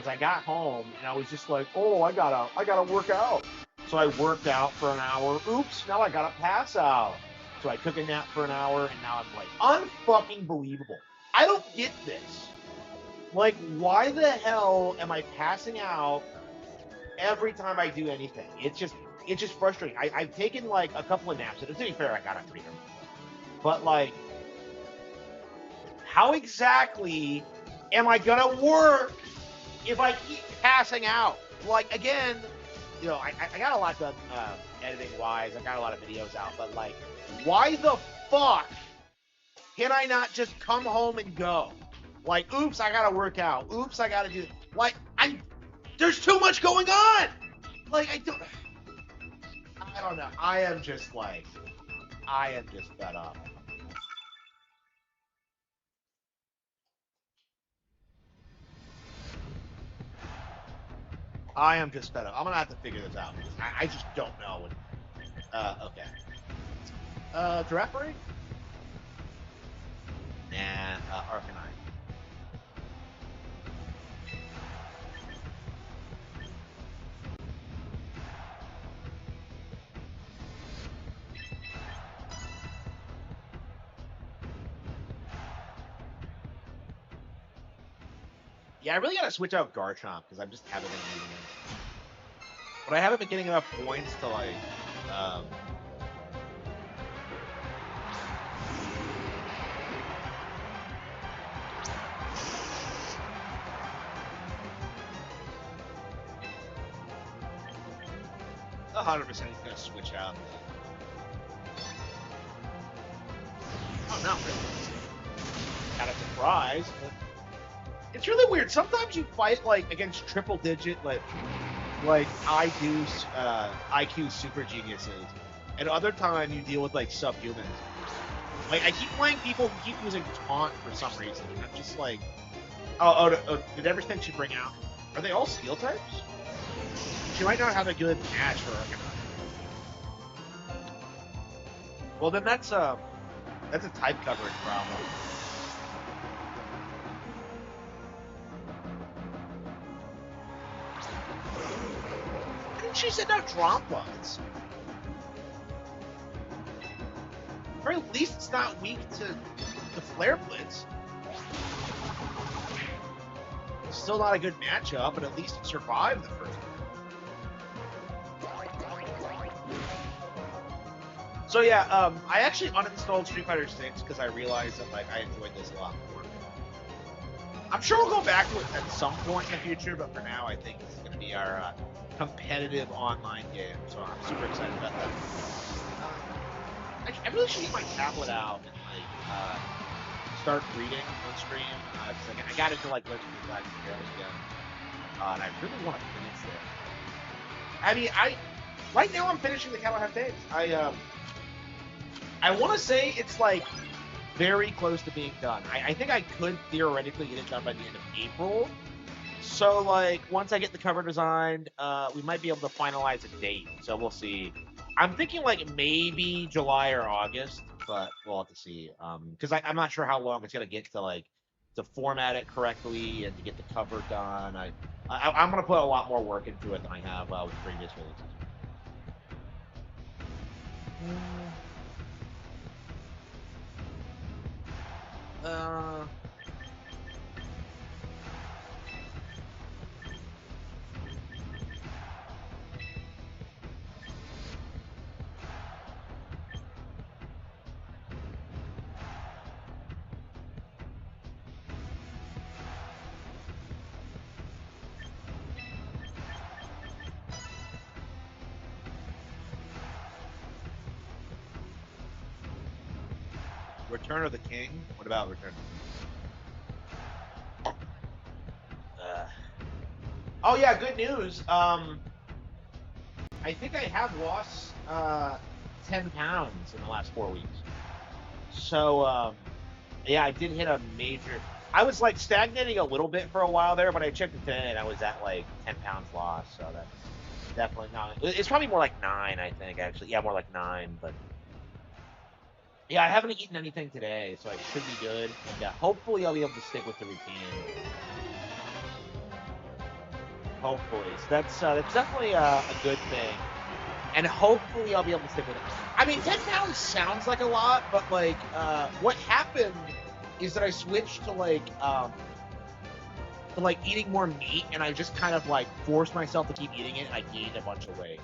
was I got home and I was just like, oh, I gotta work out. So I worked out for an hour. Oops, now I gotta pass out. So I took a nap for an hour and now I'm like, unfucking believable. I don't get this. Like, why the hell am I passing out every time I do anything? It's just frustrating. I've taken like a couple of naps. And to be fair, I got a freedom. But like, how exactly am I gonna work if I keep passing out? Like, again, you know, I got a lot done editing wise. I got a lot of videos out, but like, why the fuck can I not just come home and go? Like, oops, I gotta work out. Oops, I gotta do. Like, there's too much going on. Like, I don't know. I am just fed up. I am just fed up. I'm gonna have to figure this out because I just don't know. Okay. Draft break? Nah, Arcanine. Yeah, I really gotta switch out Garchomp because I just haven't been using it. But I haven't been getting enough points to like. Um, 100% he's gonna switch out. Oh no, really? Got a surprise. It's really weird. Sometimes you fight like against triple digit like IQ super geniuses, and other time you deal with like subhumans. Like I keep playing people who keep using taunt for some reason. I'm just like, did everything she bring out? Are they all steel types? She might not have a good match for Arcanine. Well, then that's a type coverage problem. I think she said not drop buds. Or at least it's not weak to the Flare Blitz. It's still not a good matchup, but at least it survived the first one. So yeah, I actually uninstalled Street Fighter 6 because I realized that like I enjoyed this a lot more. I'm sure we'll go back to it at some point in the future, but for now, I think this is going to be our competitive online game. So I'm super excited about that. I really should get my tablet out and like start reading on stream. I got into like Legend of Black again, and I really want to finish it. I mean, right now I'm finishing the Cattle Have Days. I want to say it's like very close to being done. I think I could theoretically get it done by the end of April. So like once I get the cover designed, we might be able to finalize a date. So we'll see. I'm thinking like maybe July or August, but we'll have to see. Because I'm not sure how long it's gonna get to like to format it correctly and to get the cover done. I'm gonna put a lot more work into it than I have with previous releases. Uh, Return of the King. What about Return of the King? Oh yeah, good news. I think I have lost 10 pounds in the last 4 weeks. So yeah, I did hit a major. I was like stagnating a little bit for a while there, but I checked it today and I was at like 10 pounds lost. So that's definitely not. It's probably more like 9, I think actually. Yeah, more like 9. But yeah, I haven't eaten anything today, so I should be good. And, yeah, hopefully I'll be able to stick with the routine. Hopefully, so that's definitely a good thing, and hopefully I'll be able to stick with it. I mean, 10 pounds sounds like a lot, but like, what happened is that I switched to like eating more meat, and I just kind of like forced myself to keep eating it, and I gained a bunch of weight.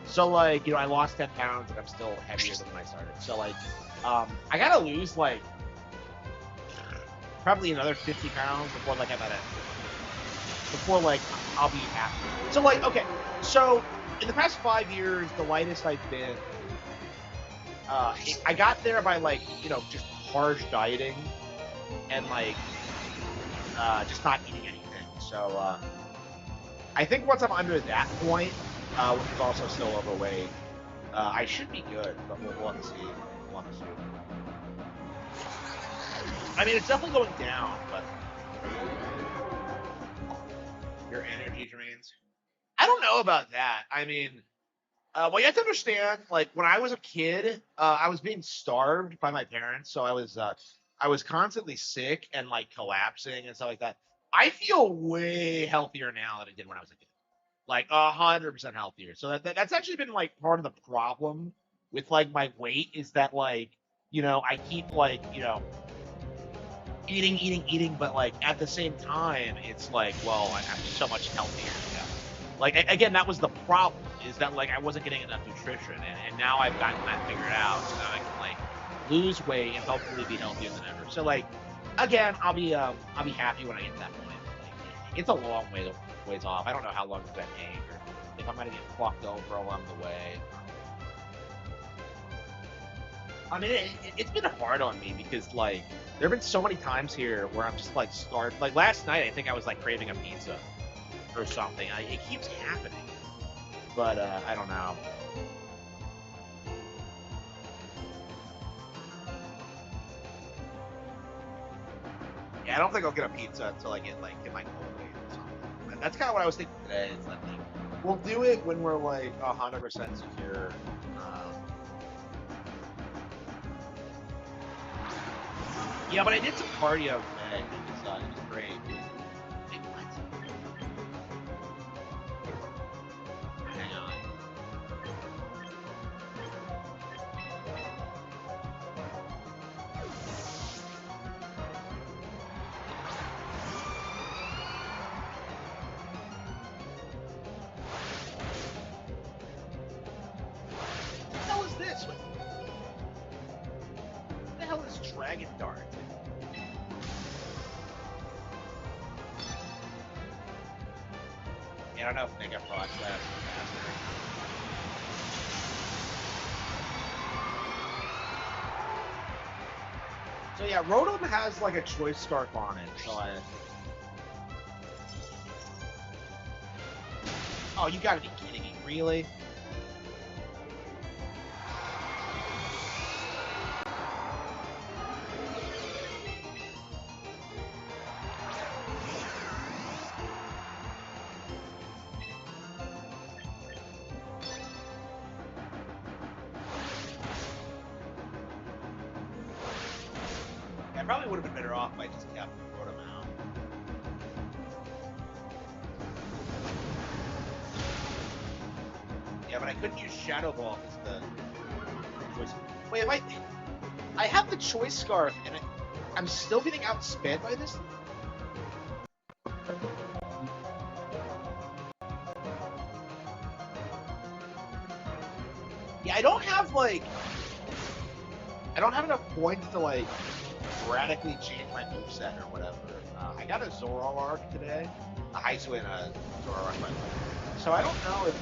So like, I lost 10 pounds, and I'm still heavier than when I started. So like, I gotta lose like probably another 50 pounds before like before like I'll be happy. So like, okay, so in the past 5 years, the lightest I've been, I got there by like just harsh dieting and like just not eating anything. So I think once I'm under that point, which is also still overweight, I should be good. But we'll have to see. We'll have to see. I mean, it's definitely going down, but your energy drains. I don't know about that. I mean, well, you have to understand, like when I was a kid, I was being starved by my parents, so I was constantly sick and like collapsing and stuff like that. I feel way healthier now than I did when I was a kid, like 100% healthier. So that's actually been like part of the problem with like my weight is that like I keep like eating, but like at the same time, it's like, well, I'm so much healthier now. Like again, that was the problem is that like I wasn't getting enough nutrition, and now I've gotten that figured out, so now I can like lose weight and hopefully be healthier than ever. So like again, I'll be happy when I get to that point. Like it's a long ways off. I don't know how long it's gonna take, or if I'm gonna get fucked over along the way. I mean, it's been hard on me because like there have been so many times here where I'm just like starved. Like last night, I think I was like craving a pizza or something. It keeps happening, but I don't know. Yeah, I don't think I'll get a pizza until I get like hit my goal weight or something. And that's kind of what I was thinking today. Is that like we'll do it when we're like 100% secure. Um, yeah, but I did some cardio today. It was great. Wait, what? Hang on. What the hell is this? What the hell is Dragon Dart? Yeah, I don't know if Mega Procs that faster. So yeah, Rotom has like a choice scarf on it. So I. Oh, you gotta be kidding me! Really? Yeah, I probably would have been better off if I just kept Rotom out. Yeah, but I couldn't use Shadow Ball because the choice. Wait, if I have the choice scarf and I'm still getting outsped by this. Yeah, I don't have enough points to like radically change my moveset or whatever. I got a Zoroark today, a high swing Zoroark by the way. So I don't know if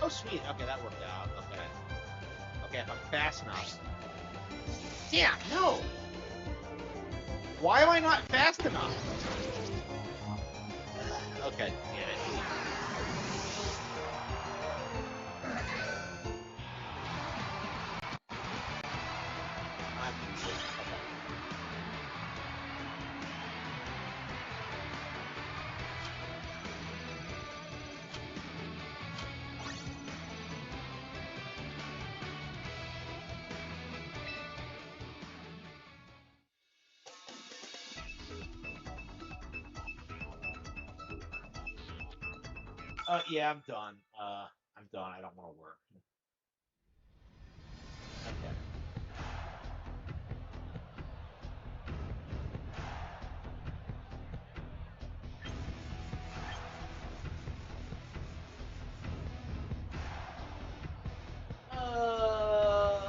oh sweet, okay, that worked out. Okay. Okay, if I'm fast enough. Damn, no! Why am I not fast enough? Okay, damn it. I'm okay. Yeah, I'm done. I'm done. I don't want to work. Okay. Uh,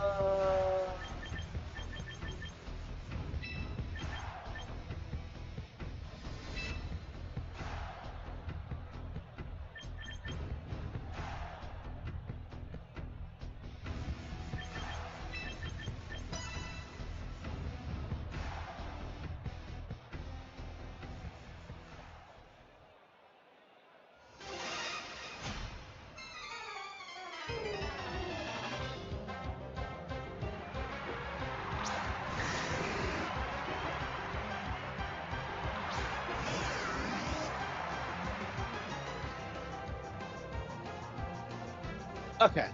okay.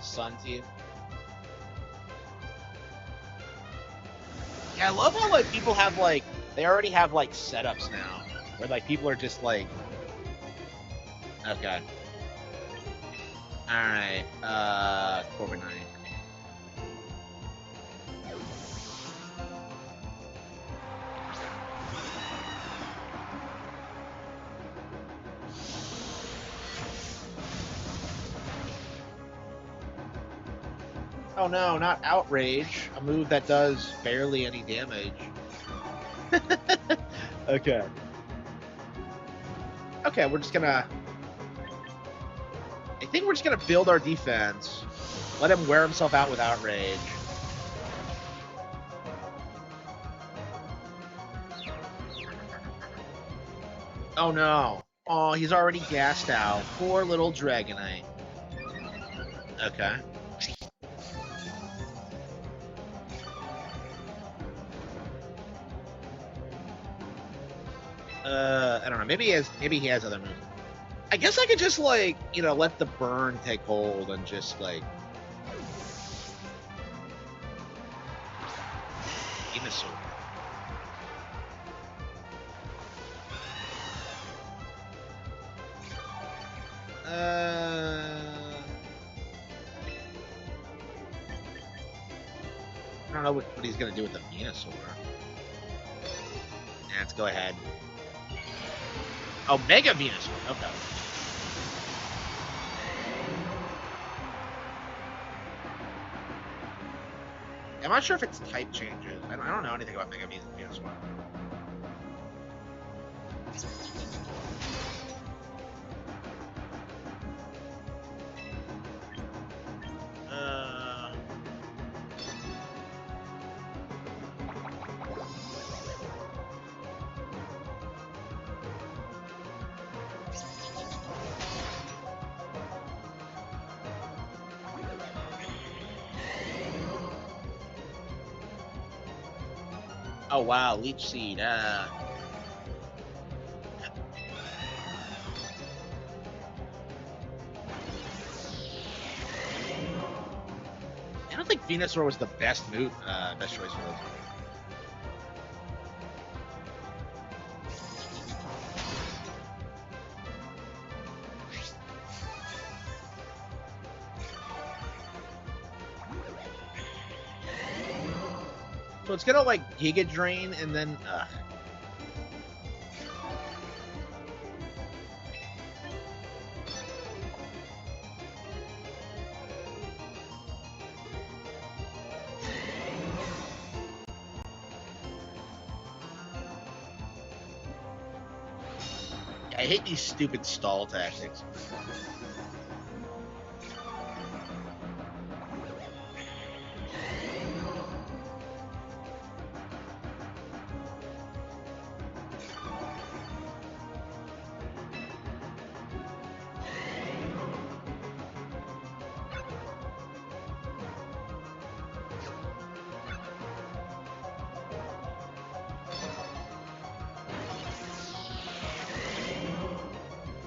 Sun team. Yeah, I love how like people have like they already have like setups now where like people are just like, okay, all right, Corbin 9. Oh no, not outrage. A move that does barely any damage. Okay. Okay, we're just gonna. I think we're just gonna build our defense. Let him wear himself out with outrage. Oh no. Oh, he's already gassed out. Poor little Dragonite. Okay. I don't know. Maybe he has other moves. I guess I could just like, let the burn take hold and just like Venusaur. I don't know what he's gonna do with the Venusaur. Yeah, let's go ahead. Oh, Mega Venusaur. Okay. I'm not sure if it's type changes. I don't know anything about Mega Venusaur. Oh wow, Leech Seed. I don't think Venusaur was the best move, best choice for this. So it's gonna like Giga Drain and then. I hate these stupid stall tactics.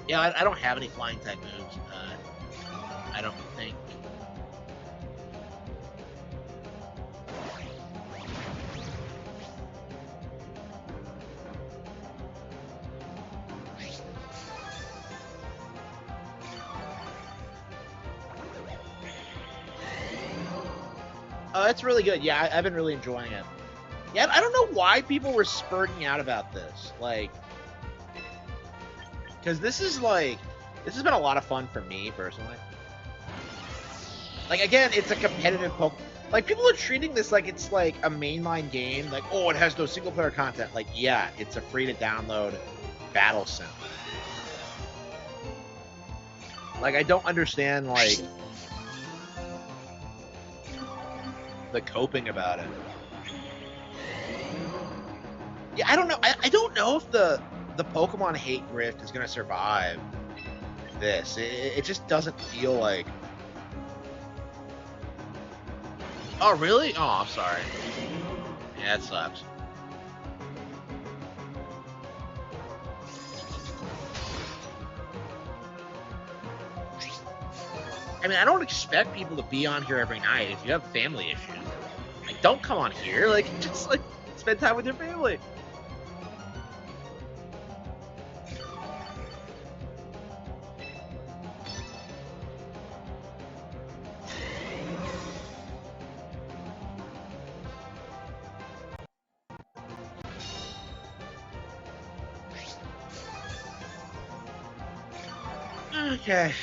Yeah, I don't have any flying type moves. I don't think. Oh, that's really good. Yeah, I've been really enjoying it. Yeah, I don't know why people were spurting out about this. Like, because this has been a lot of fun for me personally. Like, again, it's a competitive Pokemon. Like, people are treating this like it's like a mainline game. Like, oh, it has no single player content. Like, yeah, it's a free to download battle sim. Like, I don't understand like the coping about it. Yeah, I don't know. I don't know if the Pokemon hate grift is gonna survive this. It just doesn't feel like. Oh, really? Oh, I'm sorry. Yeah, that sucks. I mean, I don't expect people to be on here every night. If you have family issues, like, don't come on here. Like, just like spend time with your family. Okay.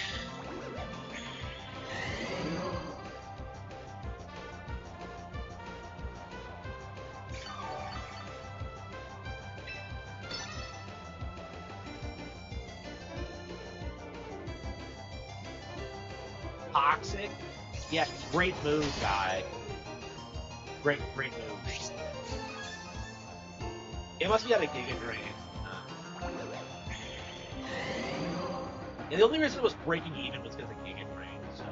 Toxic. Yeah, great move, guy. Great move. It must be out of Giga Drain. And the only reason it was breaking even was because of Giga Drain. So,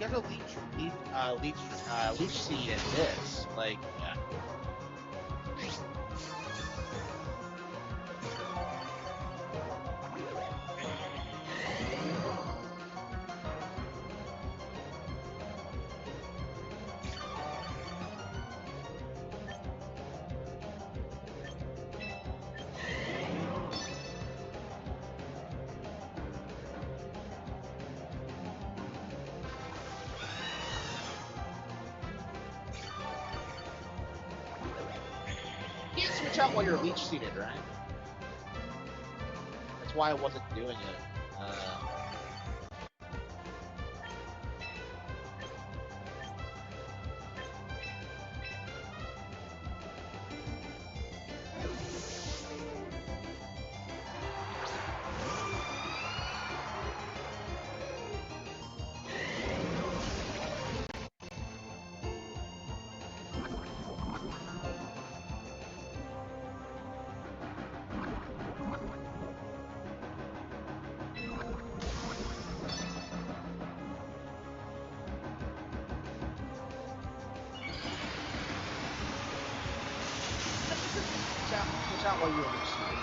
get a leech seed in this. Like, yeah. You can't switch out while you're leech seeded, right? That's why I wasn't doing it. Switch out while you're leech seeded.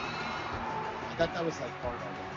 I thought that was like part of it.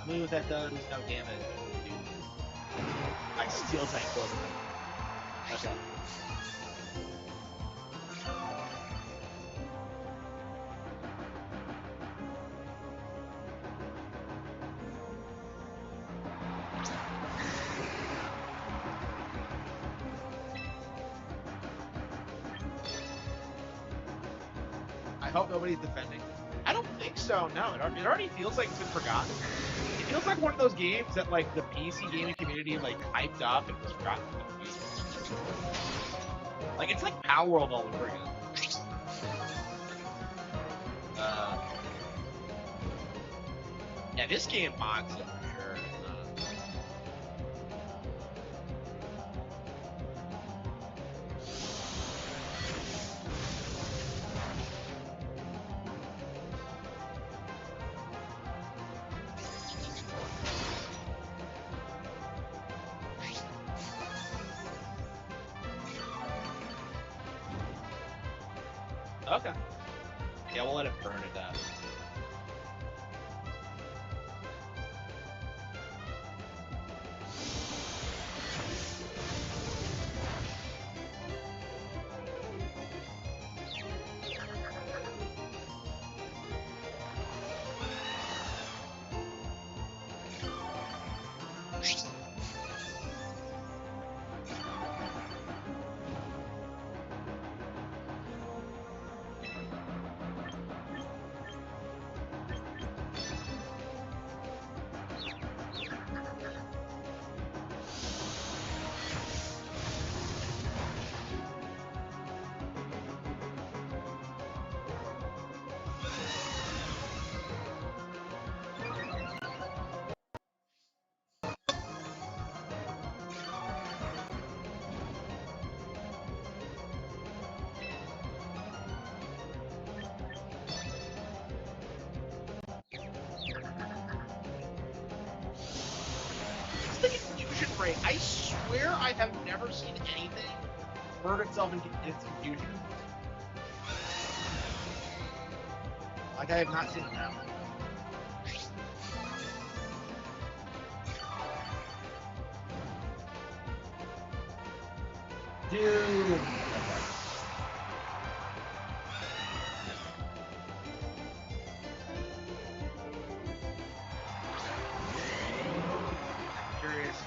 move that does no damage. I steel tank close. Okay. I hope nobody's defending. I don't think so. No, it already feels like it's been forgotten. It feels like one of those games that like the PC gaming community like hyped up and was forgotten. Like it's like Power World all over again. Yeah, this game mods it for sure. Okay. Yeah, we'll let it burn to death. I swear I have never seen anything burn itself in its confusion. Like, I have not seen it now. Dude. Curious.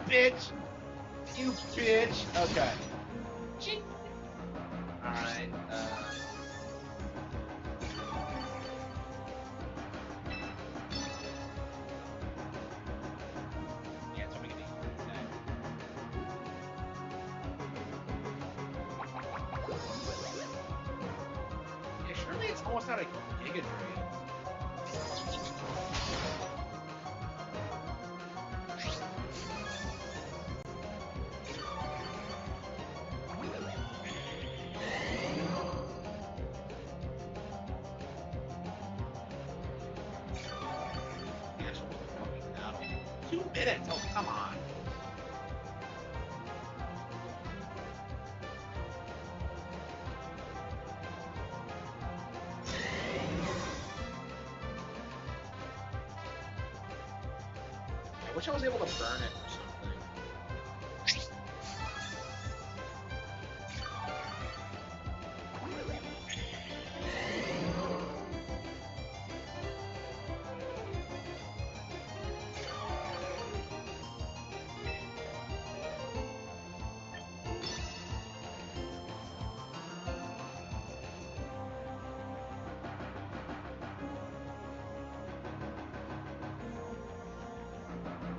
Bitch! You bitch! Okay. Alright, yeah, so we can do that. Yeah, surely it's almost not a Giga Drain. Minutes. Oh, come on. I wish I was able to burn it or something.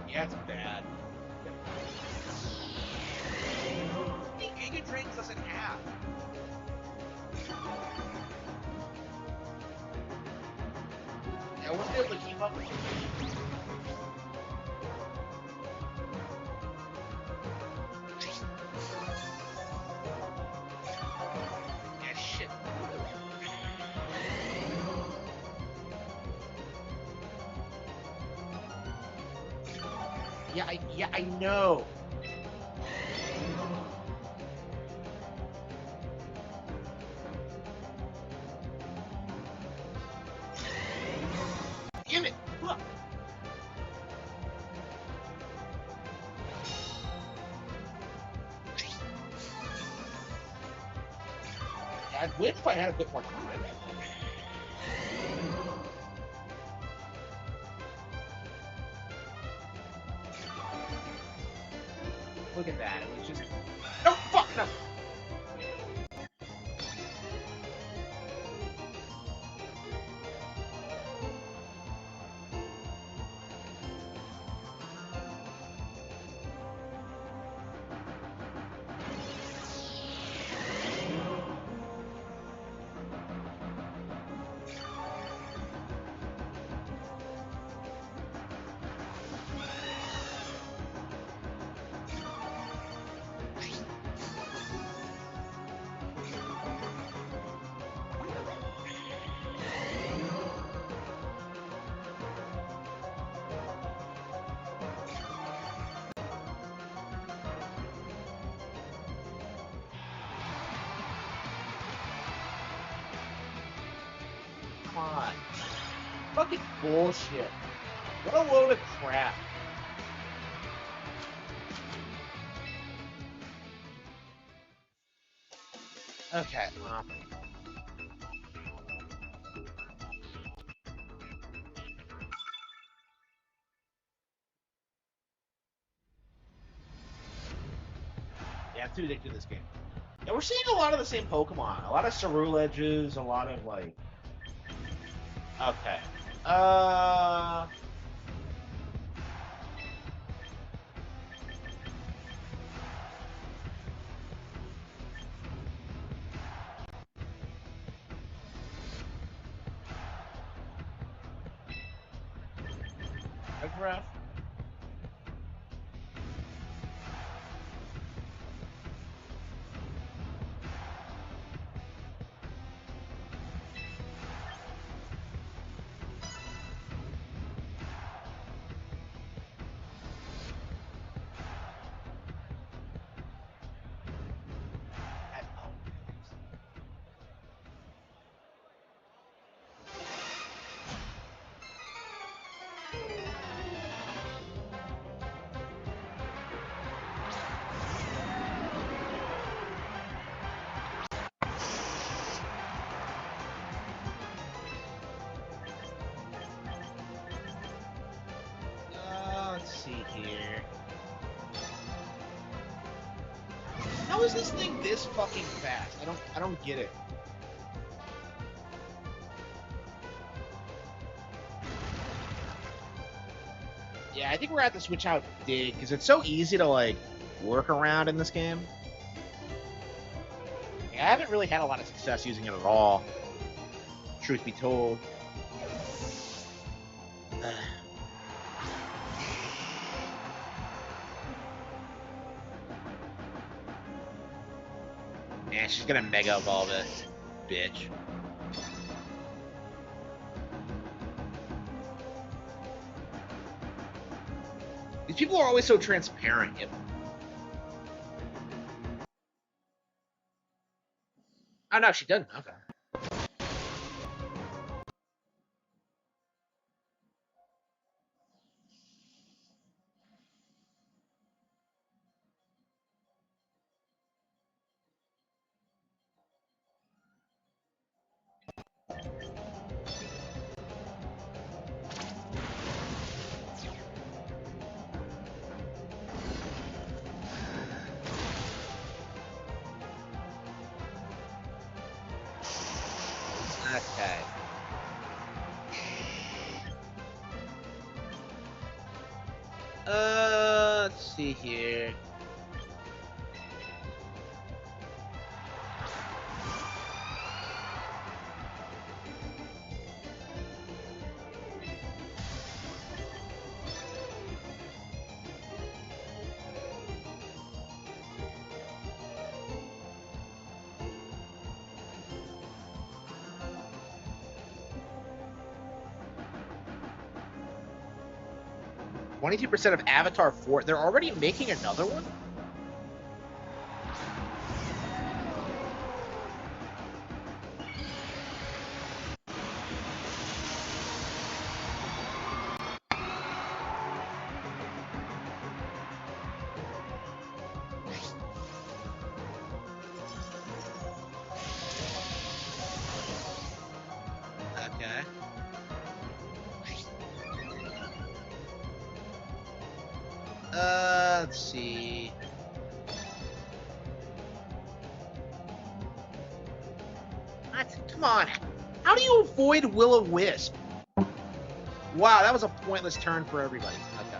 Yeah, it's bad. How many Giga Drains does it have? Yeah, I wasn't able to keep up with it. Yeah, shit. Yeah, I know. win if I had a bit more time, I think. Look at that. It was just... No, fuck, no. Come on. Fucking bullshit. What a load of crap. Okay, yeah, I'm too addicted to this game. Yeah, we're seeing a lot of the same Pokemon. A lot of Ceruledges, a lot of, like... Okay. Breath. Let's see here. How is this thing this fucking fast? I don't get it. Yeah, I think we're gonna have to switch out Dig, because it's so easy to, like, work around in this game. Yeah, I haven't really had a lot of success using it at all, truth be told. Yeah, she's gonna Mega Evolve it, bitch. These people are always so transparent. Yep. Oh, no, she doesn't. Okay. Okay. Let's see here. %of Avatar 4. They're already making another one? Okay. Let's see. What? Come on. How do you avoid Will-O-Wisp? Wow, that was a pointless turn for everybody. Okay.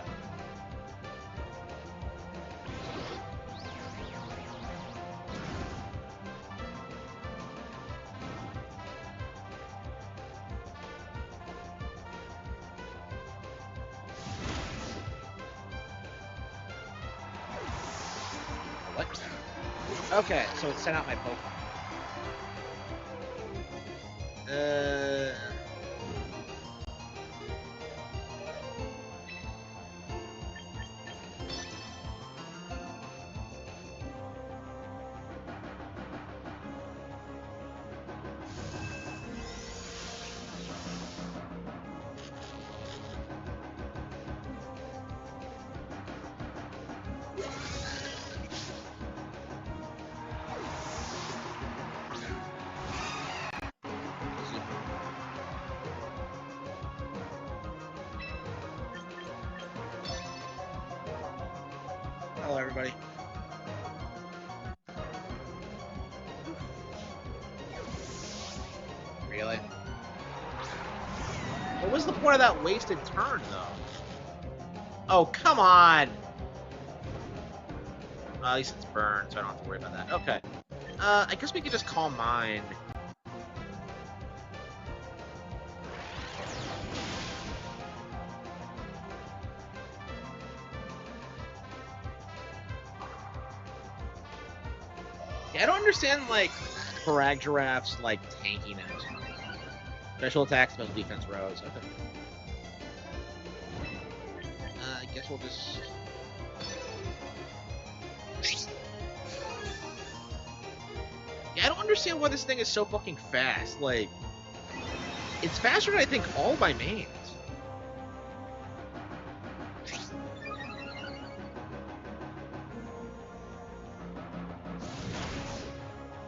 What? Okay, so it sent out my Pokemon. Hello, everybody. Really? What was the point of that wasted turn, though? Oh, come on! At least it's burned, so I don't have to worry about that. Okay. I guess we could just Calm Mind. Yeah, I don't understand, like, Parag Giraffe's, like, tankiness. Special attacks, special defense rows. Okay. I guess we'll just... Yeah, I don't understand why this thing is so fucking fast. Like, it's faster than I think all my mains.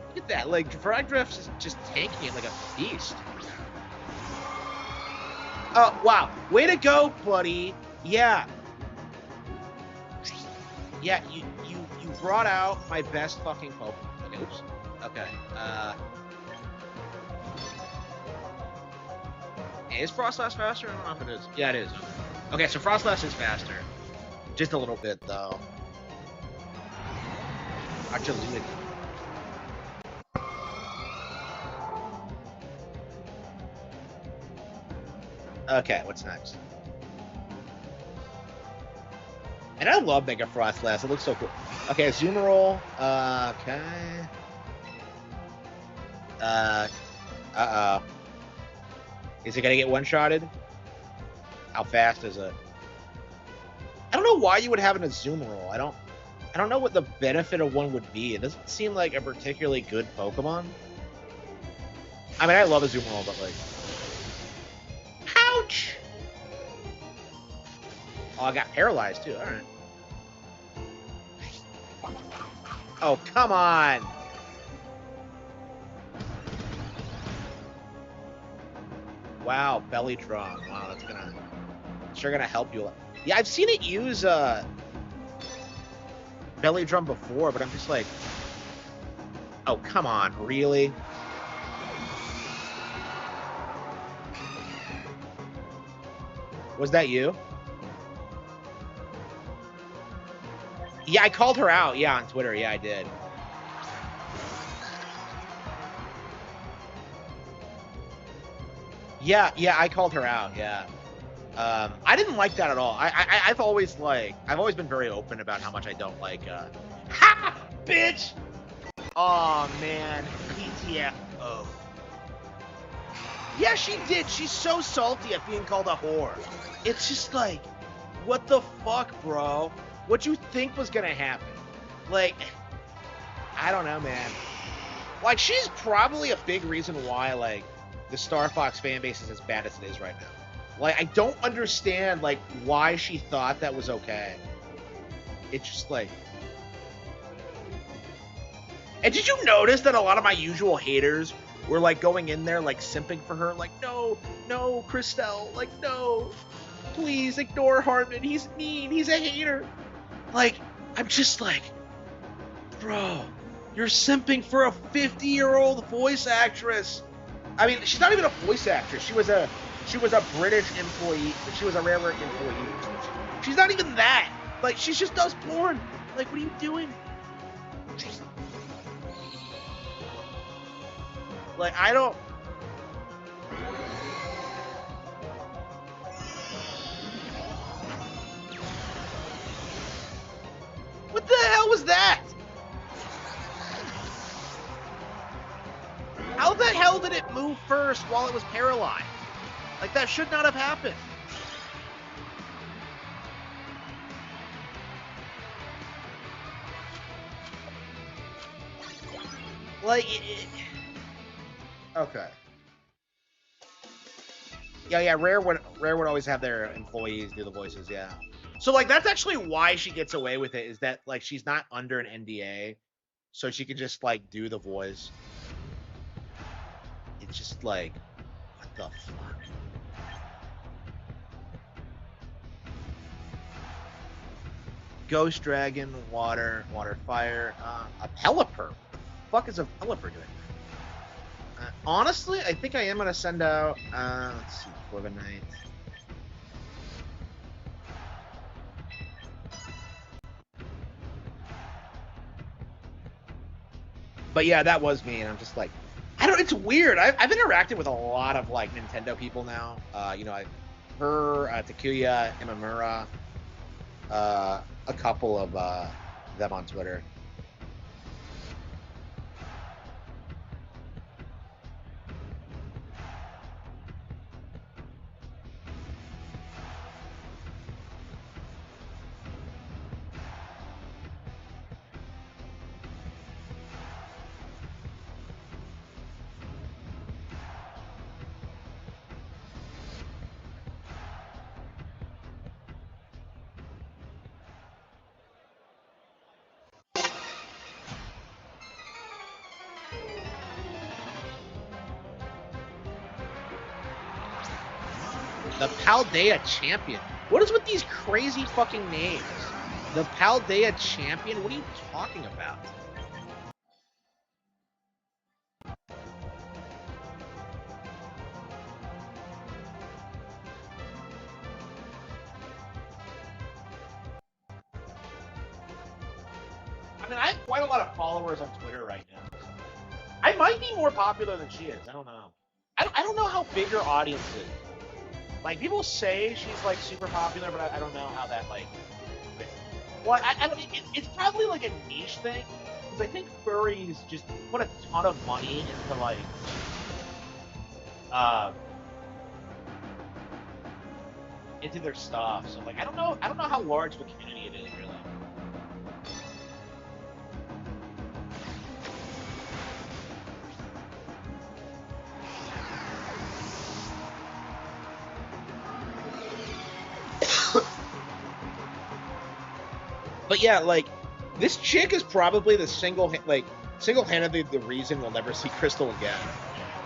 Look at that. Like, Fragdraft's is just tanking it like a beast. Oh, wow. Way to go, buddy. Yeah. Yeah, you brought out my best fucking Pokemon. Okay, oops. Okay, hey, is Frostlass faster? I don't know if it is. Yeah, it is. Okay, so Frostlass is faster. Just a little bit, though. Agility. Okay, what's next? And I love Mega Frostlass. It looks so cool. Okay, Zoomerol. Okay. Uh-oh. Is it gonna get one-shotted? How fast is it? I don't know why you would have an Azumarill. I don't know what the benefit of one would be. It doesn't seem like a particularly good Pokemon. I mean, I love Azumarill, but like... Ouch! Oh, I got paralyzed, too. Alright. Oh, come on! Wow, Belly Drum. Wow, that's gonna... Sure gonna help you. Yeah, I've seen it use, Belly Drum before, but I'm just like... Oh, come on, really? Was that you? Yeah, I called her out. Yeah, on Twitter. Yeah, I did. Yeah, I called her out. Yeah. I didn't like that at all. I've always been very open about how much I don't like. Ha, bitch! Oh man, PTFO. Yeah, she did. She's so salty at being called a whore. It's just like, what the fuck, bro? What you think was gonna happen? Like, I don't know, man. Like, she's probably a big reason why, like, the Star Fox fan base is as bad as it is right now. Like, I don't understand, like, why she thought that was okay. It's just like... And did you notice that a lot of my usual haters were like going in there like simping for her, like no, Christelle, like no, please ignore Harman. He's mean. He's a hater. Like I'm just like, bro, you're simping for a 50-year-old voice actress. I mean, she's not even a voice actress. She was a British employee. She was a railroad employee. She's not even that. Like, she just does porn. Like, what are you doing? Like, I don't... What the hell was that? How the hell did it move first while it was paralyzed? Like, that should not have happened. Like, okay. Yeah, Rare would always have their employees do the voices, yeah. So, like, that's actually why she gets away with it, is that, like, she's not under an NDA, so she can just, like, do the voice. It's just, like, what the fuck? Ghost Dragon, Water, Fire, a Pelipper. What the fuck is a Pelipper doing? Honestly, I think I am going to send out, let's see, Corviknight. But yeah, that was me, and I'm just like, I don't, it's weird. I've interacted with a lot of, like, Nintendo people now. You know, Takuya, Imamura, a couple of them on Twitter. The Paldea Champion. What is with these crazy fucking names? The Paldea Champion? What are you talking about? I mean, I have quite a lot of followers on Twitter right now. I might be more popular than she is. I don't know. I don't know how big her audience is. Like, people say she's, like, super popular, but I don't know how that, like... Well, I don't... It's probably, like, a niche thing, because I think furries just put a ton of money into, like... into their stuff, so, like, I don't know how large of a community it is, really. But yeah, like, this chick is probably the single-handedly the reason we'll never see Crystal again.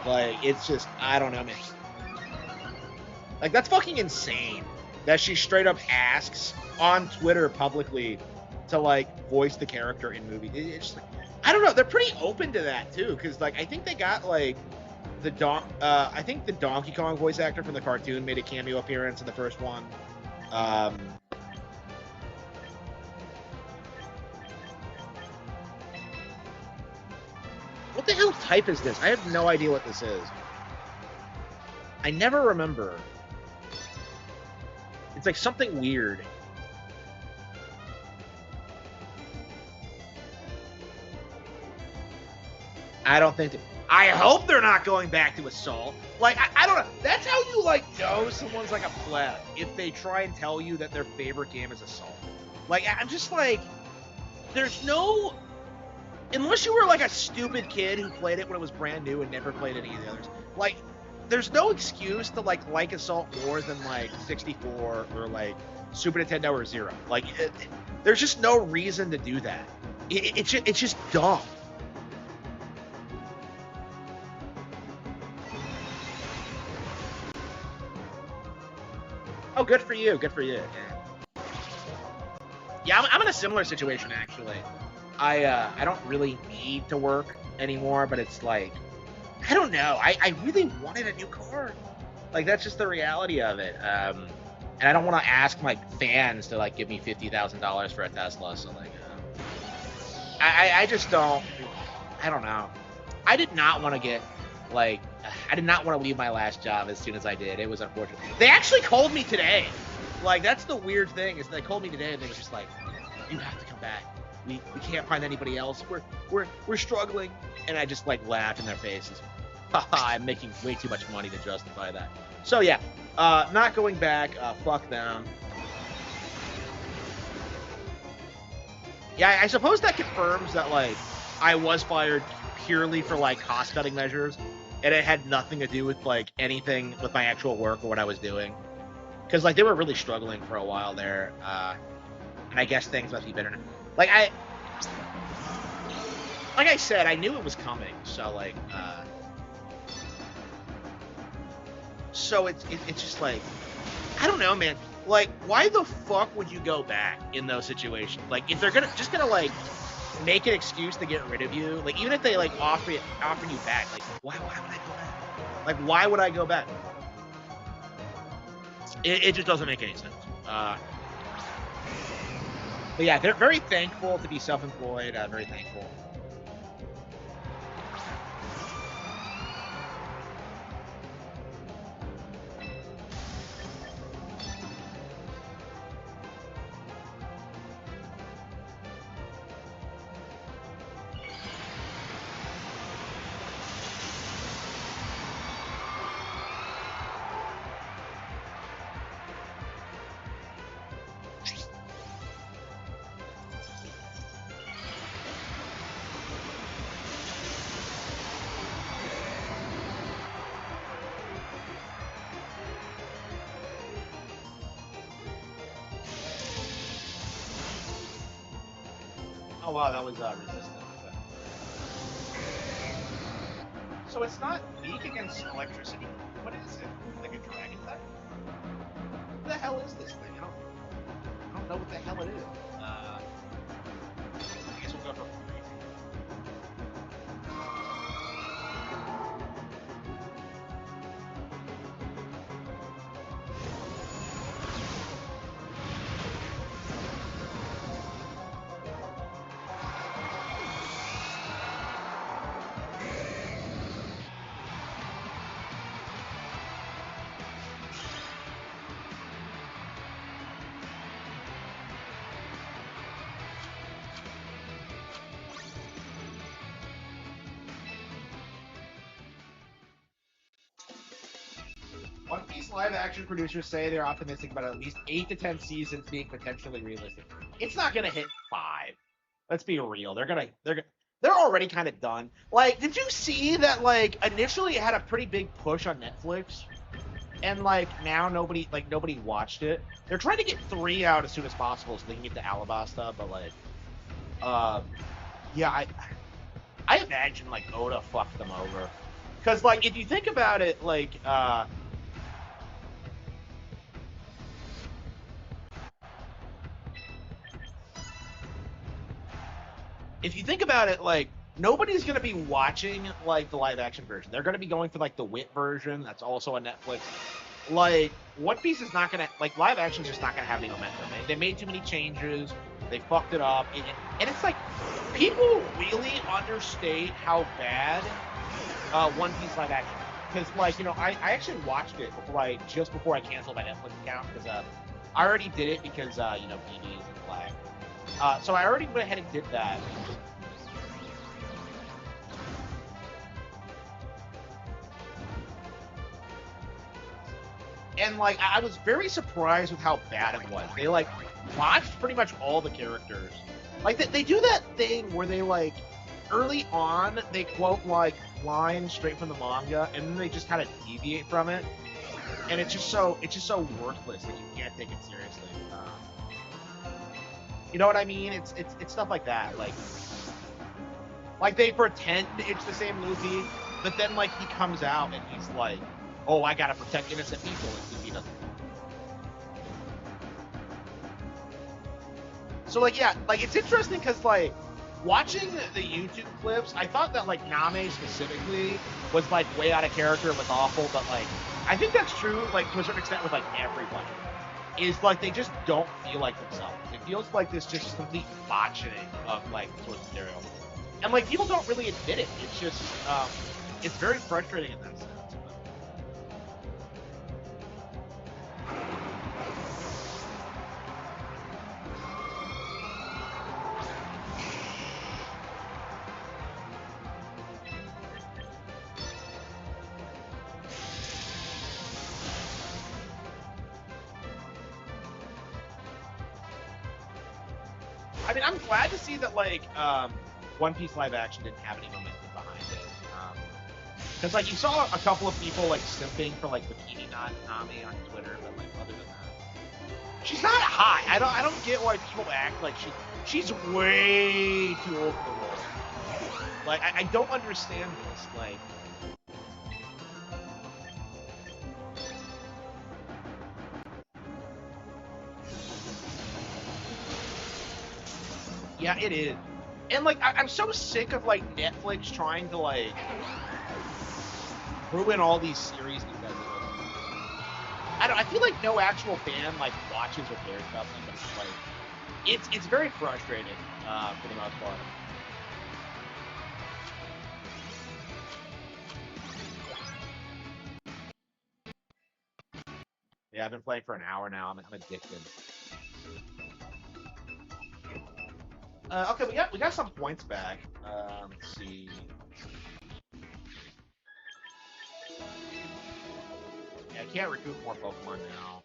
Like, it's just, I don't know, man. Like, that's fucking insane that she straight up asks on Twitter publicly to, like, voice the character in movies. It's just, like, I don't know, they're pretty open to that, too, because, like, I think they got, like, I think the Donkey Kong voice actor from the cartoon made a cameo appearance in the first one. What the hell type is this? I have no idea what this is. I never remember. It's like something weird. I don't think... I hope they're not going back to Assault. Like, I don't know. That's how you, like, know someone's, like, a pleb. If they try and tell you that their favorite game is Assault. Like, I'm just like... There's no... Unless you were, like, a stupid kid who played it when it was brand new and never played any of the others. Like, there's no excuse to, like Assault more than, like, 64 or, like, Super Nintendo or Zero. Like, there's just no reason to do that. It's just dumb. Oh, good for you. Good for you. Yeah, I'm in a similar situation actually. I don't really need to work anymore, but it's like I don't know. I really wanted a new car. Like that's just the reality of it. And I don't want to ask my fans to like give me $50,000 for a Tesla. So like, I just don't. I don't know. I did not want to get like. I did not want to leave my last job as soon as I did. It was unfortunate. They actually called me today. Like that's the weird thing is they called me today and they were just like, "You have to come back. We can't find anybody else. We're struggling." And I just like laughed in their faces. I'm making way too much money to justify that. So yeah, not going back. Fuck them. Yeah, I suppose that confirms that like I was fired purely for like cost cutting measures, and it had nothing to do with like anything with my actual work or what I was doing. Because like they were really struggling for a while there, and I guess things must be better now. Like I said, I knew it was coming. So like, so it's just like I don't know, man. Like, why the fuck would you go back in those situations? Like, if they're gonna like make an excuse to get rid of you, like even if they like offer you back, like why would I go back? Like, why would I go back? It just doesn't make any sense. But yeah, they're very thankful to be self-employed. Very thankful. Oh wow, that was resistant. Okay. So it's not weak against electricity. What is it? Like a dragon type? What the hell is this thing? I don't know what the hell it is. I guess we'll go for free. One Piece live action producers say they're optimistic about at least 8 to 10 seasons being potentially realistic. It's not gonna hit 5. Let's be real. They're already kind of done. Like, did you see that? Like, initially it had a pretty big push on Netflix, and like now nobody watched it. They're trying to get 3 out as soon as possible so they can get the Alabasta. But like, uh, yeah, I imagine like Oda fucked them over. Because like if you think about it, like if you think about it, like nobody's gonna be watching like the live action version. They're gonna be going for like the Wit version. That's also on Netflix. Like One Piece is not gonna like live action's just not gonna have any momentum. They made too many changes. They fucked it up, and it's like people really understate how bad One Piece live action. Because like I actually watched it just before I canceled my Netflix account because I already did it because BB is in Flag. So I already went ahead and did that. And like I was very surprised with how bad it was. They like botched pretty much all the characters. Like they do that thing where they like early on they quote like lines straight from the manga and then they just kind of deviate from it. And it's just so worthless that you can't take it seriously. You know what I mean? It's stuff like that. Like they pretend it's the same Luffy, but then like he comes out and he's like, "Oh, I gotta protect innocent people," and Luffy doesn't. So like yeah, like it's interesting because like watching the YouTube clips, I thought that like Name specifically was like way out of character and was awful, but like I think that's true like to a certain extent with like everybody. Is like they just don't feel like themselves. It feels like this just complete botching of like source material, and like people don't really admit it. It's just it's very frustrating in that sense. I mean, I'm glad to see that like One Piece live action didn't have any momentum behind it. Because like you saw a couple of people like simping for like Bikini Nami on Twitter, but like other than that, she's not hot. I don't get why people act like she's way too old for the role. Like I don't understand this. Like yeah, it is. And like I'm so sick of like Netflix trying to like ruin all these series because of it. I feel like no actual fan like watches or cares about them, but it's like it's very frustrating for the most part. Yeah, I've been playing for an hour now. I'm addicted. Okay, we got some points back. Let's see. Yeah, I can't recruit more Pokemon now.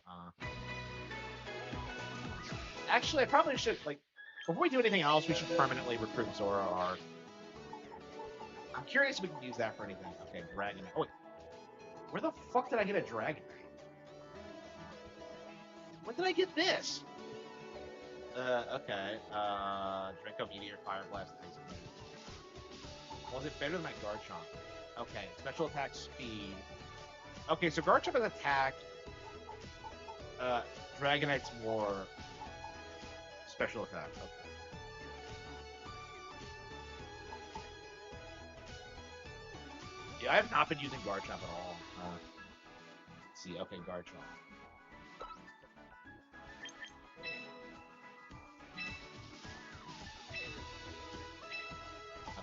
Actually, I probably should like before we do anything else, we should permanently recruit Zoroark. I'm curious if we can use that for anything. Okay, Dragonite. Oh wait, where the fuck did I get a Dragonite? When did I get this? Okay. Draco Meteor, Fire Blast, Ice Beam. Was it better than my Garchomp? Okay, special attack speed. Okay, so Garchomp has attack. Uh, Dragonite's more special attack. Okay. Yeah, I have not been using Garchomp at all. Let's see. Okay, Garchomp.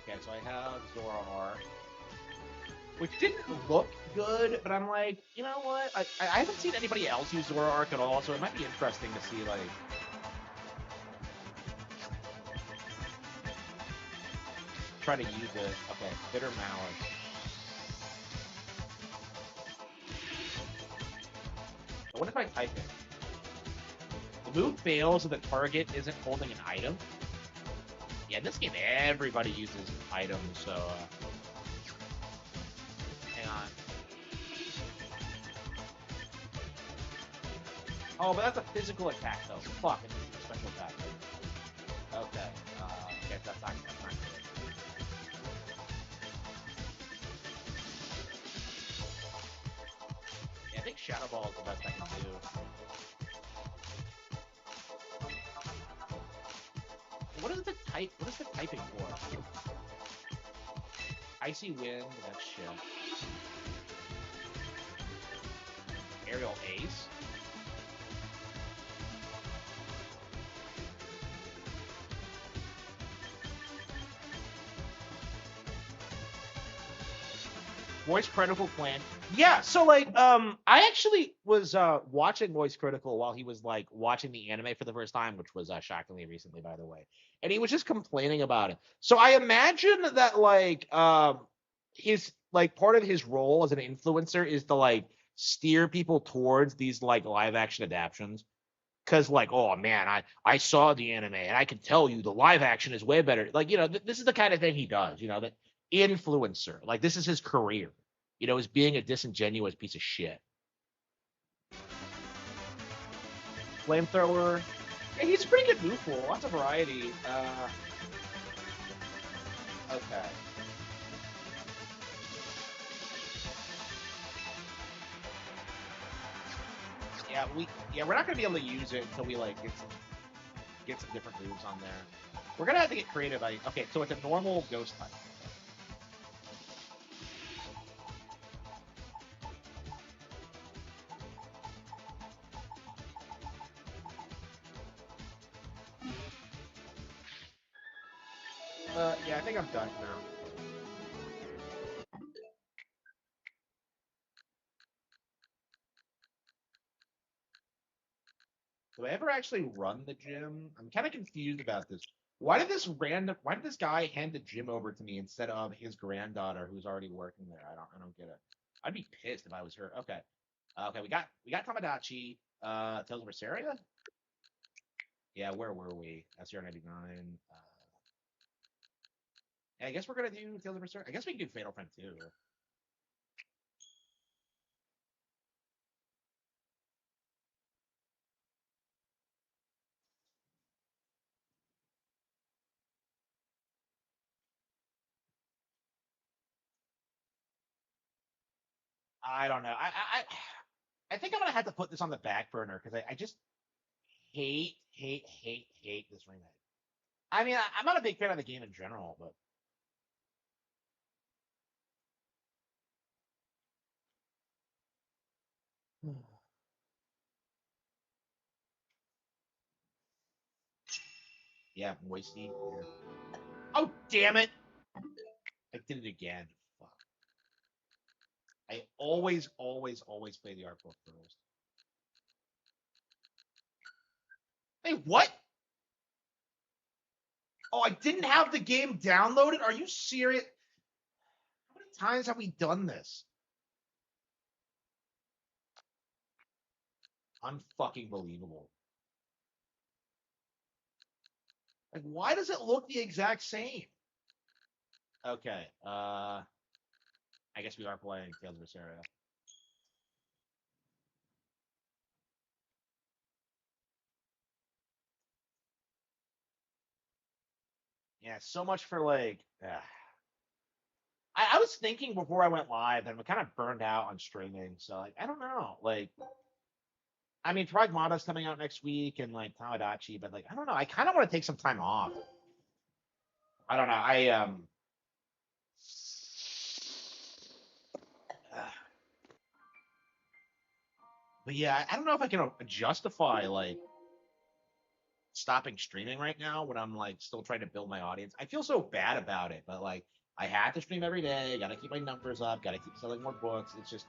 Okay, so I have Zoroark, which didn't look good, but I'm like, you know what? I haven't seen anybody else use Zoroark at all, so it might be interesting to see like try to use it. Okay, Bitter Malice. What if I type it? The move fails if the target isn't holding an item. Yeah, in this game everybody uses items, so hang on. Oh, but that's a physical attack though. Fuck, it's a special attack. Okay, okay, that's not good. Yeah, I think Shadow Ball is the best I can do. What is the type? What is the typing for? Icy Wind, that's shit. Aerial Ace? Voice Critical Clan. Yeah, so like I actually was watching Voice Critical while he was like watching the anime for the first time, which was shockingly recently by the way. And he was just complaining about it. So I imagine that like his like part of his role as an influencer is to like steer people towards these like live action adaptations. Cause like, oh man, I saw the anime and I can tell you the live action is way better. Like, you know, this is the kind of thing he does, you know, that influencer. Like this is his career, you know, is being a disingenuous piece of shit. Flamethrower. Yeah, he's a pretty good move pool. Lots of variety. Okay. Yeah, we're not gonna be able to use it until we like get some get some different moves on there. We're gonna have to get creative. Okay, so it's a normal ghost type. Yeah, I think I'm done now. Do I ever actually run the gym? I'm kind of confused about this. Why did this guy hand the gym over to me instead of his granddaughter who's already working there? I don't get it. I'd be pissed if I was her. Okay. Okay, we got Tamagotchi. Tales of Berseria? Yeah, where were we? SR 99. Yeah, I guess we're gonna do Tales of Berseria. I guess we can do Fatal Frame too. I don't know. I think I'm gonna have to put this on the back burner because I just hate this remake. I mean, I'm not a big fan of the game in general, but yeah, moisty. Yeah. Oh damn it! I did it again. Fuck. I always play the art book first. Hey, what? Oh, I didn't have the game downloaded? Are you serious? How many times have we done this? Unfucking believable. Like, why does it look the exact same? Okay, I guess we are playing Tales of Berseria. Yeah, so much for like. I was thinking before I went live, and I'm kind of burned out on streaming. So like, I don't know. Like, I mean, Pragmata's coming out next week, and like Tamagotchi, but like, I don't know. I kind of want to take some time off. I don't know. But yeah, I don't know if I can justify like stopping streaming right now when I'm like still trying to build my audience. I feel so bad about it, but like I have to stream every day. Got to keep my numbers up. Got to keep selling more books. It's just.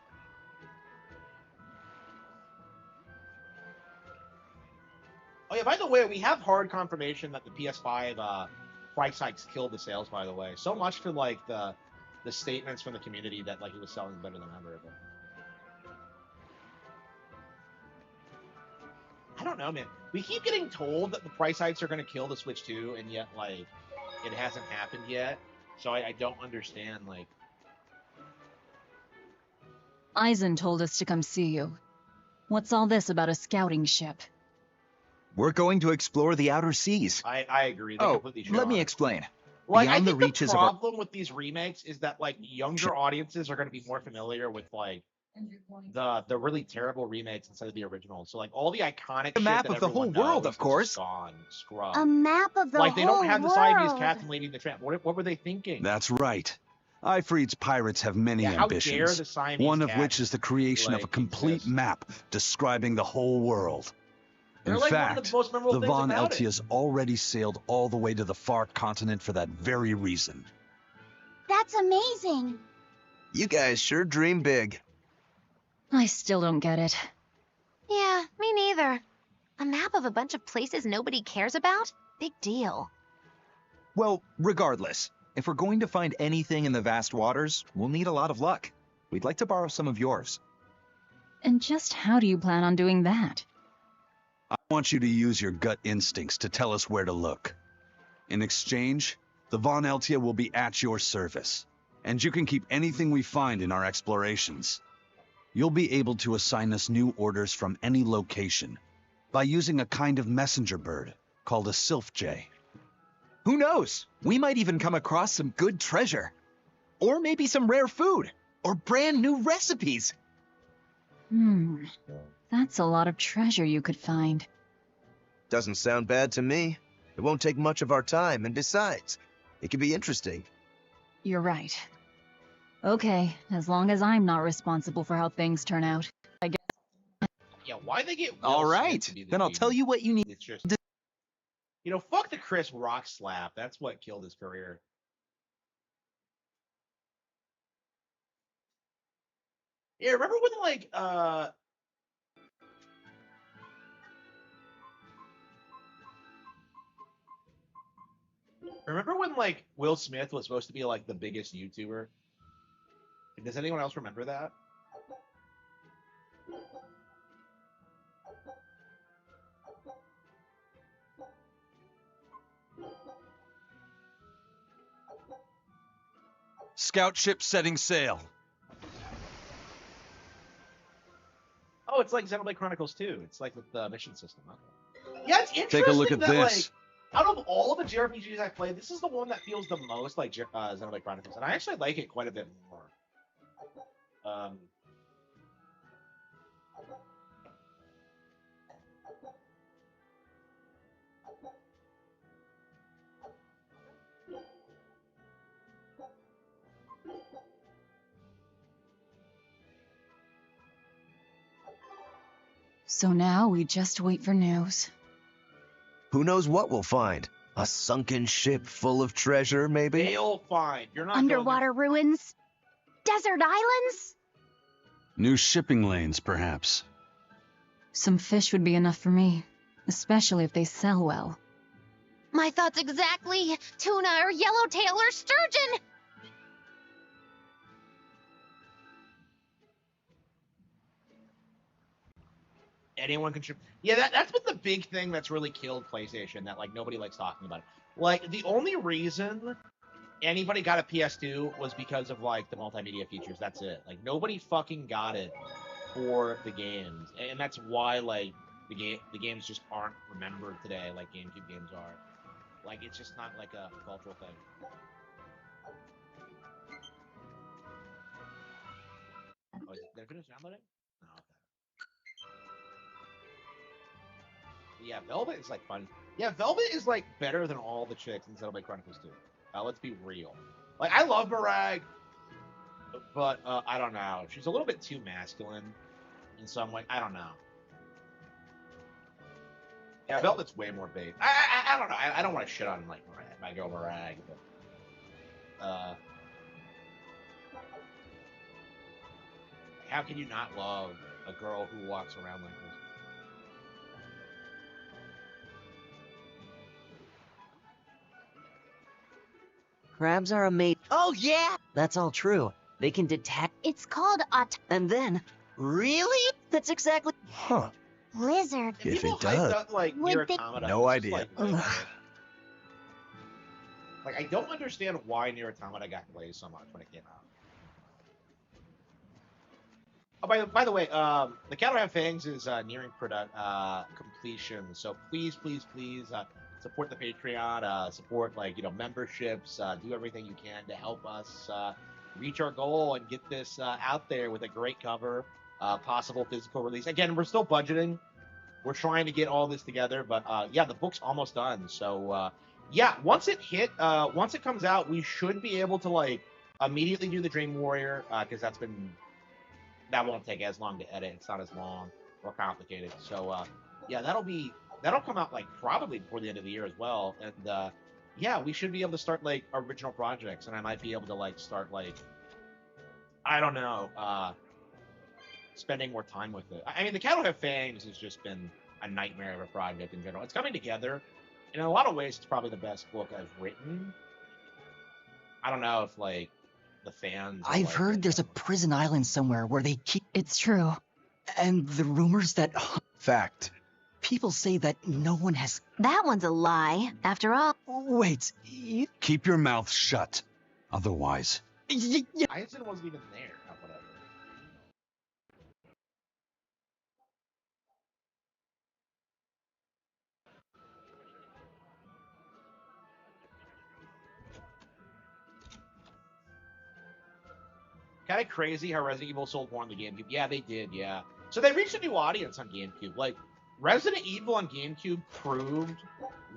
Oh yeah, by the way, we have hard confirmation that the PS5 price hikes killed the sales. By the way, so much for like the statements from the community that like it was selling better than ever. But I don't know, man. We keep getting told that the price hikes are going to kill the Switch 2, and yet like it hasn't happened yet. So I don't understand like. Eisen told us to come see you. What's all this about a scouting ship? We're going to explore the outer seas. I agree. They Oh, completely shit let me on it. explain. Like, I Beyond the think the reaches of our... problem with these remakes is that like younger audiences are going to be more familiar with like the really terrible remakes instead of the originals. So like all the iconic A shit map that of the whole everyone world, knows of course. is gone, scrub. A map of the Like they don't whole have the world. Siamese captain leading the tramp. What were they thinking? That's right. Ifrit's pirates have many Yeah, how dare ambitions, the Siamese one of captain, which is the creation of a like, complete exist? map describing the whole world. They're In like one of fact, the most memorable the things Von about it. Eltias already sailed all the way to the far continent for that very reason. That's amazing. You guys sure dream big. I still don't get it. Yeah, me neither. A map of a bunch of places nobody cares about? Big deal. Well, regardless, if we're going to find anything in the vast waters, we'll need a lot of luck. We'd like to borrow some of yours. And just how do you plan on doing that? I want you to use your gut instincts to tell us where to look. In exchange, the Von Eltia will be at your service, and you can keep anything we find in our explorations. You'll be able to assign us new orders from any location by using a kind of messenger bird called a sylph jay. Who knows? We might even come across some good treasure. Or maybe some rare food. Or brand new recipes. That's a lot of treasure you could find. Doesn't sound bad to me. It won't take much of our time, and besides, it could be interesting. You're right. Okay, as long as I'm not responsible for how things turn out. I guess. Yeah, why they get Will All Smith right, to be the then I'll tell genius? you what you need. It's just, fuck the Chris Rock slap. That's what killed his career. Yeah, remember when Will Smith was supposed to be like the biggest YouTuber? Does anyone else remember that? Scout ship setting sail. Oh, it's like Xenoblade Chronicles 2. It's like with the mission system. Okay. Yeah, it's interesting Take a look at that this. out of all the JRPGs I played, this is the one that feels the most like Xenoblade Chronicles, and I actually like it quite a bit more. So now we just wait for news. Who knows what we'll find? A sunken ship full of treasure, maybe? They'll find. You're not Underwater ruins? Desert islands? New shipping lanes, perhaps. Some fish would be enough for me, especially if they sell well. My thoughts exactly. Tuna or yellowtail or sturgeon. anyone can. Yeah, that's been the big thing that's really killed PlayStation. That like nobody likes talking about it. Like the only reason anybody got a PS2 was because of like the multimedia features. That's it. Like nobody fucking got it for the games, and that's why like the games just aren't remembered today like GameCube games are. Like it's just not like a cultural thing. Oh, did I finish downloading? No. Okay. Yeah, Velvet is like fun. Yeah, Velvet is like better than all the chicks in Xenoblade Chronicles 2. Let's be real. Like I love Mirag, but I don't know. She's a little bit too masculine in some way. I don't know. Yeah, Velvet's way more bait. I don't know. I don't want to shit on like my girl Mirag, but how can you not love a girl who walks around like this? Crabs are amazing. Oh, yeah! That's all true. They can detect. It's called And then. Really? That's exactly. Huh. lizard. If People it does. hyped up, like Would Nier they- Automata. No It's just, idea. Like I don't understand why Nier Automata got plays so much when it came out. Oh, by the way, the Cattle Have Fangs is nearing completion, so please support the Patreon, support memberships, do everything you can to help us reach our goal and get this out there with a great cover, possible physical release. Again, we're still budgeting. We're trying to get all this together, but yeah, the book's almost done. So yeah, once it comes out, we should be able to like immediately do the Dream Warrior because that won't take as long to edit. It's not as long or complicated. So yeah, that'll come out like probably before the end of the year as well. And yeah, we should be able to start like original projects, and I might be able to like start like I don't know, spending more time with it. I mean, the Cattle Have Fangs has just been a nightmare of a project in general. It's coming together, and in a lot of ways, it's probably the best book I've written. I don't know if like the fans. I've like heard it. there's a prison island somewhere where they keep. It's true. And the rumors that. Fact. People say that no one has. That one's a lie. After all, Wait. You... Keep your mouth shut. Otherwise. Einstein wasn't even there. Oh, whatever. Kind of crazy how Resident Evil sold more on the GameCube. Yeah, they did. Yeah. So they reached a new audience on GameCube. Like, Resident Evil on GameCube proved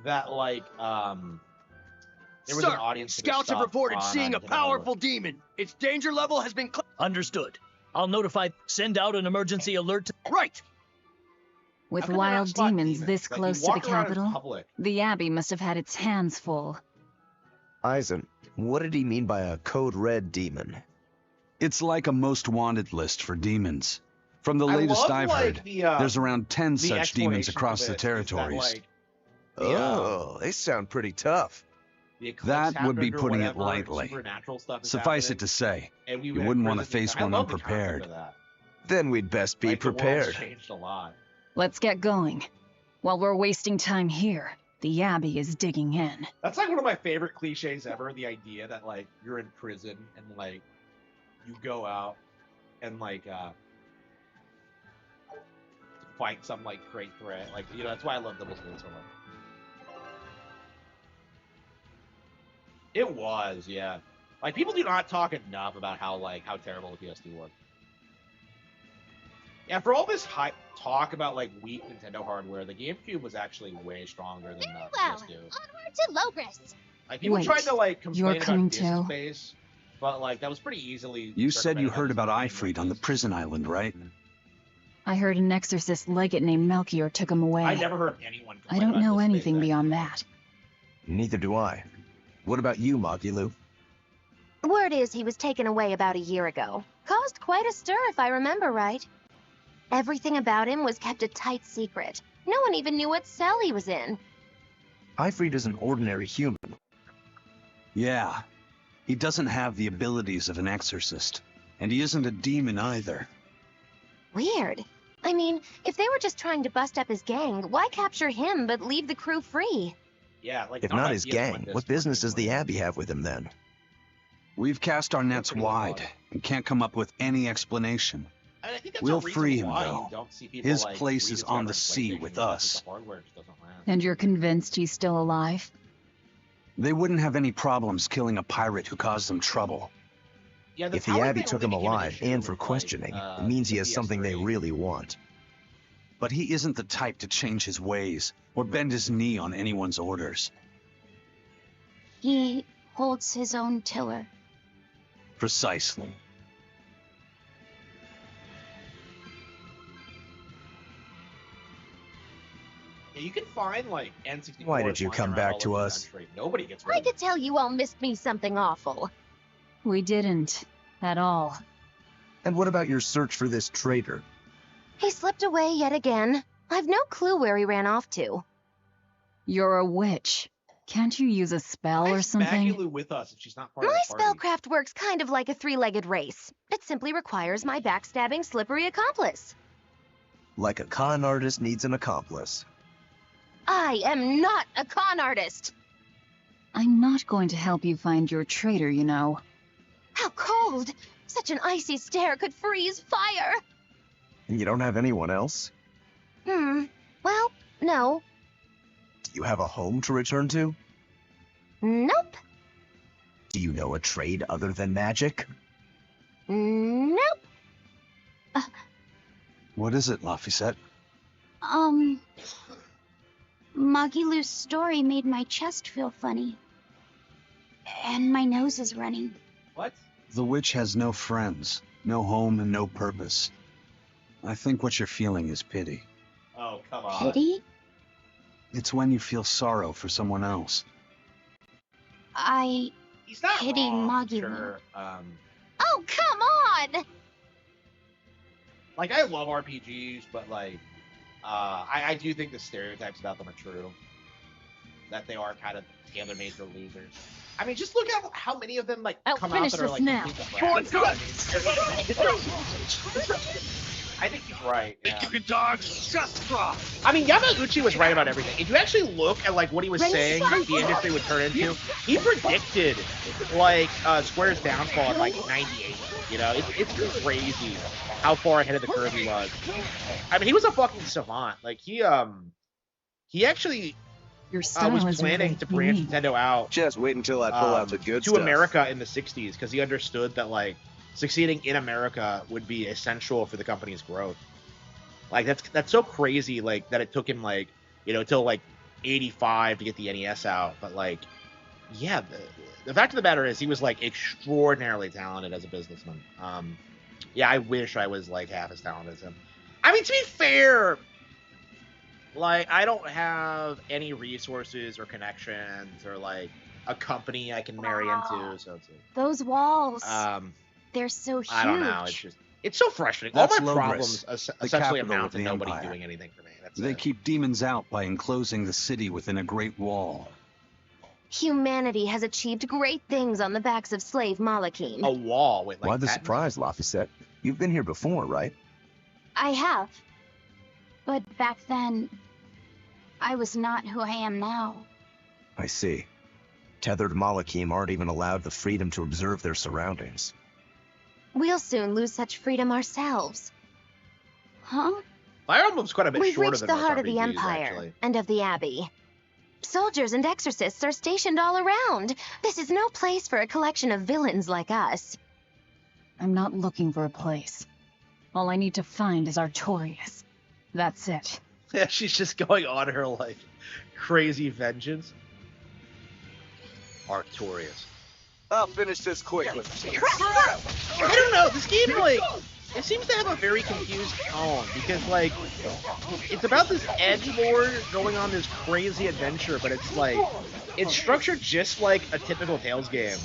that like there was an audience for this Scouts have stuff reported on, seeing a Nintendo. powerful demon. Its danger level has been Understood. I'll notify. Send out an emergency alert to... right. With How can they not wild spot demons this Like, you close to the walk around in capital, public. the Abbey must have had its hands full. Eisen, what did he mean by a code red demon? It's like a most wanted list for demons. From the I latest love, I've like, heard, the, there's around 10 the such demons explanation across of the it is that, territories. like, They sound pretty tough. the eclipse That would be happened or putting it whatever, lightly. supernatural stuff is Suffice happening, it to say, and we you would wouldn't have want to prison- face I one love the unprepared. concept of that. Then we'd best be Like, the world's prepared. changed a lot. Let's get going. While we're wasting time here, the Abbey is digging in. That's like one of my favorite cliches ever. The idea that like you're in prison and like you go out and like fight some like great threat. Like, you know, that's why I love Double Spoon so much. It was, yeah. Like people do not talk enough about how terrible the PS2 was. Yeah, for all this hype talk about like weak Nintendo hardware, the GameCube was actually way stronger than the Well, PS2. onward to Logrus. Like people Wait, tried to like you're complain coming about disk too? space, but like that was pretty easily. You said you circumvented heard by about this Ifrit on the prison island, right? I heard an exorcist legate named Melchior took him away. I never heard anyone. I complain don't about know disk space anything back beyond then. that. Neither do I. What about you, Magilu? Word is he was taken away about a year ago. Caused quite a stir, if I remember right. Everything about him was kept a tight secret. No one even knew what cell he was in. Ifrit is an ordinary human. Yeah. He doesn't have the abilities of an exorcist. And he isn't a demon either. Weird. I mean, if they were just trying to bust up his gang, why capture him but leave the crew free? Yeah, like If not not his ideas gang, like this what business does fucking the work. Abbey have with him then? We've cast our nets pretty wide odd. and can't come up with any explanation. I mean, I think that's We'll a reason free him, why though. you don't see people, His like, place is on the rediscovering sea PlayStation with because us. The hardware just doesn't land. And you're convinced he's still alive? They wouldn't have any problems killing a pirate who caused them trouble. Yeah, If the power Abbey thing took only him became an alive issue and with, for like, questioning, it the means he has something they PS3. really want. But he isn't the type to change his ways or bend his knee on anyone's orders. He holds his own tiller. Precisely. Yeah, you can find like N64. Why did you lying come around back all to over the us? country. Nobody gets rid I of them. could tell you all missed me something awful. We didn't. At all. And what about your search for this traitor? He slipped away yet again. I've no clue where he ran off to. You're a witch. Can't you use a spell Why or is something? Magulu with us if she's not part My of the party? spellcraft works kind of like a three-legged race. It simply requires my backstabbing, slippery accomplice. Like a con artist needs an accomplice. I am not a con artist. I'm not going to help you find your traitor, you know. How cold! Such an icy stare could freeze fire! And you don't have anyone else? Well, no. Do you have a home to return to? Nope. Do you know a trade other than magic? Nope. What is it, Laphicet? Magilu's story made my chest feel funny. And my nose is running. What? The witch has no friends, no home, and no purpose. I think what you're feeling is pity. Oh, come on. Pity? It's when you feel sorrow for someone else. He's not pity wrong, Magulu. sure. Oh, come on! Like I love RPGs, but like, I do think the stereotypes about them are true. That they are kind of tailor-made for losers. I mean, just look at how many of them like I'll come finish out that are this like now. complete I think he's right. Yeah. You can dodge. Just drop. I mean, Yamauchi was right about everything. If you actually look at like what he was saying the industry would turn into, he predicted like Square's downfall in like '98. You know, it's crazy how far ahead of the curve he was. I mean, he was a fucking savant. Like he actually Your style was is planning really to branch unique. Nintendo out Just wait until I pull out the good to stuff. America in the '60s because he understood that like succeeding in America would be essential for the company's growth. Like that's so crazy. Like that it took him like till like 85 to get the NES out. But like, yeah, the fact of the matter is he was like extraordinarily talented as a businessman. Yeah, I wish I was like half as talented as him. I mean, to be fair, like I don't have any resources or connections or like a company I can marry into. So it's like, Those walls. They're so huge. I don't know. It's so frustrating. That's All my Logris, problems the essentially capital amount of to the nobody Empire. doing anything for me. They keep demons out by enclosing the city within a great wall. Humanity has achieved great things on the backs of slave Malakim. A wall with like Why the patents? surprise, Laphicet? You've been here before, right? I have. But back then, I was not who I am now. I see. Tethered Malakim aren't even allowed the freedom to observe their surroundings. We'll soon lose such freedom ourselves. Huh? Fire Emblem's quite a bit We've shorter reached than the most heart of the RPGs, Empire actually. and of the Abbey. Soldiers and exorcists are stationed all around. This is no place for a collection of villains like us. I'm not looking for a place. All I need to find is Artorias. That's it. Yeah, she's just going on her like crazy vengeance. Artorias. I'll finish this quickly. I don't know. This game, like, it seems to have a very confused tone because, like, it's about this edgelord going on this crazy adventure, but it's like, it's structured just like a typical Tales game,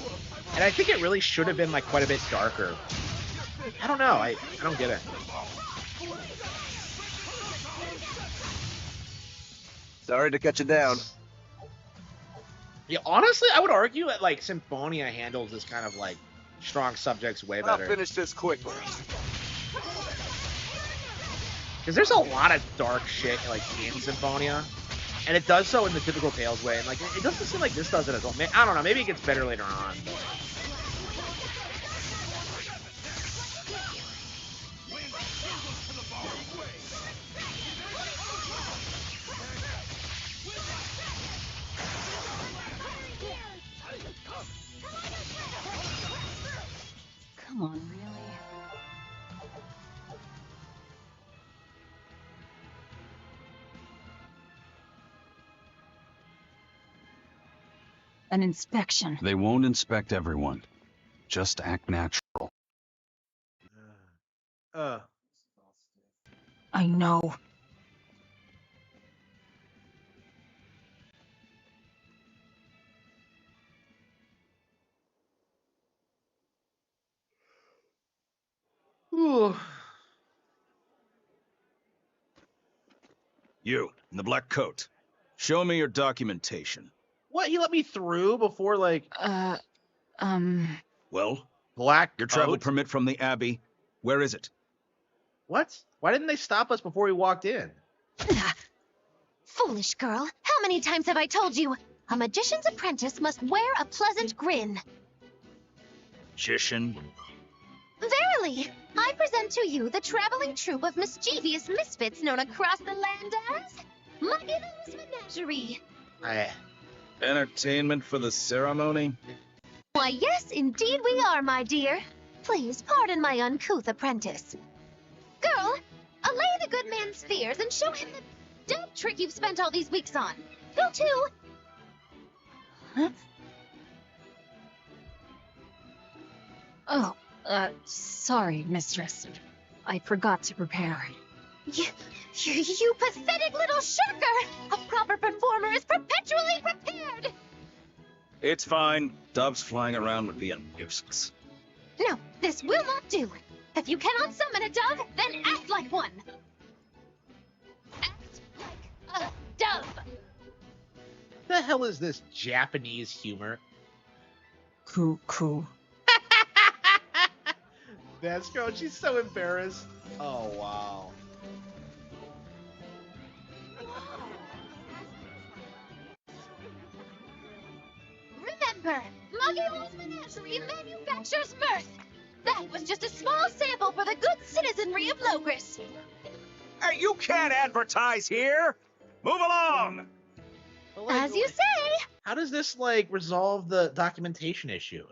and I think it really should have been like quite a bit darker. I don't know. I don't get it. Sorry to cut you down. Yeah, honestly, I would argue that like Symphonia handles this kind of like strong subjects way I'll better. finish this quickly. Because there's a lot of dark shit like in Symphonia, and it does so in the typical Tales way, and like it doesn't seem like this does it as well. I don't know, maybe it gets better later on. But... Come on, really? An inspection. They won't inspect everyone. Just act natural. I know. You, in the black coat. Show me your documentation. What? He let me through before like Well, black your travel coat? permit from the Abbey. Where is it? What? Why didn't they stop us before we walked in? Foolish girl, how many times have I told you? A magician's apprentice must wear a pleasant grin. Magician. Verily, I present to you the traveling troupe of mischievous misfits known across the land as Magillo's Menagerie. Entertainment for the ceremony? Why, yes, indeed we are, my dear. Please pardon my uncouth apprentice. Girl, allay the good man's fears and show him the dope trick you've spent all these weeks on. Go to. Huh? Oh, sorry, mistress. I forgot to prepare. You pathetic little shirker! A proper performer is perpetually prepared! It's fine. Doves flying around would be a nuisance. No, this will not do. If you cannot summon a dove, then act like one. Act like a dove. The hell is this Japanese humor? Cool. That's girl, she's so embarrassed. Oh wow. Remember, Magillo's Menagerie manufactures mirth. That was just a small sample for the good citizenry of Logris. Hey, you can't advertise here! Move along! But, like, As you say. how does this like resolve the documentation issue?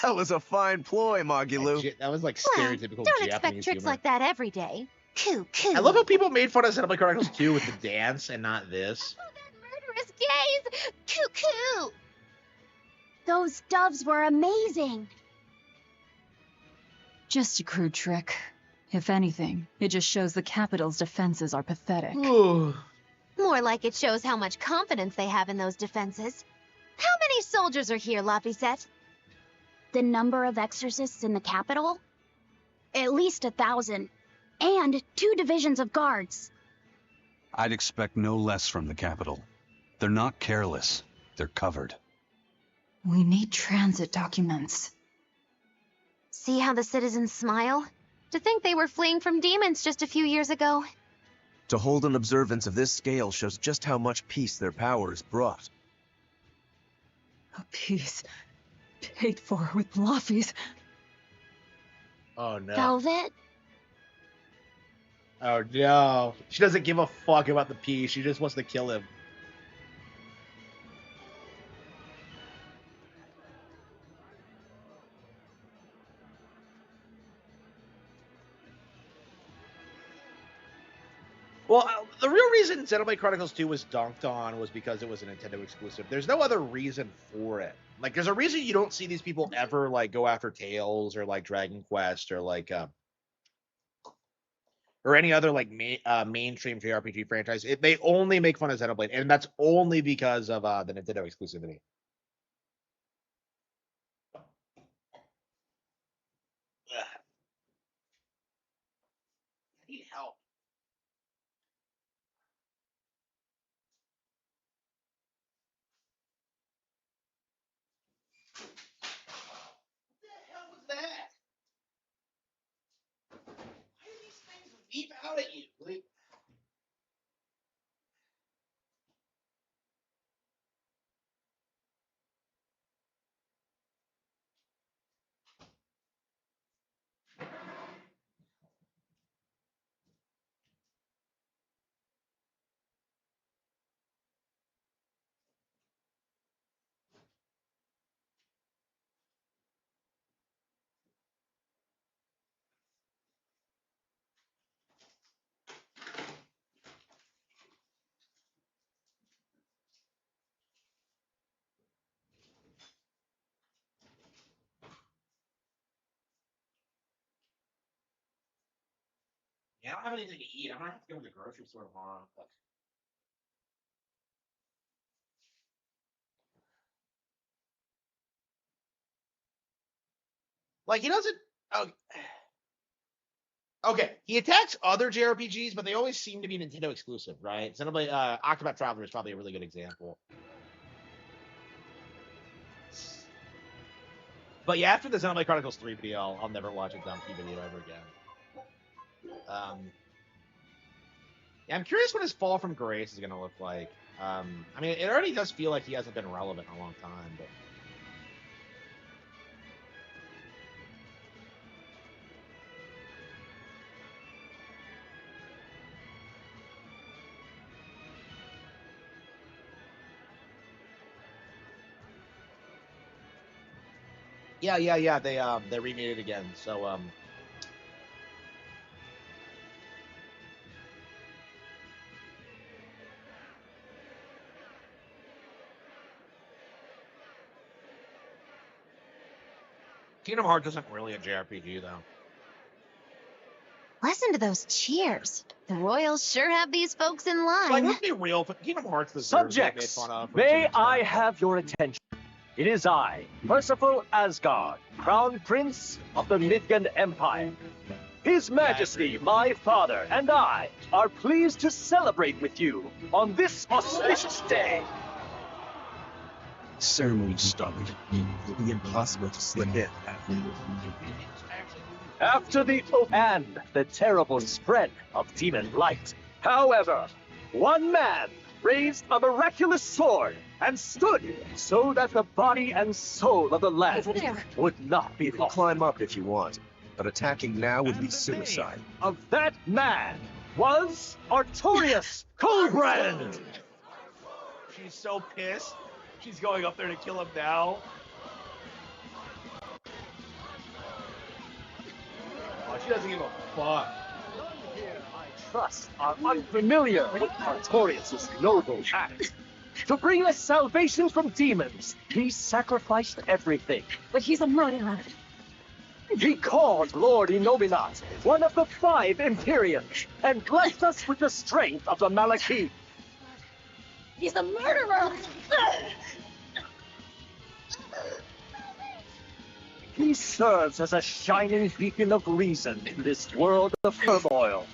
That was a fine ploy, Magilu. That was like Well, stereotypical don't expect Japanese tricks humor. like that every day. Coo, coo. I love how people made fun of Xenoblade Chronicles 2 with the dance and not this. Oh, that murderous gaze! Coo, coo! Those doves were amazing. Just a crude trick. If anything, it just shows the capital's defenses are pathetic. Ooh. More like it shows how much confidence they have in those defenses. How many soldiers are here, Laphicet? The number of exorcists in the capital? At least 1,000. And 2 divisions of guards. I'd expect no less from the capital. They're not careless. They're covered. We need transit documents. See how the citizens smile? To think they were fleeing from demons just a few years ago. To hold an observance of this scale shows just how much peace their powers brought. A piece paid for with Laffy's. Oh no. Velvet? Oh no. She doesn't give a fuck about the piece. She just wants to kill him. Well, the real reason Xenoblade Chronicles 2 was dunked on was because it was a Nintendo exclusive. There's no other reason for it. Like, there's a reason you don't see these people ever, like, go after Tales or, like, Dragon Quest or, like, or any other, like, mainstream JRPG franchise. They only make fun of Xenoblade, and that's only because of the Nintendo exclusivity. Ugh. I need help. That? Why do these things leap out at you? Like, yeah, I don't have anything to eat. I'm gonna have to go to the grocery store tomorrow. Like, he doesn't. Oh, okay, he attacks other JRPGs, but they always seem to be Nintendo exclusive, right? Xenoblade, Octopath Traveler is probably a really good example. But yeah, after the Xenoblade Chronicles 3 video, I'll never watch a Dumpy video ever again. Yeah, I'm curious what his fall from grace is gonna look like. I mean, it already does feel like he hasn't been relevant in a long time, but. Yeah. They remade it again. So Kingdom Hearts isn't really a JRPG though. Listen to those cheers. The Royals sure have these folks in line. Like, let's be real. Kingdom Hearts deserves to get made Subjects, fun of. may I have your attention? It is I, Percival Asgard, Crown Prince of the Midgard Empire. His Majesty, my father, and I are pleased to celebrate with you on this auspicious day. Ceremony started. It'll be impossible to slip in. After the and the terrible spread of demon light. However, one man raised a miraculous sword and stood so that the body and soul of the land would not be lost. Climb up if you want, but attacking now would be suicide. Of that man was Artorias Colbrand. She's so pissed. She's going up there to kill him now. She doesn't give a fuck. None here, I trust, are unfamiliar with Artorias' noble act. To bring us salvation from demons, he sacrificed everything. But he's a murderer. He called Lord Inominat, one of the 5 Imperiums, and blessed us with the strength of the Malakith. He's a murderer! He serves as a shining beacon of reason in this world of turmoil.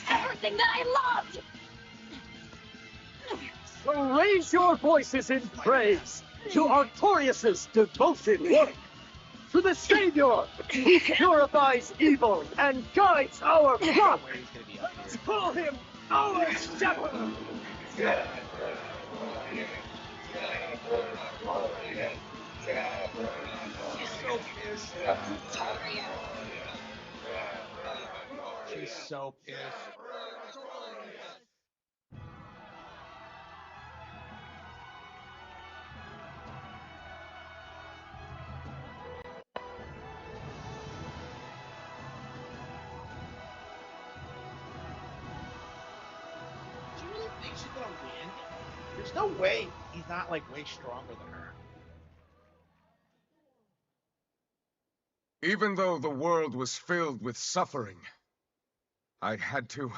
Everything that I loved! So raise your voices in praise to Artorias' devoted work, to the Savior who purifies evil and guides our flock. Let's call him our shepherd. She's so pissed. Do you really think she's gonna win? There's no way he's not like way stronger than her. Even though the world was filled with suffering, I had to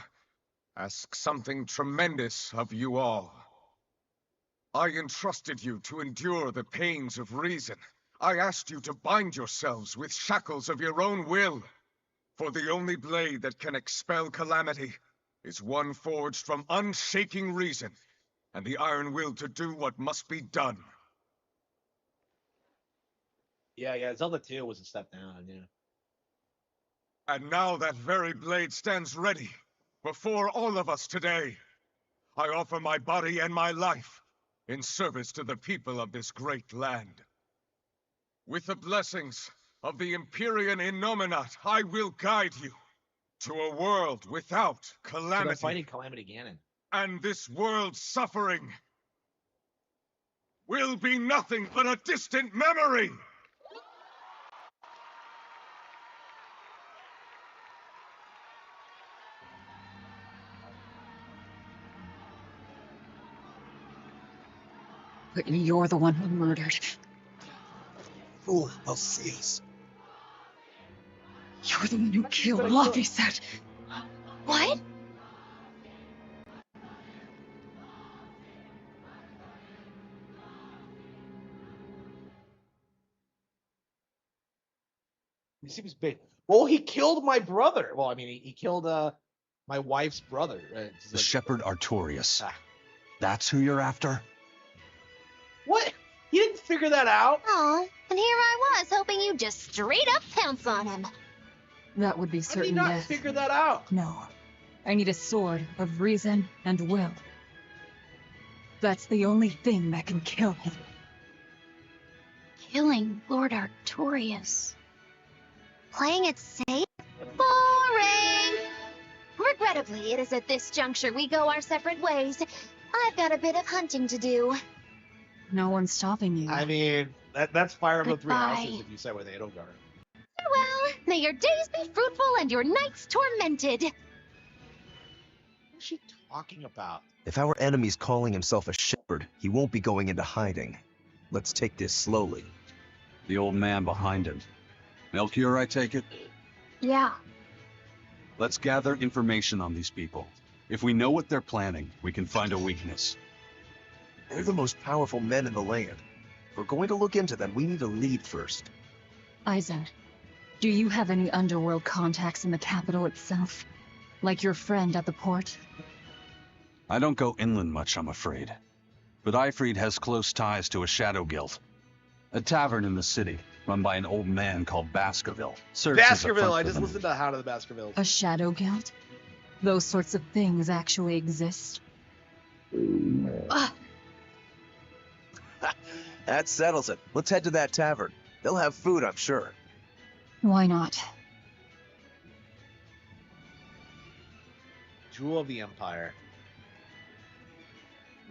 ask something tremendous of you all. I entrusted you to endure the pains of reason. I asked you to bind yourselves with shackles of your own will. For the only blade that can expel calamity is one forged from unshaking reason, and the iron will to do what must be done. Yeah, Zelda 2 was a step down, yeah. And now that very blade stands ready before all of us today. I offer my body and my life in service to the people of this great land. With the blessings of the Empyrean Innominat, I will guide you to a world without So calamity. they're fighting Calamity Ganon. And this world's suffering will be nothing but a distant memory! But you're the one who murdered. Fool, they'll see us. You're the one who killed Laphicet. What? He seems big. Well, he killed my brother. Well, I mean, he killed my wife's brother. It's The like- Shepherd Artorias. Ah. That's who you're after? What? He didn't figure that out? Oh, and here I was hoping you'd just straight up pounce on him. That would be How did he certain not death. figure that out? No. I need a sword of reason and will. That's the only thing that can kill him. Killing Lord Artorias. Playing it safe? Boring! Regrettably, it is at this juncture we go our separate ways. I've got a bit of hunting to do. No one's stopping you. I mean, that's Fire Emblem Three Goodbye. Houses if you say with Edelgard. Farewell. May your days be fruitful and your nights tormented. What's she talking about? If our enemy's calling himself a shepherd, he won't be going into hiding. Let's take this slowly. The old man behind him. Melchior, I take it? Yeah. Let's gather information on these people. If we know what they're planning, we can find a weakness. They're the most powerful men in the land. If we're going to look into them, we need a lead first. Aizen, do you have any underworld contacts in the capital itself? Like your friend at the port? I don't go inland much, I'm afraid. But Ifrid has close ties to a shadow guild. A tavern in the city, run by an old man called Baskerville. Serves as a front Baskerville. I for just them. listened to How to the Baskervilles. A shadow guild? Those sorts of things actually exist. That settles it. Let's head to that tavern. They'll have food, I'm sure. Why not? Jewel of the Empire.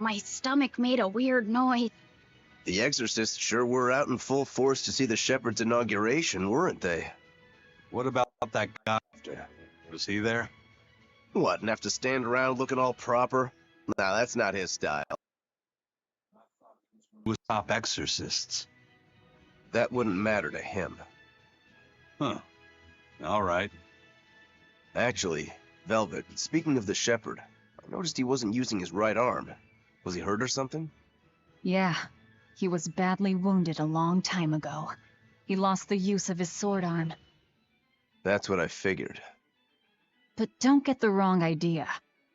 My stomach made a weird noise. The exorcists sure were out in full force to see the shepherd's inauguration, weren't they? What about that guy? Was he there? What, and have to stand around looking all proper? Nah, that's not his style. He was top exorcists. That wouldn't matter to him. Huh. All right. Actually, Velvet, speaking of the shepherd, I noticed he wasn't using his right arm. Was he hurt or something? Yeah, he was badly wounded a long time ago. He lost the use of his sword arm. That's what I figured. But don't get the wrong idea.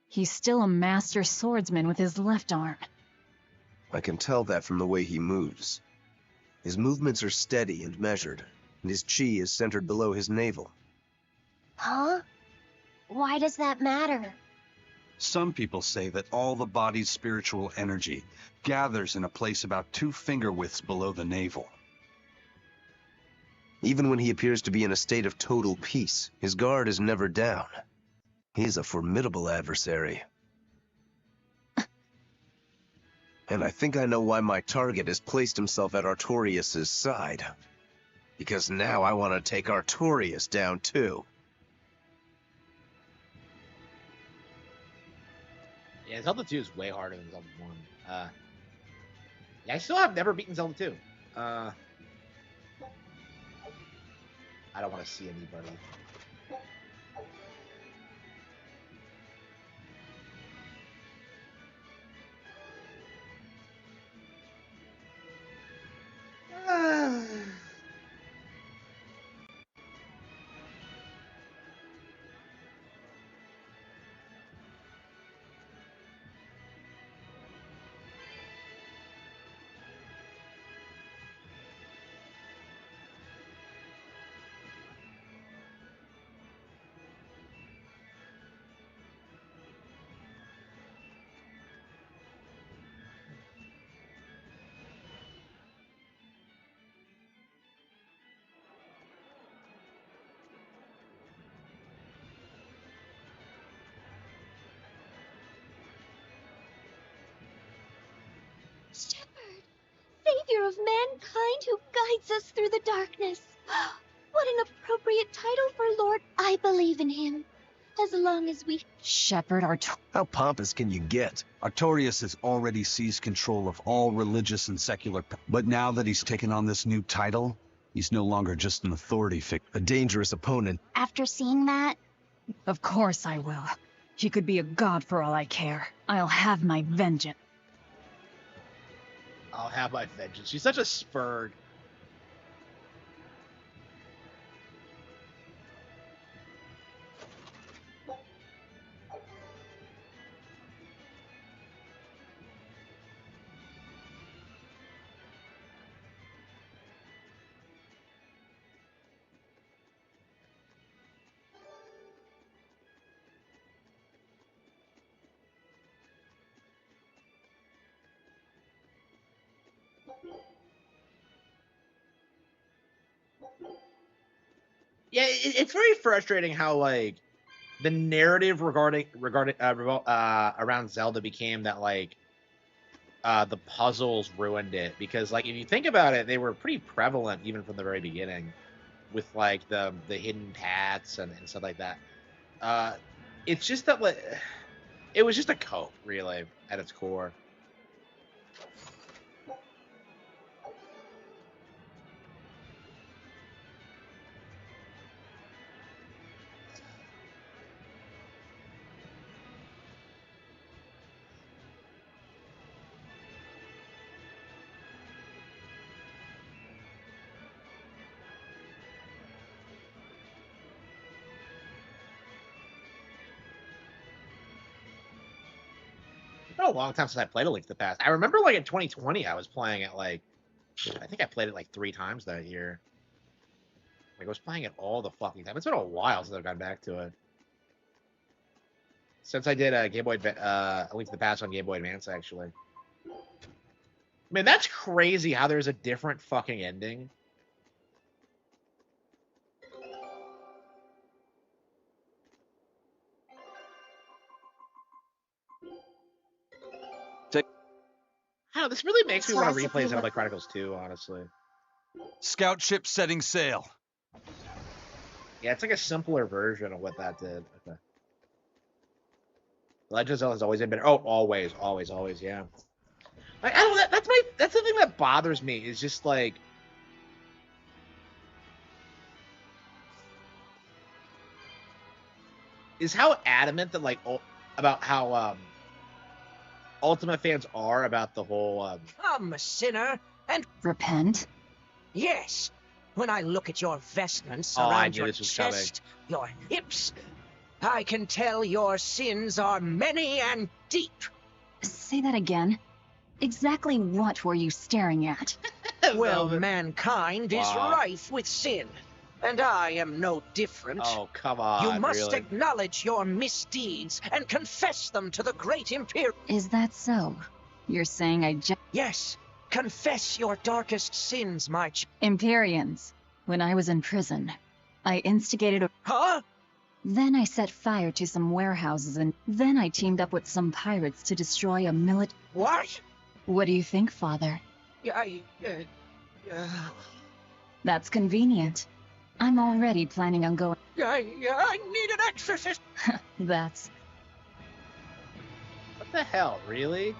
He's still a master swordsman with his left arm. I can tell that from the way he moves. His movements are steady and measured, and his chi is centered below his navel. Huh? Why does that matter? Some people say that all the body's spiritual energy gathers in a place about 2 finger widths below the navel. Even when he appears to be in a state of total peace, his guard is never down. He is a formidable adversary. And I think I know why my target has placed himself at Artorias' side. Because now I want to take Artorias down too. Yeah, Zelda 2 is way harder than Zelda 1. Yeah, I still have never beaten Zelda 2. I don't want to see anybody. Shepherd, savior of mankind who guides us through the darkness. What an appropriate title for Lord. I believe in him. As long as we... Shepherd How pompous can you get? Artorias has already seized control of all religious and secular... But now that he's taken on this new title, he's no longer just an authority figure. A dangerous opponent. After seeing that, Of course I will. He could be a god for all I care. I'll have my vengeance. I'll have my vengeance. She's such a spurg. Yeah, it's very frustrating how like the narrative around Zelda became that like the puzzles ruined it, because like if you think about it, they were pretty prevalent even from the very beginning with like the hidden paths and stuff like that. It's just that like it was just a cope really at its core. It's been a long time since I played A Link to the Past. I remember like in 2020 I was playing it like I think I played it like 3 times that year. Like I was playing it all the fucking time. It's been a while since I've gone back to it. Since I did A Link to the Past on Game Boy Advance, actually. Man, that's crazy how there's a different fucking ending. I don't know, this really makes me want to Classically replay Xenoblade look- Chronicles 2, honestly. Scout ship setting sail. Yeah, it's like a simpler version of what that did. Okay. Legend of Zelda has always been better. Oh, always, always, always, yeah. I don't. That's the thing that bothers me is just like is how adamant that like about how Ultima fans are about the whole. I'm a sinner, and Repent? yes, when I look at your vestments Oh, I around knew your this was coming. chest, your hips, I can tell your sins are many and deep. Say that again. Exactly what were you staring at? Well, Velvet. mankind is Wow. rife with sin, and I am no different. Oh, come on! You must really? acknowledge your misdeeds and confess them to the great Imperial. Is that so? You're saying I just... Yes, confess your darkest sins, my Empyreans. When I was in prison, I instigated a... Huh? Then I set fire to some warehouses and then I teamed up with some pirates to destroy a What? What do you think, Father? I, That's convenient. I'm already planning on going... I need an exorcist. That's... What the hell? Really?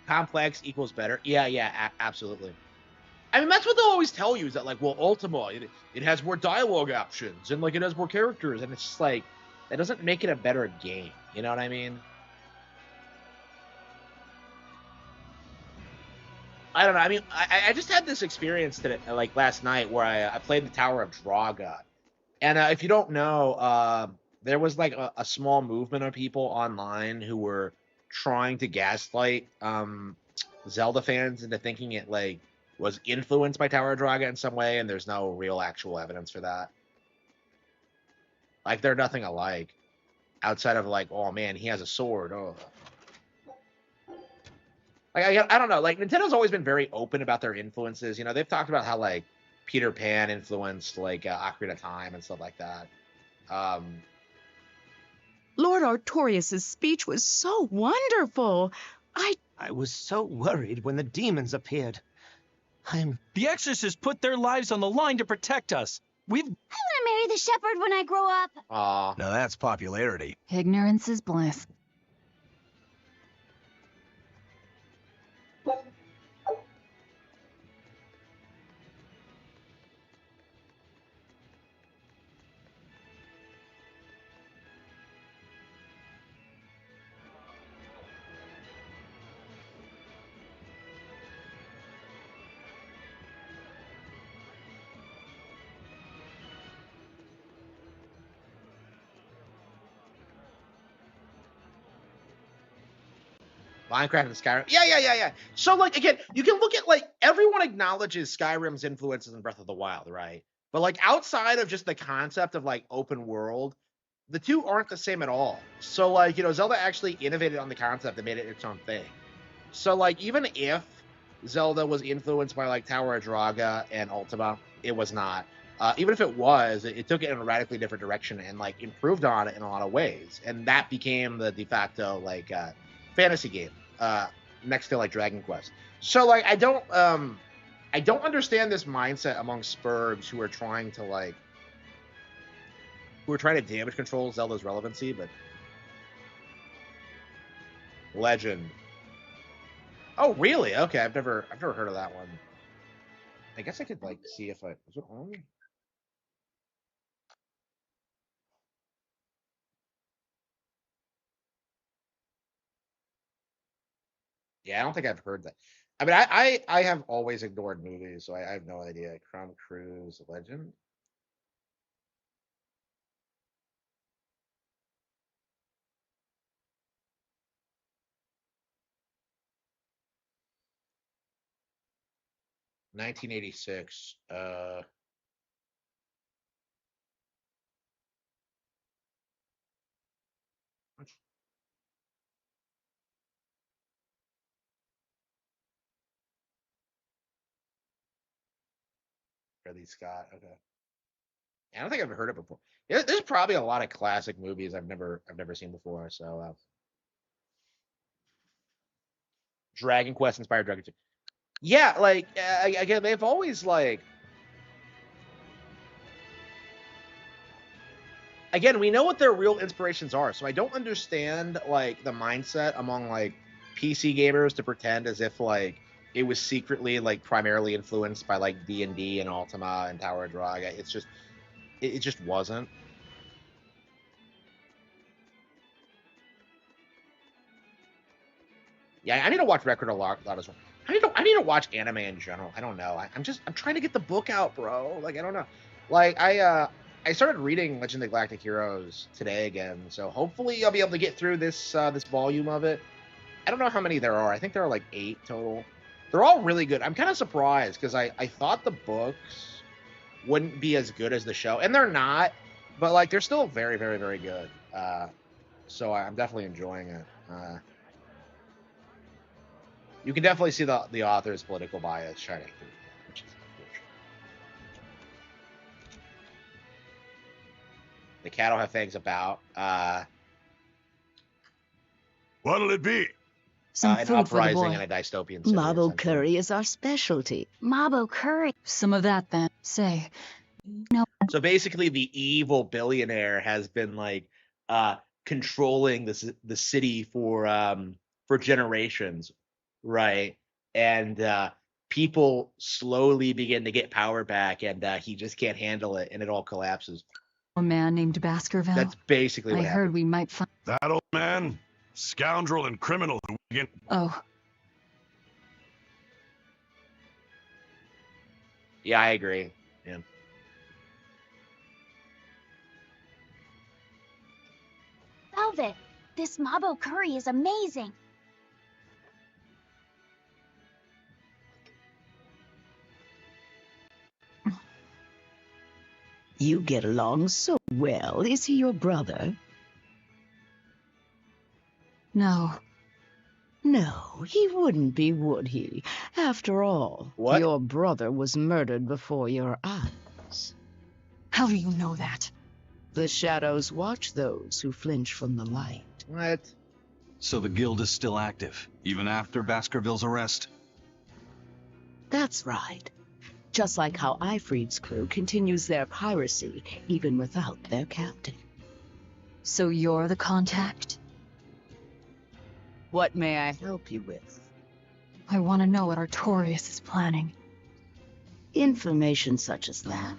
Complex equals better. Yeah, yeah, absolutely. I mean, that's what they'll always tell you is that, like, well, Ultima, it has more dialogue options and, like, it has more characters. And it's just like, that doesn't make it a better game. You know what I mean? I don't know. I mean, I just had this experience today, like, last night where I played the Tower of Draga. And if you don't know, there was, like, a small movement of people online who were trying to gaslight Zelda fans into thinking it, like, was influenced by Tower of Draga in some way, and there's no real actual evidence for that. Like, they're nothing alike. Outside of, like, oh, man, he has a sword. Oh. Like, I don't know. Like, Nintendo's always been very open about their influences. You know, they've talked about how, like, Peter Pan influenced, like, Ocarina of Time and stuff like that. Lord Artorias' speech was so wonderful. I was so worried when the demons appeared. The exorcists put their lives on the line to protect us. I want to marry the shepherd when I grow up. Aw. Now that's popularity. Ignorance is bliss. Minecraft and Skyrim. Yeah. So, like, again, you can look at, like, everyone acknowledges Skyrim's influences in Breath of the Wild, right? But, like, outside of just the concept of, like, open world, the two aren't the same at all. So, like, you know, Zelda actually innovated on the concept and made it its own thing. So, like, even if Zelda was influenced by, like, Tower of Draga and Ultima, it was not. Even if it was, it took it in a radically different direction and, like, improved on it in a lot of ways. And that became the de facto, like, fantasy game. Next to, like, Dragon Quest. So, like, I don't understand this mindset among Spurgs who are trying to, like, damage control Zelda's relevancy, but Legend. Oh, really? Okay, I've never heard of that one. I guess I could, like, see if is it on? Yeah, I don't think I've heard that. I mean, I have always ignored movies, so I have no idea. Crown Cruise Legend. $1986. Ridley Scott. Okay. I don't think I've heard it before. There's probably a lot of classic movies I've never seen before. So Dragon Quest inspired Dragon. Yeah, like again, they've always like. Again, we know what their real inspirations are, so I don't understand like the mindset among like PC gamers to pretend as if like it was secretly like primarily influenced by like D&D and Ultima and Tower of Drag. It's just it just wasn't. Yeah, I need to watch Record a lot as well. I need to watch anime in general. I don't know. I'm trying to get the book out, bro. Like I don't know. Like I started reading Legend of Galactic Heroes today again, so hopefully I'll be able to get through this volume of it. I don't know how many there are. I think there are like 8 total. They're all really good. I'm kind of surprised because I thought the books wouldn't be as good as the show, and they're not, but like they're still very, very, very good. So I'm definitely enjoying it. You can definitely see the author's political bias shining through, which is unfortunate. The cattle have things about. What'll it be? Some An food for the uprising boy. and a dystopian city. Mabo essentially. curry is our specialty. Mabo curry. Some of that then. Say. No. So basically, the evil billionaire has been like controlling the city for generations, right? And people slowly begin to get power back, and he just can't handle it, and it all collapses. A man named Baskerville. That's basically what I heard happened. we might find. That old man? Scoundrel and criminal who begin. Oh, Yeah, I agree. Yeah. Velvet, this Mabo curry is amazing. You get along so well. Is he your brother? no. No, he wouldn't be, would he? After all, What? your brother was murdered before your eyes. How do you know that? The shadows watch those who flinch from the light. What? So the guild is still active, even after Baskerville's arrest? That's right. Just like how Ifreed's crew continues their piracy, even without their captain. So you're the contact? What may I help you with? I want to know what Artorias is planning. Information such as that,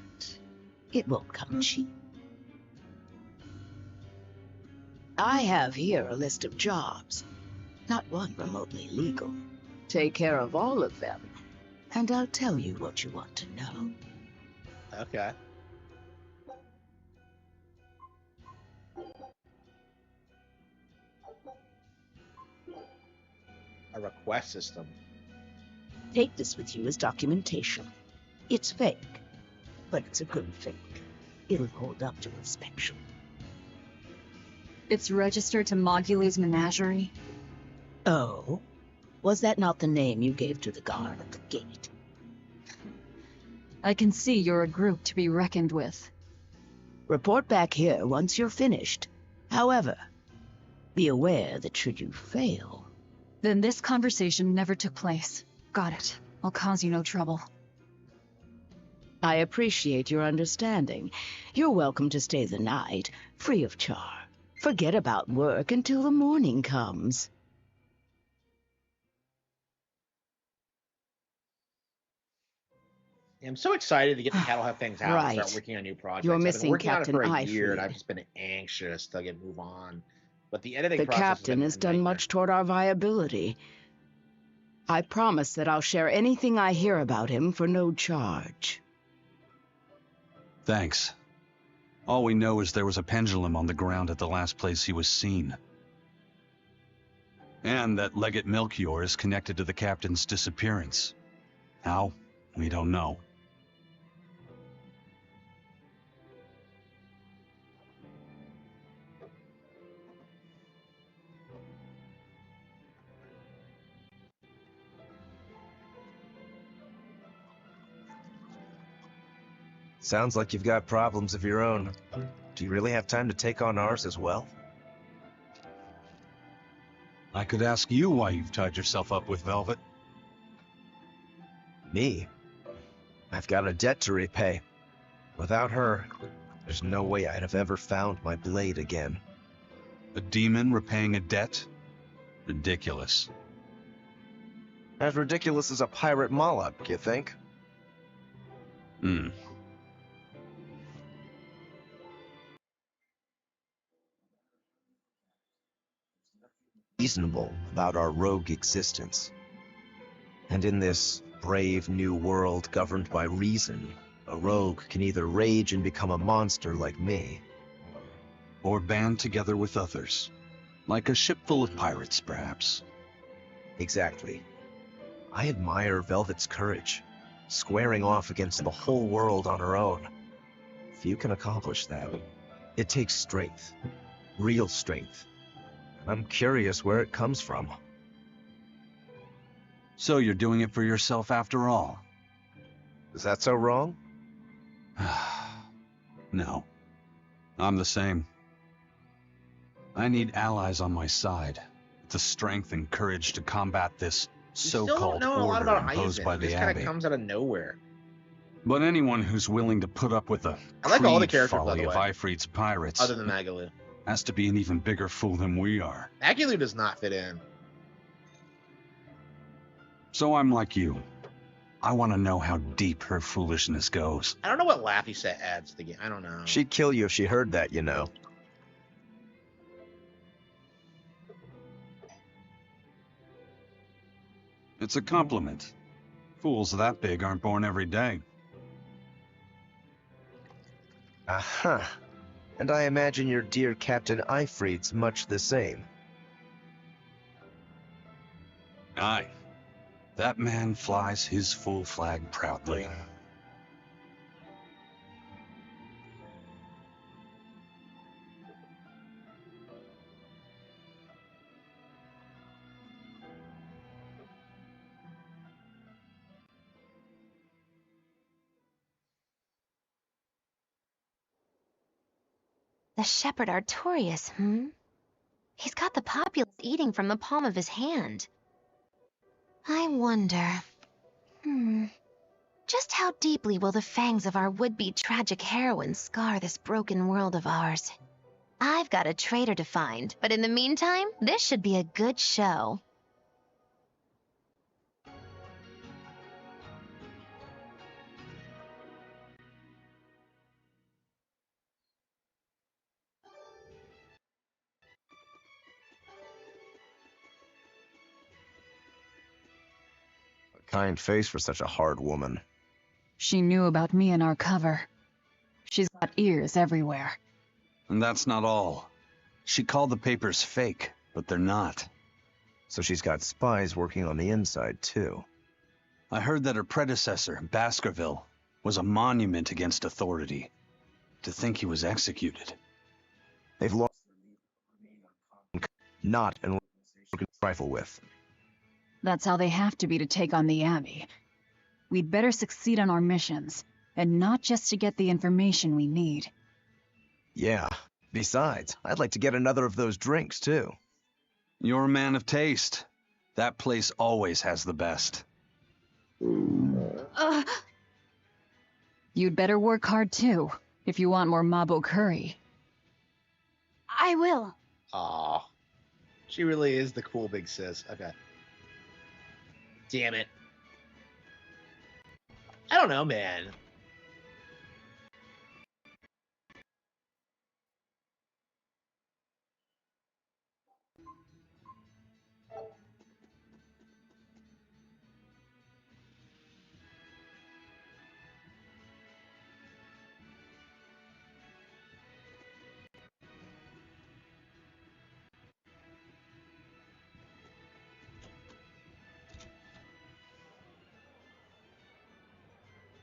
it won't come cheap. I have here a list of jobs, not one remotely legal. Take care of all of them, and I'll tell you what you want to know. Okay. A request system. Take this with you as documentation. It's fake, but it's a good fake. It'll hold up to inspection. It's registered to Moguli's menagerie. Oh? Was that not the name you gave to the guard at the gate? I can see you're a group to be reckoned with. Report back here once you're finished. However, be aware that should you fail... Then this conversation never took place. Got it. I'll cause you no trouble. I appreciate your understanding. You're welcome to stay the night, free of charge. Forget about work until the morning comes. I'm so excited to get the Cattle Have Things out and start Right. working on new projects. You're I've been missing working Captain on it for a year, and Ifreed. I've just been anxious to get move on. But the editing The process captain has done much toward our viability. I promise that I'll share anything I hear about him for no charge. Thanks. All we know is there was a pendulum on the ground at the last place he was seen. And that Legate Melchior is connected to the captain's disappearance. How? We don't know. Sounds like you've got problems of your own. Do you really have time to take on ours as well? I could ask you why you've tied yourself up with Velvet. Me? I've got a debt to repay. Without her, there's no way I'd have ever found my blade again. A demon repaying a debt? Ridiculous. As ridiculous as a pirate Moloch, you think? Reasonable about our rogue existence. And in this brave new world governed by reason, a rogue can either rage and become a monster like me, or band together with others. Like a ship full of pirates, perhaps. Exactly. I admire Velvet's courage, squaring off against the whole world on her own. Few can accomplish that. It takes strength. Real strength. I'm curious where it comes from. So you're doing it for yourself after all? Is that so wrong? No. I'm the same. I need allies on my side, with the strength and courage to combat this so-called order imposed by the This kind Abbey. of comes out of nowhere. But anyone who's willing to put up with the I like all the creed characters, by folly the of way. Ifrit's pirates Other than Magalu. has to be an even bigger fool than we are. Magalu does not fit in. So I'm like you. I want to know how deep her foolishness goes. I don't know what Laffy set adds to the game. I don't know. She'd kill you if she heard that, you know. It's a compliment. Fools that big aren't born every day. Aha. And I imagine your dear Captain Ifrit's much the same. Aye. That man flies his full flag proudly. The shepherd Artorias, He's got the populace eating from the palm of his hand. I wonder, just how deeply will the fangs of our would-be tragic heroine scar this broken world of ours? I've got a traitor to find, but in the meantime, this should be a good show. A kind face for such a hard woman. She knew about me and our cover. She's got ears everywhere. And that's not all. She called the papers fake, but they're not. So she's got spies working on the inside, too. I heard that her predecessor, Baskerville, was a monument against authority. To think he was executed. They've lost not an organization you can trifle with. That's how they have to be to take on the Abbey. We'd better succeed on our missions, and not just to get the information we need. Yeah. Besides, I'd like to get another of those drinks, too. You're a man of taste. That place always has the best. You'd better work hard too, if you want more Mabo curry. I will. Aw. She really is the cool big sis. Okay. Damn it. I don't know, man.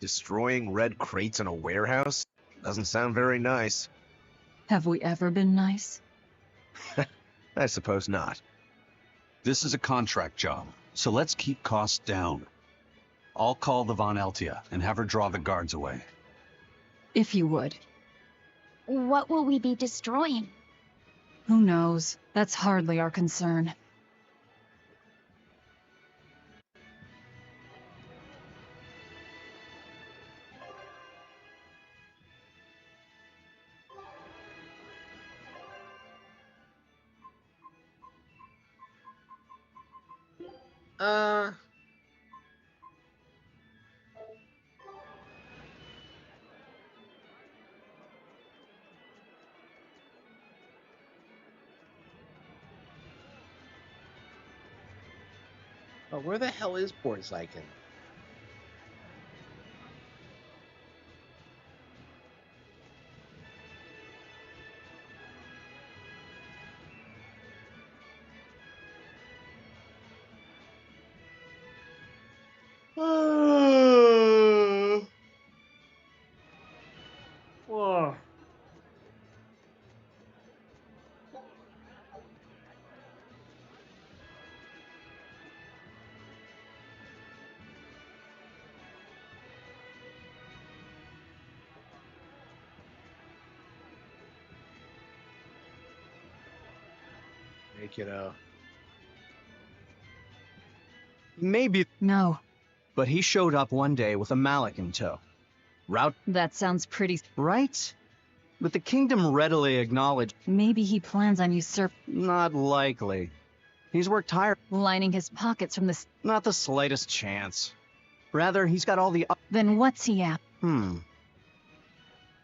Destroying red crates in a warehouse? Doesn't sound very nice. Have we ever been nice? I suppose not. This is a contract job, so let's keep costs down. I'll call the Von Eltia and have her draw the guards away. If you would. What will we be destroying? Who knows? That's hardly our concern. Oh, where the hell is Port Zyken? Whoa. Hey, kiddo. Maybe. No. But he showed up one day with a Malik in tow. That sounds pretty... Right? But the kingdom readily acknowledged... Maybe he plans on Not likely. He's worked hard... lining his pockets from this... Not the slightest chance. Rather, he's got all the... Then what's he at?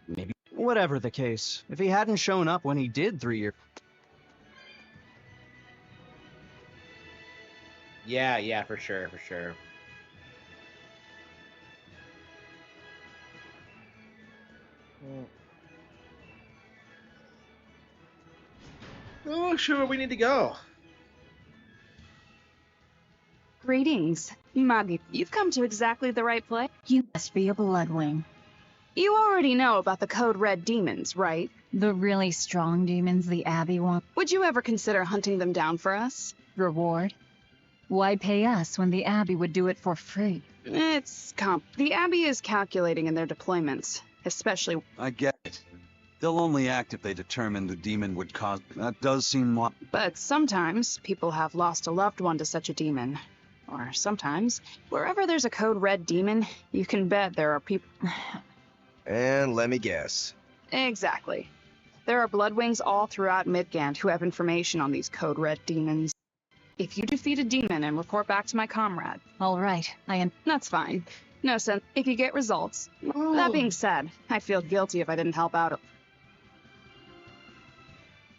Maybe... Whatever the case, if he hadn't shown up when he did 3 years... Yeah, for sure. Oh, sure, we need to go. Greetings, Maggie. You've come to exactly the right place. You must be a Bloodwing. You already know about the Code Red demons, right? The really strong demons the Abbey want. Would you ever consider hunting them down for us? Reward? Why pay us when the Abbey would do it for free? The Abbey is calculating in their deployments, especially... I get it. They'll only act if they determine the demon would cause... That does seem... But sometimes, people have lost a loved one to such a demon. Or sometimes, wherever there's a Code Red demon, you can bet there are people... And let me guess. Exactly. There are Bloodwings all throughout Midgand who have information on these Code Red demons. If you defeat a demon and report back to my comrade... All right, That's fine. No sense if you get results. That being said, I'd feel guilty if I didn't help out.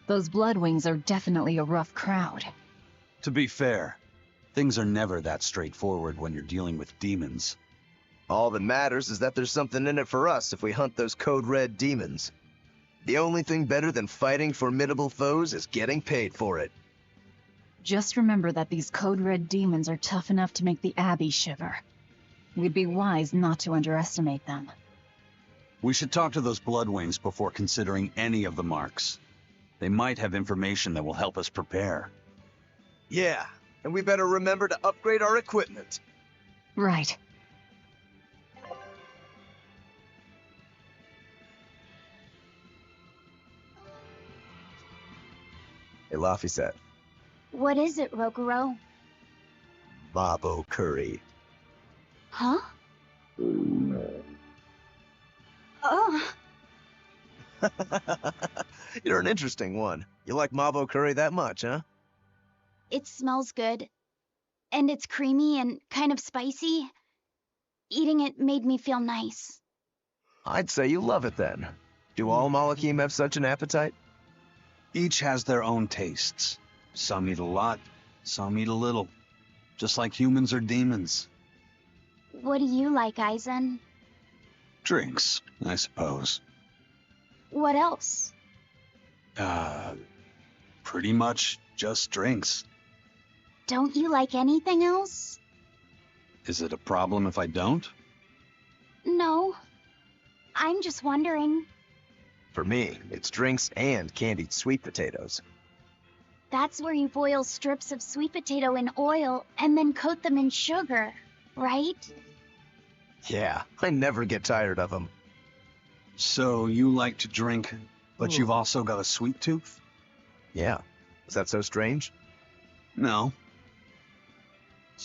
Those Bloodwings are definitely a rough crowd. To be fair, things are never that straightforward when you're dealing with demons. All that matters is that there's something in it for us if we hunt those Code Red demons. The only thing better than fighting formidable foes is getting paid for it. Just remember that these Code Red demons are tough enough to make the Abbey shiver. We'd be wise not to underestimate them. We should talk to those Bloodwings before considering any of the marks. They might have information that will help us prepare. Yeah, and we better remember to upgrade our equipment. Right. Hey, Laphicet. What is it, Rokuro? Mabo curry. Huh? Oh. You're an interesting one. You like Mabo curry that much, huh? It smells good. And it's creamy and kind of spicy. Eating it made me feel nice. I'd say you love it then. Do all Malakim have such an appetite? Each has their own tastes. Some eat a lot, some eat a little. Just like humans or demons. What do you like, Aizen? Drinks, I suppose. What else? Pretty much just drinks. Don't you like anything else? Is it a problem if I don't? No. I'm just wondering. For me, it's drinks and candied sweet potatoes. That's where you boil strips of sweet potato in oil and then coat them in sugar, right? Yeah, I never get tired of them. So you like to drink, but you've also got a sweet tooth? Yeah. Is that so strange? No.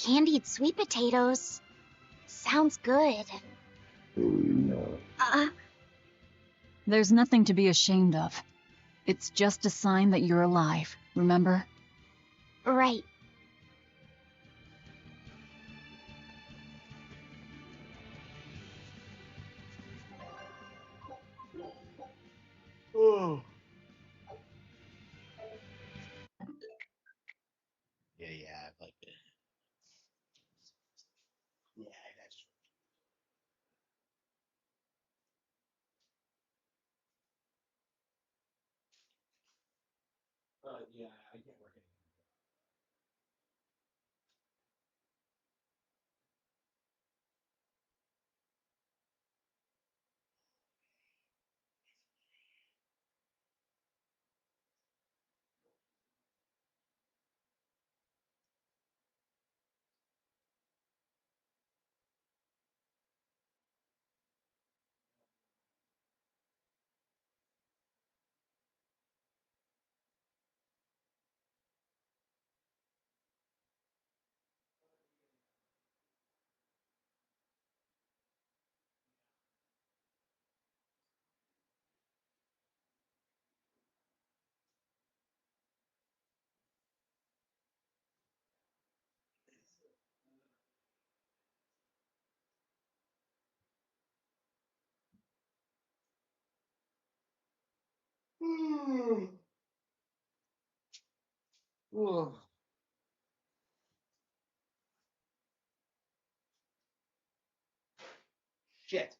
Candied sweet potatoes. Sounds good. There's nothing to be ashamed of. It's just a sign that you're alive, remember? Right. Oh. Yeah, like it. Yeah, that's. Yeah, I can't work it. Oh. Shit.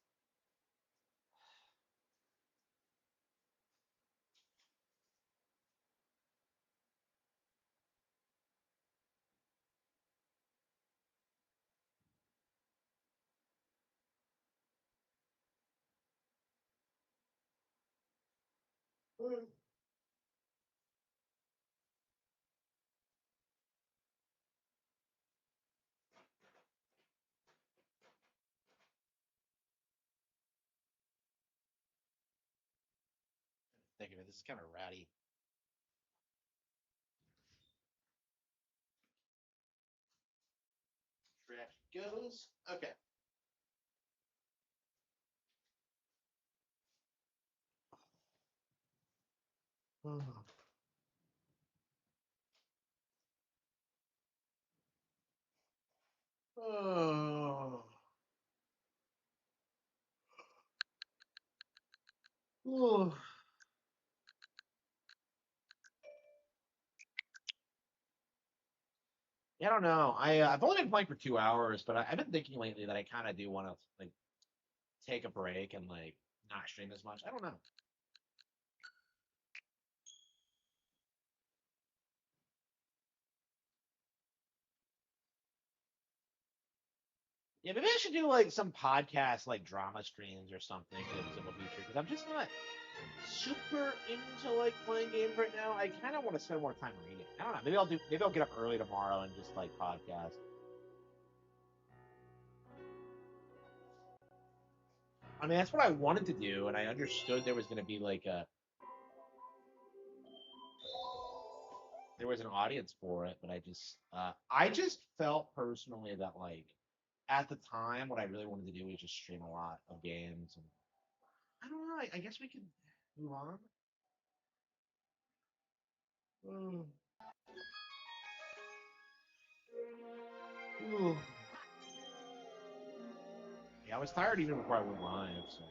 Think of it. This is kind of ratty. Trash goes. Okay. Oh. Oh. Oh. Yeah, I don't know. I've only been playing for 2 hours, but I've been thinking lately that I kind of do want to like take a break and like not stream as much. I don't know. Yeah, maybe I should do like some podcast like drama streams or something in the foreseeable future because I'm just not super into like playing games right now. I kind of want to spend more time reading. I don't know. Maybe I'll get up early tomorrow and just like podcast. I mean, that's what I wanted to do, and I understood there was going to be like there was an audience for it, but I just felt personally that like at the time what I really wanted to do was just stream a lot of games, and I don't know. I guess we could move on. Mm. Ooh. Yeah, I was tired even before I went live, so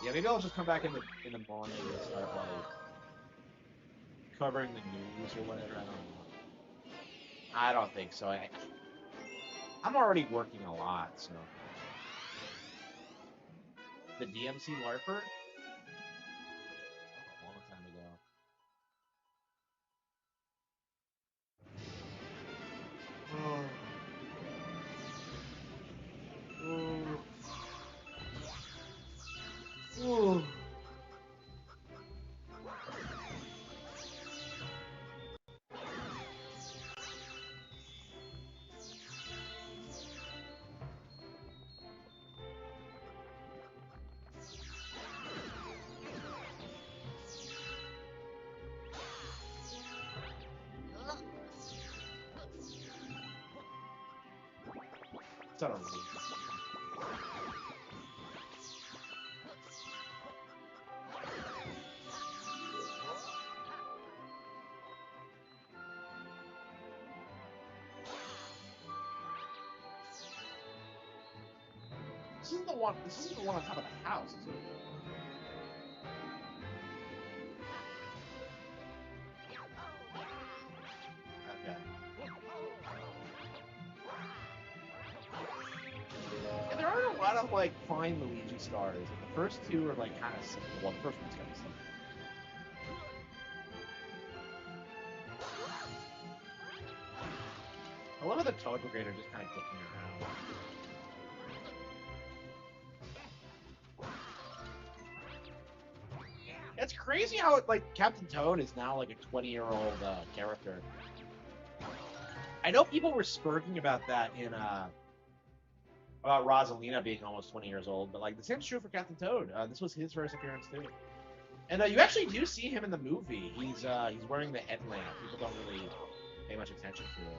yeah, maybe I'll just come back in the morning and start like covering the news or whatever. I don't know. I don't think so. I'm already working a lot, so the DMC LARPer a long time ago. Oh. Oh. Oh. It's not a relief. This isn't the one. This isn't the one on top of the house, is it? Okay. And there aren't a lot of like fine Luigi stars. Like, the first two are like kind of simple. Well, the first one's kind of simple. I love how the Toad Brigade are just kind of clicking around. It's crazy how like Captain Toad is now like a 20-year-old character. I know people were spurting about that in about Rosalina being almost 20 years old, but like the same's true for Captain Toad. This was his first appearance too, and you actually do see him in the movie. He's wearing the headlamp. People don't really pay much attention to it.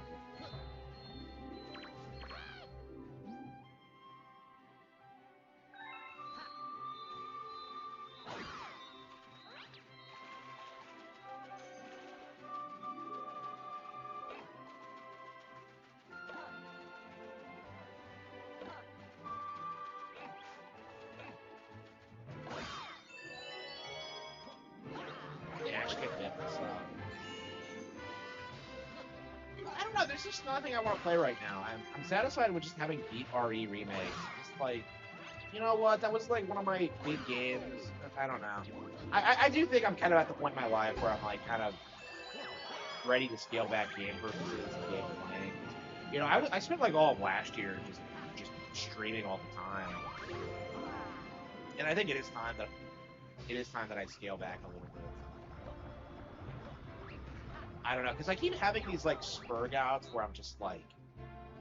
I don't know. There's just nothing I want to play right now. I'm satisfied with just having beat RE remakes. Just like, you know what? That was like one of my big games. I don't know. I do think I'm kind of at the point in my life where I'm like kind of ready to scale back game purposes and game playing. You know, I spent like all of last year just streaming all the time, and I think it is time that I scale back a little bit. I don't know, because I keep having these like spurgouts where I'm just like,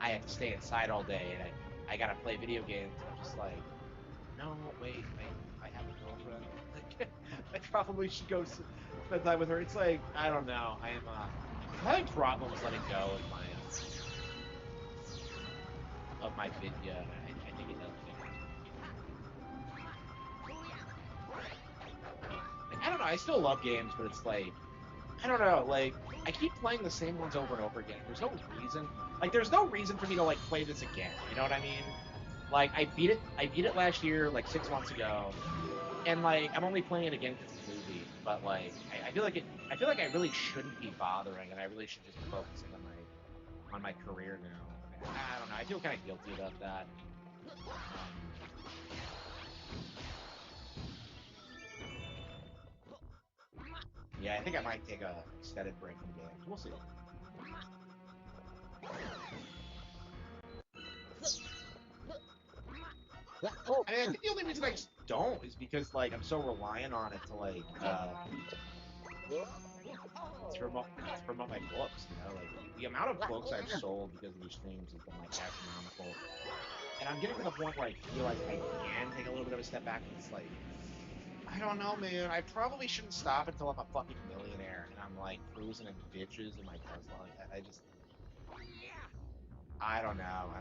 I have to stay inside all day and I gotta play video games. I'm just like, no, wait, I have a girlfriend. Like, I probably should go spend time with her. It's like, I don't know. I'm having problems letting go of my Vidya. I think it does. Like, I don't know. I still love games, but it's like, I don't know. Like, I keep playing the same ones over and over again. There's no reason. Like, there's no reason for me to like play this again. You know what I mean? Like, I beat it last year, like 6 months ago, and like I'm only playing it again because it's a movie. But like, I feel like I really shouldn't be bothering, and I really should just be focusing on my career now. I don't know. I feel kind of guilty about that. Yeah, I think I might take a extended break from games. We'll see. I mean, I think the only reason I just don't is because like I'm so reliant on it to like to promote my books. You know, like the amount of books I've sold because of these streams has been like astronomical. And I'm getting to the point where I feel like I can take a little bit of a step back, and it's like, I don't know, man. I probably shouldn't stop until I'm a fucking millionaire and I'm like cruising in ditches in my Tesla. Like, I don't know.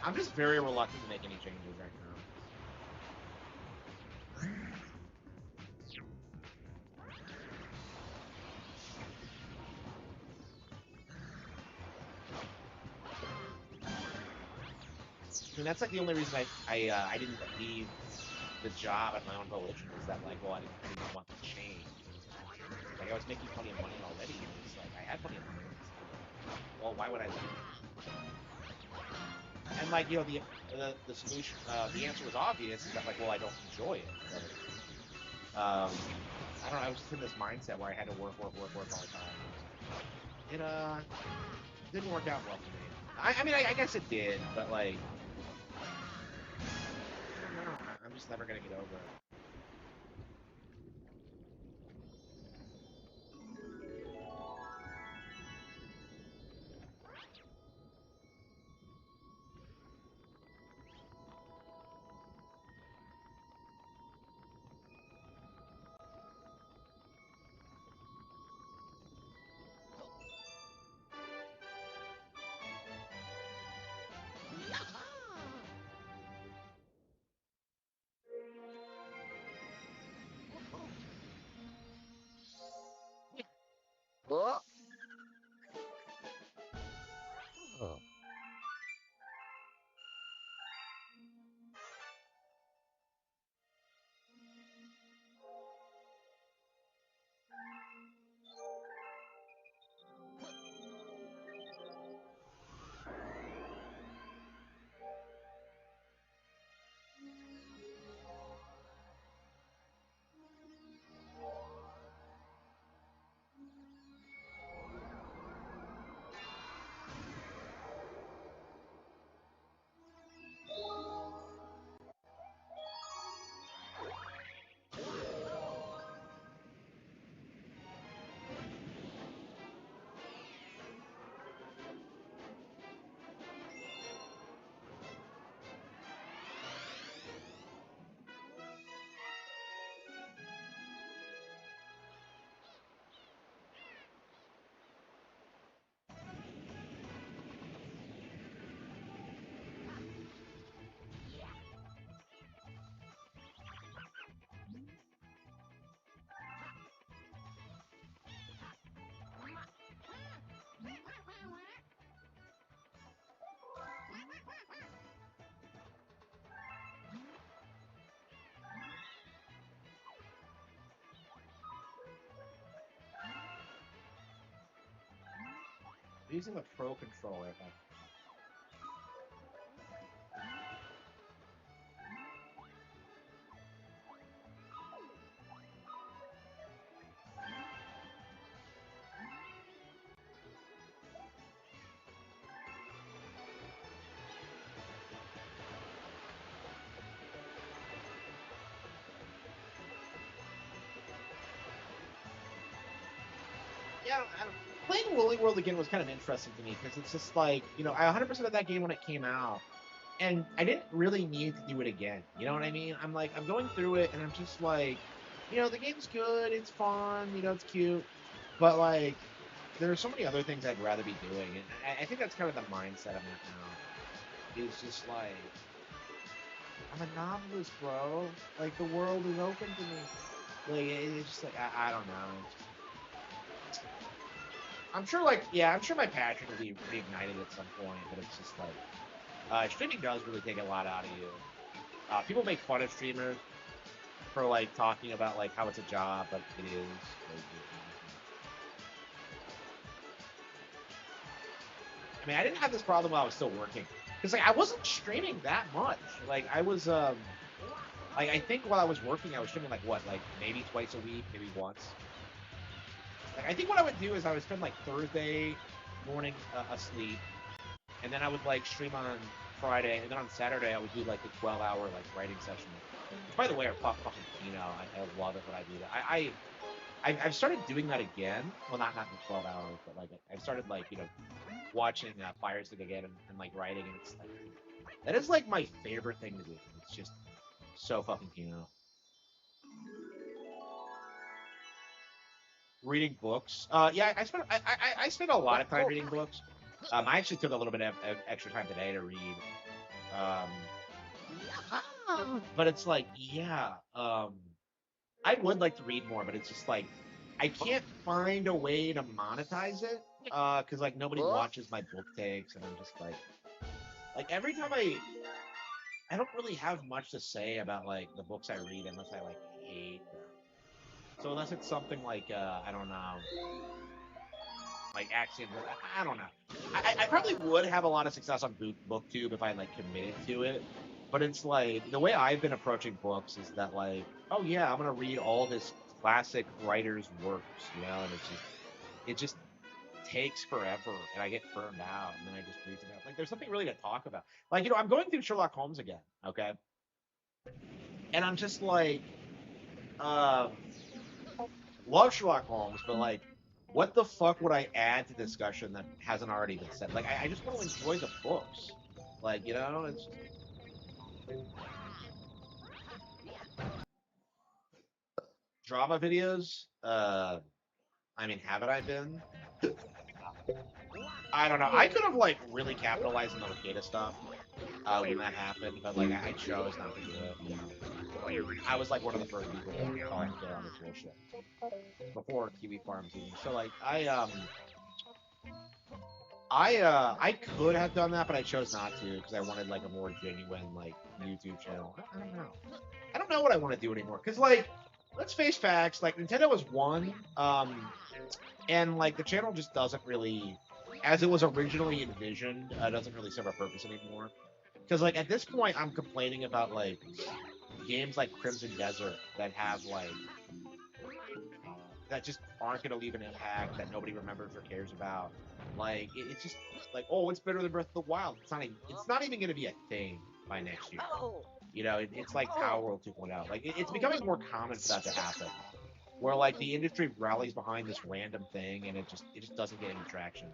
I'm just very reluctant to make any changes right now. I mean, that's like the only reason I didn't leave the job at my own volition, is that like, well, I didn't want to change. Like, I was making plenty of money already, and it's like I had plenty of money. Well, why would I leave? And like, you know, the solution, the answer was obvious, is that like, well, I don't enjoy it. But, I don't know. I was just in this mindset where I had to work all the time. It didn't work out well for me. I mean, I guess it did, but like, I don't know. I'm just never gonna get over it. using the Pro controller. Yeah, I don't, playing Woolly World again was kind of interesting to me because it's just like, you know, I 100% of that game when it came out, and I didn't really need to do it again. You know what I mean? I'm like, I'm going through it, and I'm just like, you know, the game's good, it's fun, you know, it's cute, but like, there are so many other things I'd rather be doing, and I think that's kind of the mindset I'm at now. It's just like, I'm a novelist, bro. Like, the world is open to me. Like, it's just like, I don't know. I'm sure, like, yeah, I'm sure my passion will be reignited at some point, but it's just like, streaming does really take a lot out of you. People make fun of streamers for, like, talking about, like, how it's a job, but it is. I mean, I didn't have this problem while I was still working. Because, like, I wasn't streaming that much. Like, I was, like, I think while I was working, I was streaming, like, what, like, maybe twice a week, maybe once. Like, I think what I would do is I would spend, like, Thursday morning asleep, and then I would, like, stream on Friday, and then on Saturday I would do, like, a 12-hour, like, writing session. Which, by the way, are fucking, you know, I love it when I do that. I've started doing that again. Well, not in 12 hours, but, like, I've started, like, you know, watching Fire Stick again and like writing, and it's like, that is like my favorite thing to do. It's just so fucking, you know. Reading books. Yeah, I spent a lot of time reading books. I actually took a little bit of extra time today to read. But it's like, yeah, I would like to read more, but it's just like, I can't find a way to monetize it, because like nobody watches my book takes, and I'm just like every time I don't really have much to say about like the books I read unless I like hate them. So unless it's something like I don't know, like Axiom, I don't know. I probably would have a lot of success on BookTube if I like committed to it. But it's like the way I've been approaching books is that like, oh yeah, I'm gonna read all this classic writer's works, you know, and it just takes forever, and I get burned out, and then I just read something else. Like there's something really to talk about. Like, you know, I'm going through Sherlock Holmes again, okay? And I'm just like, um, love Sherlock Holmes, but like, what the fuck would I add to discussion that hasn't already been said? Like, I just want to enjoy the books. Like, you know, it's drama videos. I mean, haven't I been? I don't know. I could have like really capitalized on the Makeda stuff when that happened, but like I chose not to do it. You know, I was like one of the first people talking to on this bullshit before Kiwi Farms even. So like I could have done that, but I chose not to because I wanted like a more genuine like YouTube channel. I don't know. I don't know what I want to do anymore. Cause like, let's face facts. Like Nintendo was one, and like the channel just doesn't really, as it was originally envisioned, doesn't really serve a purpose anymore. Because like at this point, I'm complaining about like games like Crimson Desert that have like that just aren't going to leave an impact that nobody remembers or cares about. Like it's just like, oh, it's better than Breath of the Wild. It's not even going to be a thing by next year. You know, it's like Power World 2.0. Like it's becoming more common for that to happen, where like the industry rallies behind this random thing and it just doesn't get any traction.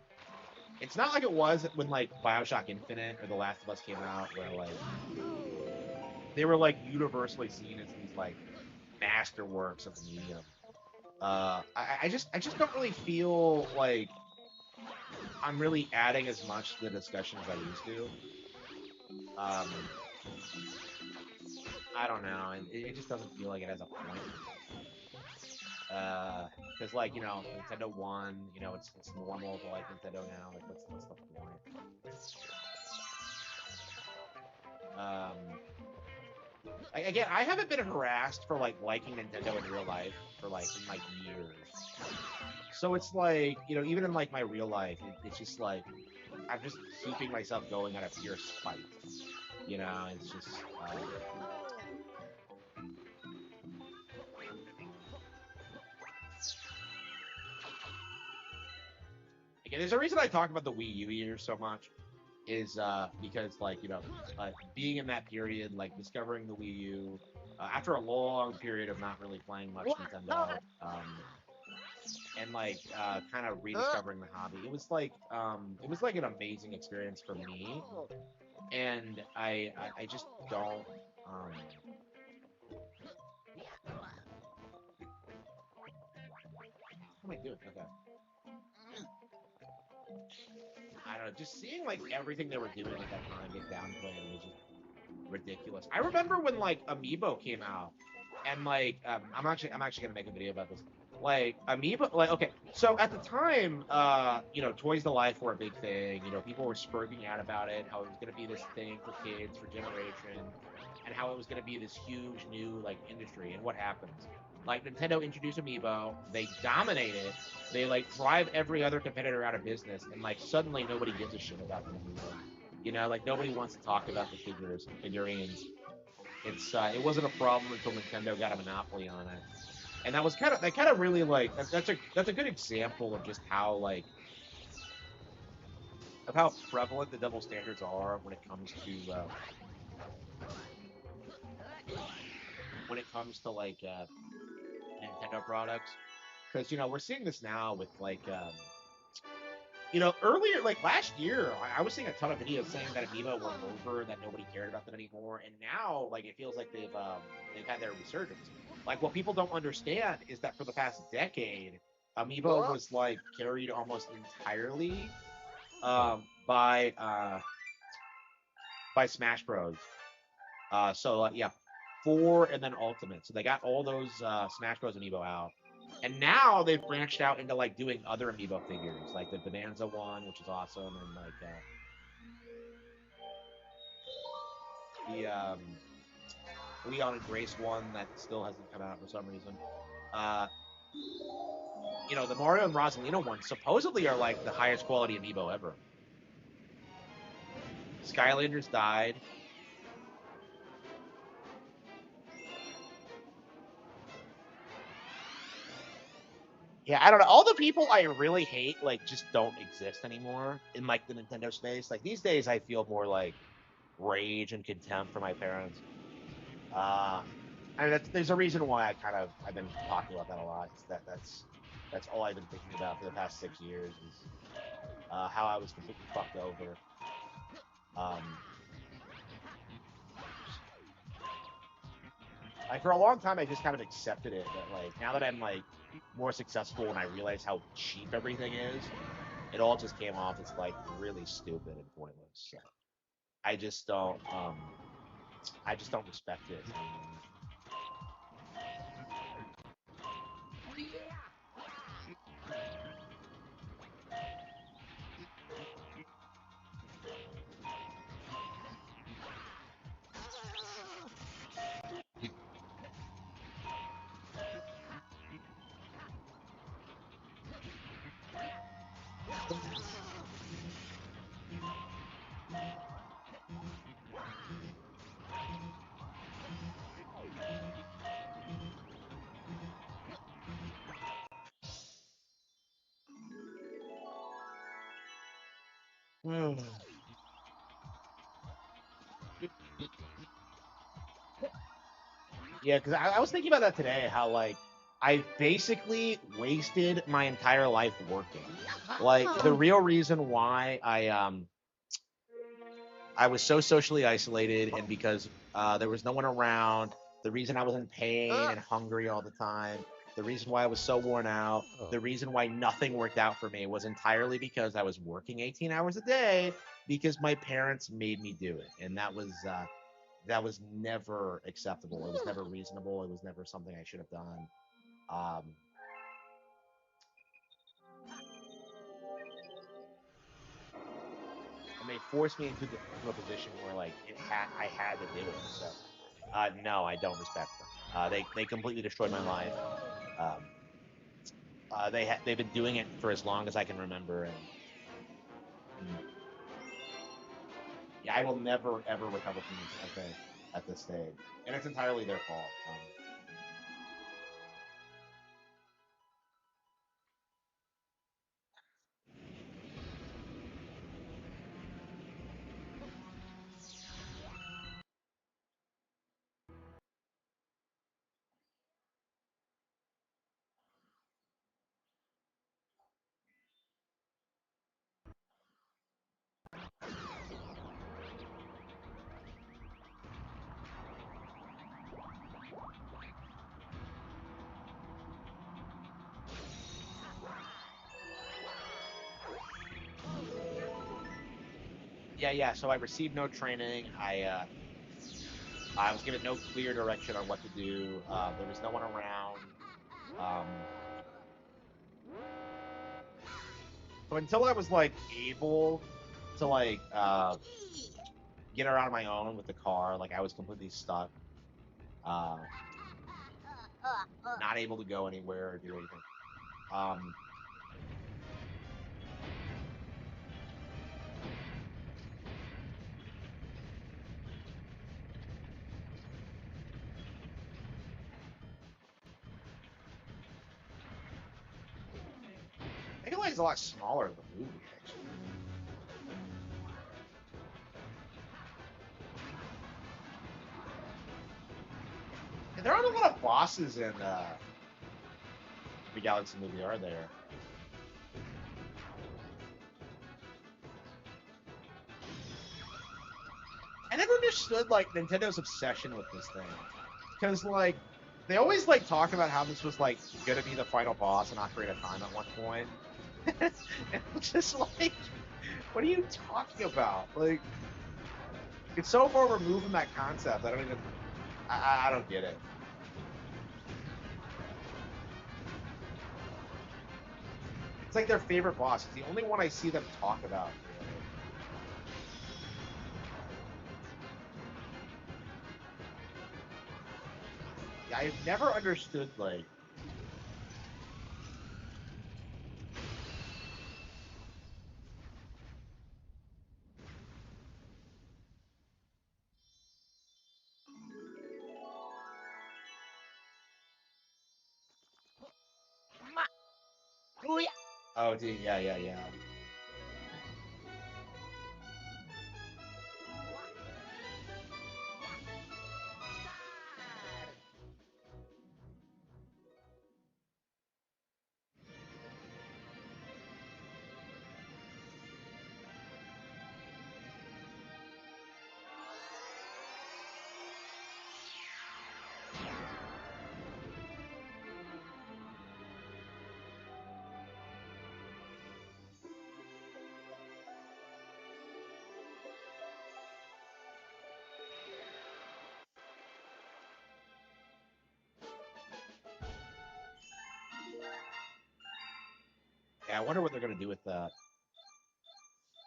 It's not like it was when like BioShock Infinite or The Last of Us came out, where like they were like universally seen as these like masterworks of the medium. I just don't really feel like I'm really adding as much to the discussion as I used to. I don't know. It just doesn't feel like it has a point. Because like, you know, Nintendo won. You know, it's normal to like Nintendo now. Like, what's the point? Again, I haven't been harassed for like liking Nintendo in real life for like in like years. So it's like, even in like my real life, it's just like I'm just keeping myself going out of pure spite. It's just again, there's a reason I talk about the Wii U years so much is because like being in that period, like discovering the Wii U after a long period of not really playing much Nintendo, and like kind of rediscovering the hobby. It was like an amazing experience for me, and I just don't. What am I doing? Okay. I don't know. Just seeing like everything they were doing at that time get downplayed was just ridiculous. I remember when like Amiibo came out, and like I'm actually gonna make a video about this. Like Amiibo, like okay, so at the time, toys to life were a big thing. People were speaking out about it, how it was gonna be this thing for kids for generation, and how it was gonna be this huge new like industry. And what happens? Like Nintendo introduced Amiibo, they dominate it, they like drive every other competitor out of business, and like suddenly nobody gives a shit about them anymore. Like nobody wants to talk about the figurines. It wasn't a problem until Nintendo got a monopoly on it, and that kind of really like that's a good example of just how like of how prevalent the double standards are when it comes to like Nintendo products, because we're seeing this now with like earlier, like last year, I was seeing a ton of videos saying that Amiibo were over, that nobody cared about them anymore, and now, like, it feels like they've had their resurgence. Like, what people don't understand is that for the past decade, Amiibo was like carried almost entirely by Smash Bros. Yeah, 4 and then Ultimate. So they got all those Smash Bros. Amiibo out. And now they've branched out into like doing other Amiibo figures, like the Bonanza one, which is awesome, and like the Leon and Grace one that still hasn't come out for some reason. The Mario and Rosalina ones supposedly are like the highest quality Amiibo ever. Skylanders died. Yeah, I don't know. All the people I really hate like just don't exist anymore in like the Nintendo space. Like these days, I feel more like rage and contempt for my parents. And there's a reason why I've been talking about that a lot. That's all I've been thinking about for the past 6 years is how I was completely fucked over. Um, like for a long time, I just kind of accepted it. But like now that I'm like more successful and I realize how cheap everything is, it all just came off as like really stupid and pointless. So I just don't respect it. Yeah, because I was thinking about that today, how like I basically wasted my entire life working. Like the real reason why I was so socially isolated, and because there was no one around, the reason I was in pain and hungry all the time, the reason why I was so worn out, the reason why nothing worked out for me was entirely because I was working 18 hours a day because my parents made me do it, and that was never acceptable. It was never reasonable. It was never something I should have done. Um, and they forced me into a position where like I had to do it. So no, I don't respect them. They completely destroyed my life. Um, they've been doing it for as long as I can remember, and yeah, I will never ever recover from this at this stage, and it's entirely their fault. Yeah. So I received no training. I was given no clear direction on what to do. There was no one around. Um, so until I was like able to like get around on my own with the car, like I was completely stuck. Uh, not able to go anywhere or do anything. Um, I feel like it's a lot smaller than the movie, actually. And there aren't a lot of bosses in the Galaxy movie, are there? I never understood like Nintendo's obsession with this thing, because like they always like talk about how this was like gonna be the final boss in Ocarina of Time at one point. And it's just like, what are you talking about? Like, it's so far removed from that concept. I don't even, I don't get it. It's like their favorite boss. It's the only one I see them talk about. Really. Yeah, I've never understood like. Oh, dude, yeah. Yeah, I wonder what they're gonna do with that.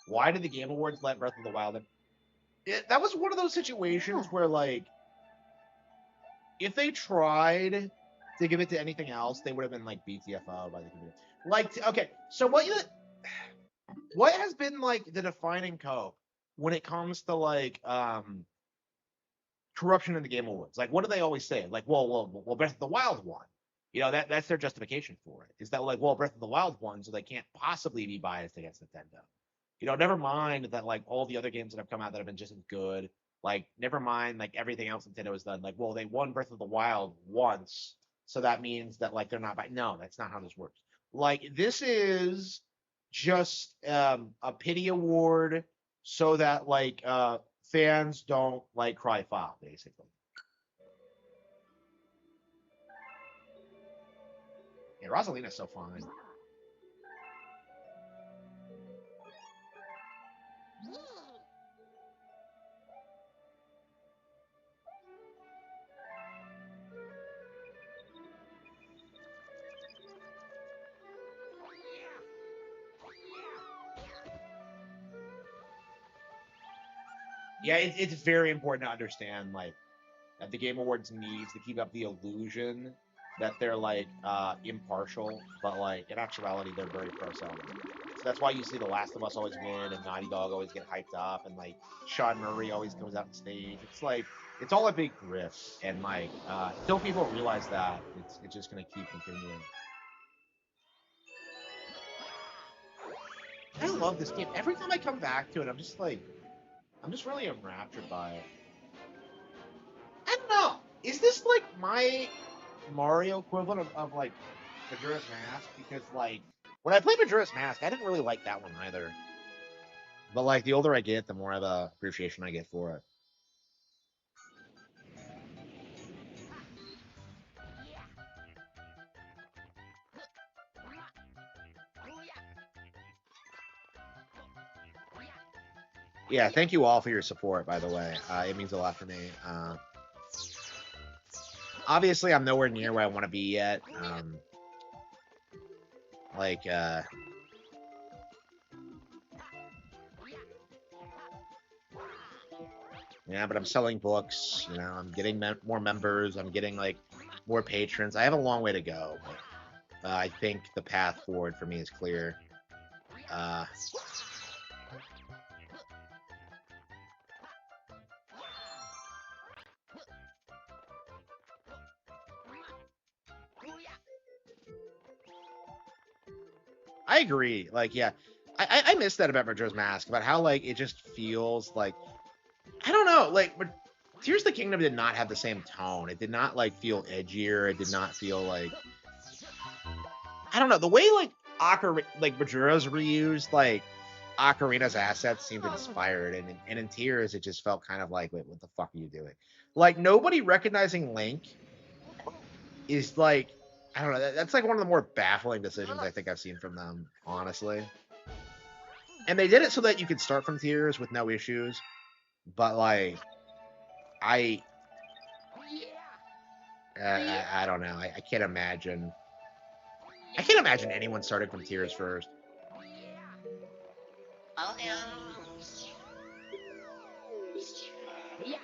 Why did the Game Awards let Breath of the Wild in? That was one of those situations where, like, if they tried to give it to anything else, they would have been like BTFO by the community. Like, okay, so what has been like the defining code when it comes to like corruption in the Game Awards? Like, what do they always say? Like, well, Breath of the Wild won. You know, that's their justification for it. Is that like, well, Breath of the Wild won, so they can't possibly be biased against Nintendo. You know, never mind that like all the other games that have come out that have been just as good. Like, never mind like everything else Nintendo has done. Like, well, they won Breath of the Wild once, so that means that like they're not by. No, that's not how this works. Like, this is just a pity award so that like fans don't like cry foul, basically. Yeah, Rosalina's so fine. Yeah, it's very important to understand like that the Game Awards needs to keep up the illusion that they're like impartial, but like in actuality they're very pro Sony. So that's why you see The Last of Us always win and Naughty Dog always get hyped up and like Sean Murray always comes out on stage. It's like it's all a big grift, and like until people realize that, it's just gonna keep continuing. I love this game. Every time I come back to it, I'm just really enraptured by it. I don't know. Is this like my Mario equivalent of like Majora's Mask? Because like when I played Majora's Mask, I didn't really like that one either. But like the older I get, the more of a appreciation I get for it. Yeah, thank you all for your support, by the way. It means a lot for me. Obviously, I'm nowhere near where I want to be yet. Yeah, but I'm selling books. You know, I'm getting more members. I'm getting like more patrons. I have a long way to go. But, I think the path forward for me is clear. I agree. Like, yeah, I miss that about Majora's Mask, about how like it just feels like I don't know, like but Tears of the Kingdom did not have the same tone. It did not like feel edgier. It did not feel like I don't know the way like Majora's reused like Ocarina's assets seemed inspired, and in Tears it just felt kind of like, wait, what the fuck are you doing? Like nobody recognizing Link is like I don't know. That's like one of the more baffling decisions I think I've seen from them, honestly. And they did it so that you could start from Tears with no issues, but like I I don't know. I can't imagine. I can't imagine anyone starting from Tears first.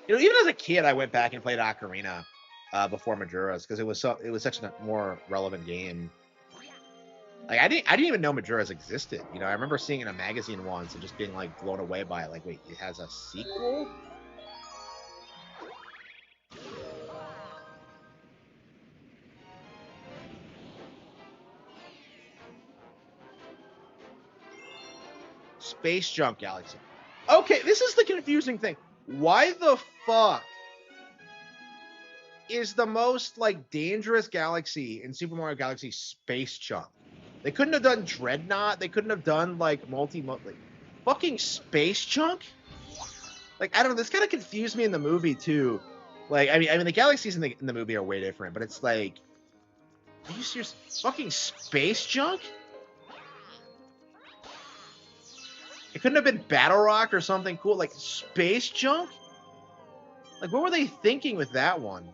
You know, even as a kid, I went back and played Ocarina before Majora's because it was such a more relevant game. Like I didn't even know Majora's existed. You know, I remember seeing it in a magazine once and just being like blown away by it. Like, wait, it has a sequel? Space Junk Galaxy. Okay, this is the confusing thing. Why the fuck is the most like dangerous galaxy in Super Mario Galaxy Space Junk? They couldn't have done Dreadnought. They couldn't have done like fucking Space Junk. Like I don't know. This kind of confused me in the movie too. Like I mean the galaxies in the movie are way different, but it's like, are you serious? Fucking Space Junk? It couldn't have been Battle Rock or something cool like Space Junk. Like what were they thinking with that one?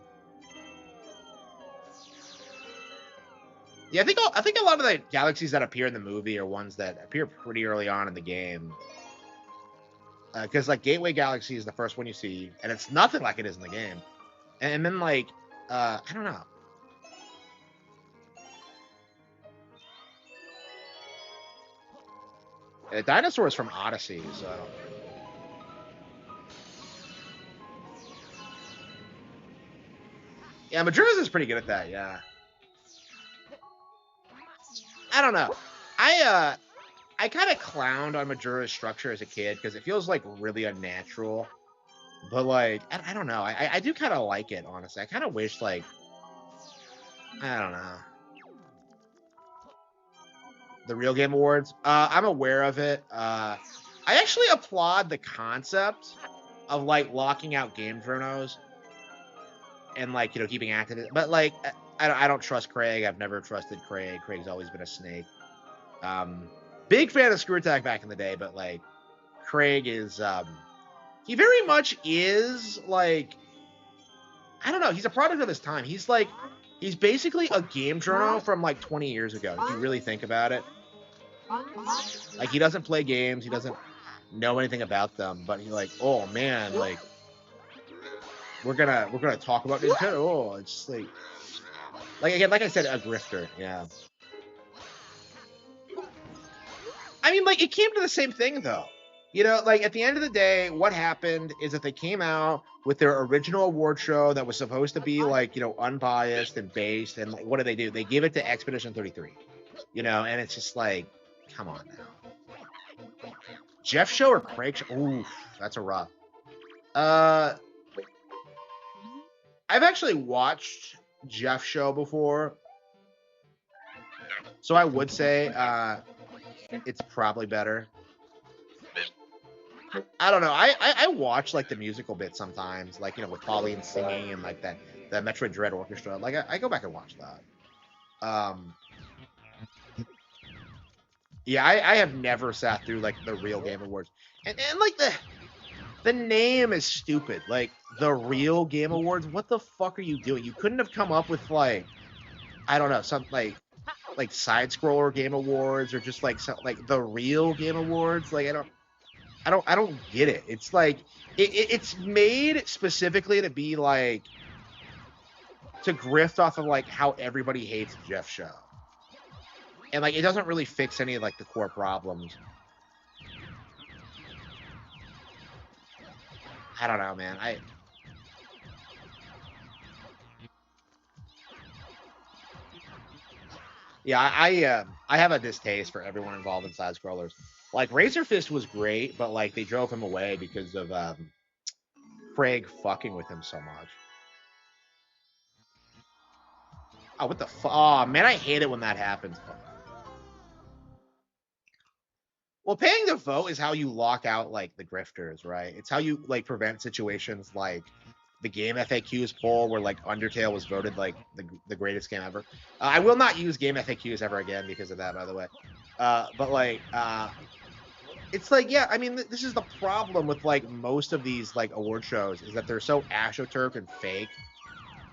Yeah, I think a lot of the galaxies that appear in the movie are ones that appear pretty early on in the game. Because like Gateway Galaxy is the first one you see, and it's nothing like it is in the game. And then like I don't know. Dinosaurs from Odyssey, so. Yeah, Majora's is pretty good at that, yeah. I don't know. I kind of clowned on Majora's structure as a kid because it feels like really unnatural. But like, I don't know. I do kind of like it, honestly. I kind of wish like, I don't know. The Real Game Awards. I'm aware of it. I actually applaud the concept of like locking out game journos and like, you know, keeping active. But like, I don't trust Craig. I've never trusted Craig. Craig's always been a snake. Big fan of Screw Attack back in the day, but like Craig is he very much is like, I don't know, he's a product of his time. He's basically a game journal from like 20 years ago, if you really think about it. Like he doesn't play games, he doesn't know anything about them, but he's like, oh man, like we're gonna talk about Nintendo. Oh, it's just like Like again, like I said, a grifter. Yeah. I mean, like, it came to the same thing, though. You know, like, at the end of the day, what happened is that they came out with their original award show that was supposed to be, like, you know, unbiased and based, and, like, what do? They give it to Expedition 33. You know, and it's just like, come on now. Jeff show or Craig show? Oof, that's a rough. I've actually watched Jeff show before, so I would say it's probably better. I don't know. I watch like the musical bit sometimes, like, you know, with Pauline singing and like that the Metroid Dread Orchestra. Like I go back and watch that. Yeah, I have never sat through like the real Game Awards, and like the name is stupid. Like the real Game Awards. What the fuck are you doing? You couldn't have come up with like, I don't know, some like side scroller Game Awards or just like some, like the real Game Awards. Like I don't get it. It's like it's made specifically to be like to grift off of like how everybody hates Jeff show. And like it doesn't really fix any of like the core problems. I don't know, man. I have a distaste for everyone involved in side scrollers. Like Razor Fist was great, but like they drove him away because of Craig fucking with him so much. Oh, what the fuck? Oh, man, I hate it when that happens. Well, paying to vote is how you lock out, like, the grifters, right? It's how you, like, prevent situations like the Game FAQs poll where, like, Undertale was voted, like, the greatest game ever. I will not use Game FAQs ever again because of that, by the way. But, like, it's like, yeah, I mean, this is the problem with, like, most of these, like, award shows is that they're so astroturf and fake.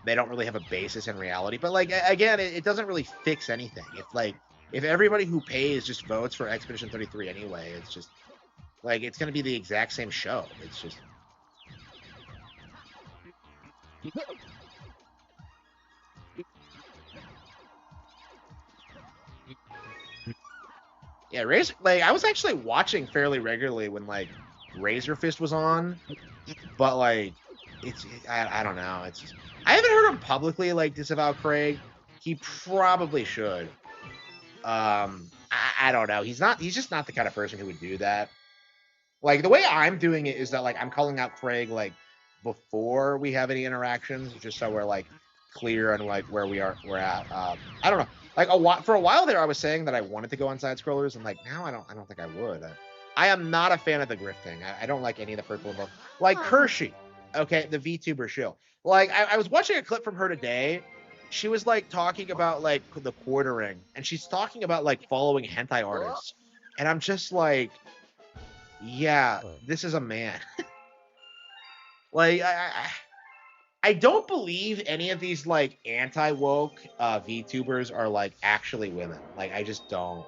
They don't really have a basis in reality. But, like, again, it doesn't really fix anything. It's like, if everybody who pays just votes for Expedition 33 anyway, it's just, like, it's going to be the exact same show. It's just... Yeah, like, I was actually watching fairly regularly when, like, Razor Fist was on. But, like, I don't know. It's just... I haven't heard him publicly, like, disavow Craig. He probably should. I don't know. He's just not the kind of person who would do that. Like, the way I'm doing it is that, like, I'm calling out Craig, like, before we have any interactions, just so we're, like, clear on, like, we're at. I don't know. Like, for a while there, I was saying that I wanted to go on side scrollers, and, like, now I don't think I would. I am not a fan of the grifting. I don't like any of the purple involved. Like, Hershey, okay, the VTuber shill. Like, I was watching a clip from her today. She was, like, talking about, like, the quartering, and she's talking about, like, following hentai artists. And I'm just like, yeah, this is a man. Like, I don't believe any of these, like, anti-woke VTubers are, like, actually women. Like, I just don't.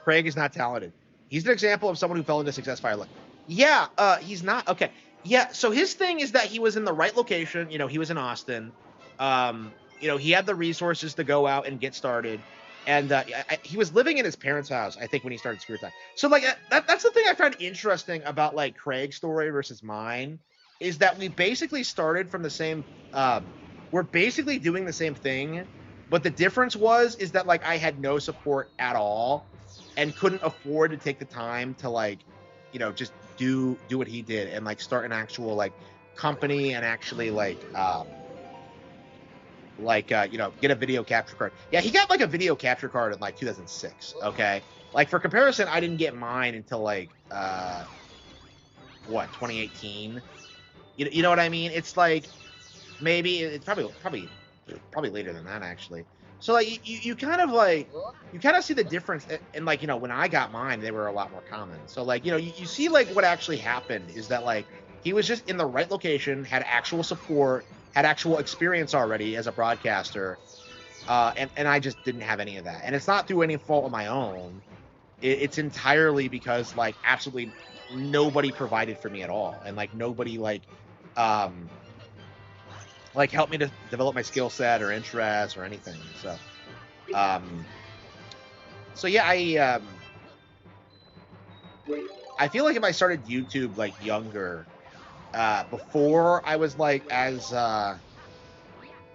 Craig is not talented. He's an example of someone who fell into success fire. Like, yeah, he's not. Okay. Yeah, so his thing is that he was in the right location. You know, he was in Austin. You know, he had the resources to go out and get started. And he was living in his parents' house, I think, when he started Screw Time. So, like, that's the thing I found interesting about, like, Craig's story versus mine, is that we basically started from the same, we're basically doing the same thing, but the difference is that, like, I had no support at all and couldn't afford to take the time to, like, you know, just do what he did and, like, start an actual, like, company and actually, like, you know, get a video capture card. Yeah, he got, like, a video capture card in, like, 2006, okay? Like, for comparison, I didn't get mine until, like, 2018? You know what I mean? It's, like, maybe, it's probably later than that, actually. So, like, you kind of, like, you kind of see the difference, and, like, you know, when I got mine, they were a lot more common. So, like, you know, you see, like, what actually happened is that, like, he was just in the right location, had actual support, had actual experience already as a broadcaster, and I just didn't have any of that. And it's not through any fault of my own. It's entirely because, like, absolutely nobody provided for me at all. And, like, nobody, like, like help me to develop my skill set or interest or anything. So yeah, I feel like if I started YouTube like younger, before I was like as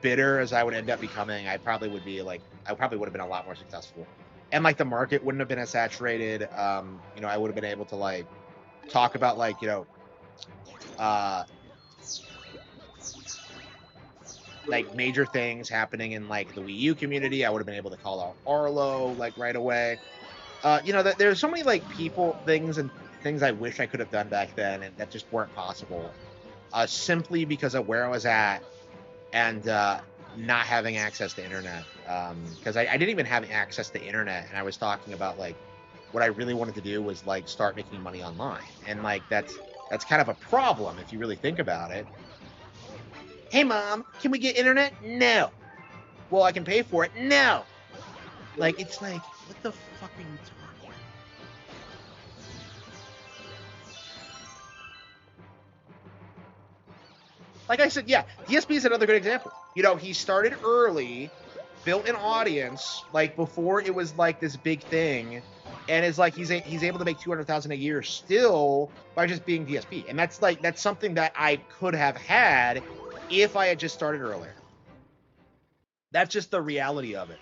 bitter as I would end up becoming, I probably would have been a lot more successful, and like the market wouldn't have been as saturated. You know, I would have been able to like talk about like, you know, like major things happening in like the Wii U community. I would have been able to call out Arlo like right away. You know, that there's so many like things I wish I could have done back then, and that just weren't possible, simply because of where I was at and not having access to internet. Because I didn't even have access to internet, and I was talking about like what I really wanted to do was like start making money online, and like that's kind of a problem if you really think about it. Hey mom, can we get internet? No. Well, I can pay for it. No. Like, it's like, what the fuck are you talking? Like I said, yeah, DSP is another good example. You know, he started early, built an audience, like before it was like this big thing, and it's like he's able to make $200,000 a year still by just being DSP, and that's something that I could have had if I had just started earlier. That's just the reality of it.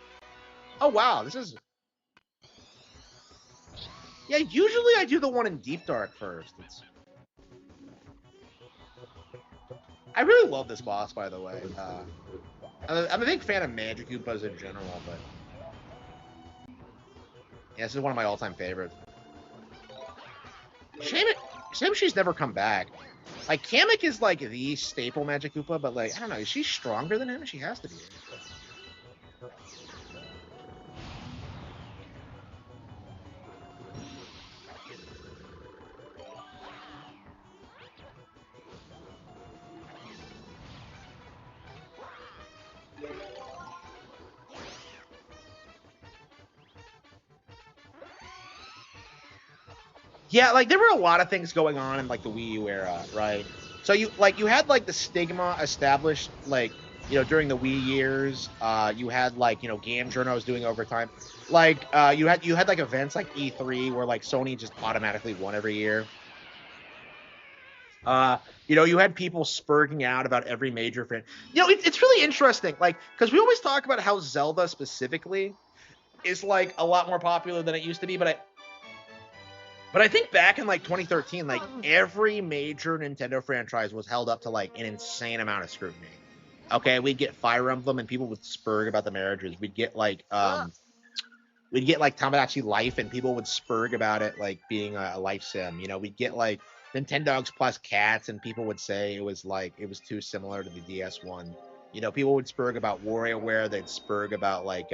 Oh wow, this is. Yeah, usually I do the one in Deep Dark first. I really love this boss, by the way. I'm a big fan of Magic Koopas in general, but yeah, this is one of my all-time favorites. Shame she's never come back. Like, Kamek is like the staple Magic Koopa, but like, I don't know, is she stronger than him? She has to be. Yeah, like there were a lot of things going on in like the Wii U era, right? So you had like the stigma established, like, you know, during the Wii years. You had like, you know, Game Journos doing overtime. Like you had like events like E3 where like Sony just automatically won every year. You know, you had people spurging out about every major fan. You know, it's really interesting, like, because we always talk about how Zelda specifically is like a lot more popular than it used to be, but I think back in like 2013, like every major Nintendo franchise was held up to like an insane amount of scrutiny. Okay, we'd get Fire Emblem and people would spurg about the marriages. We'd get like Tamagotchi Life and people would spurg about it like being a life sim. You know, we'd get like Nintendogs Plus Cats and people would say it was too similar to the DS one. You know, people would spurg about WarioWare. They'd spurg about like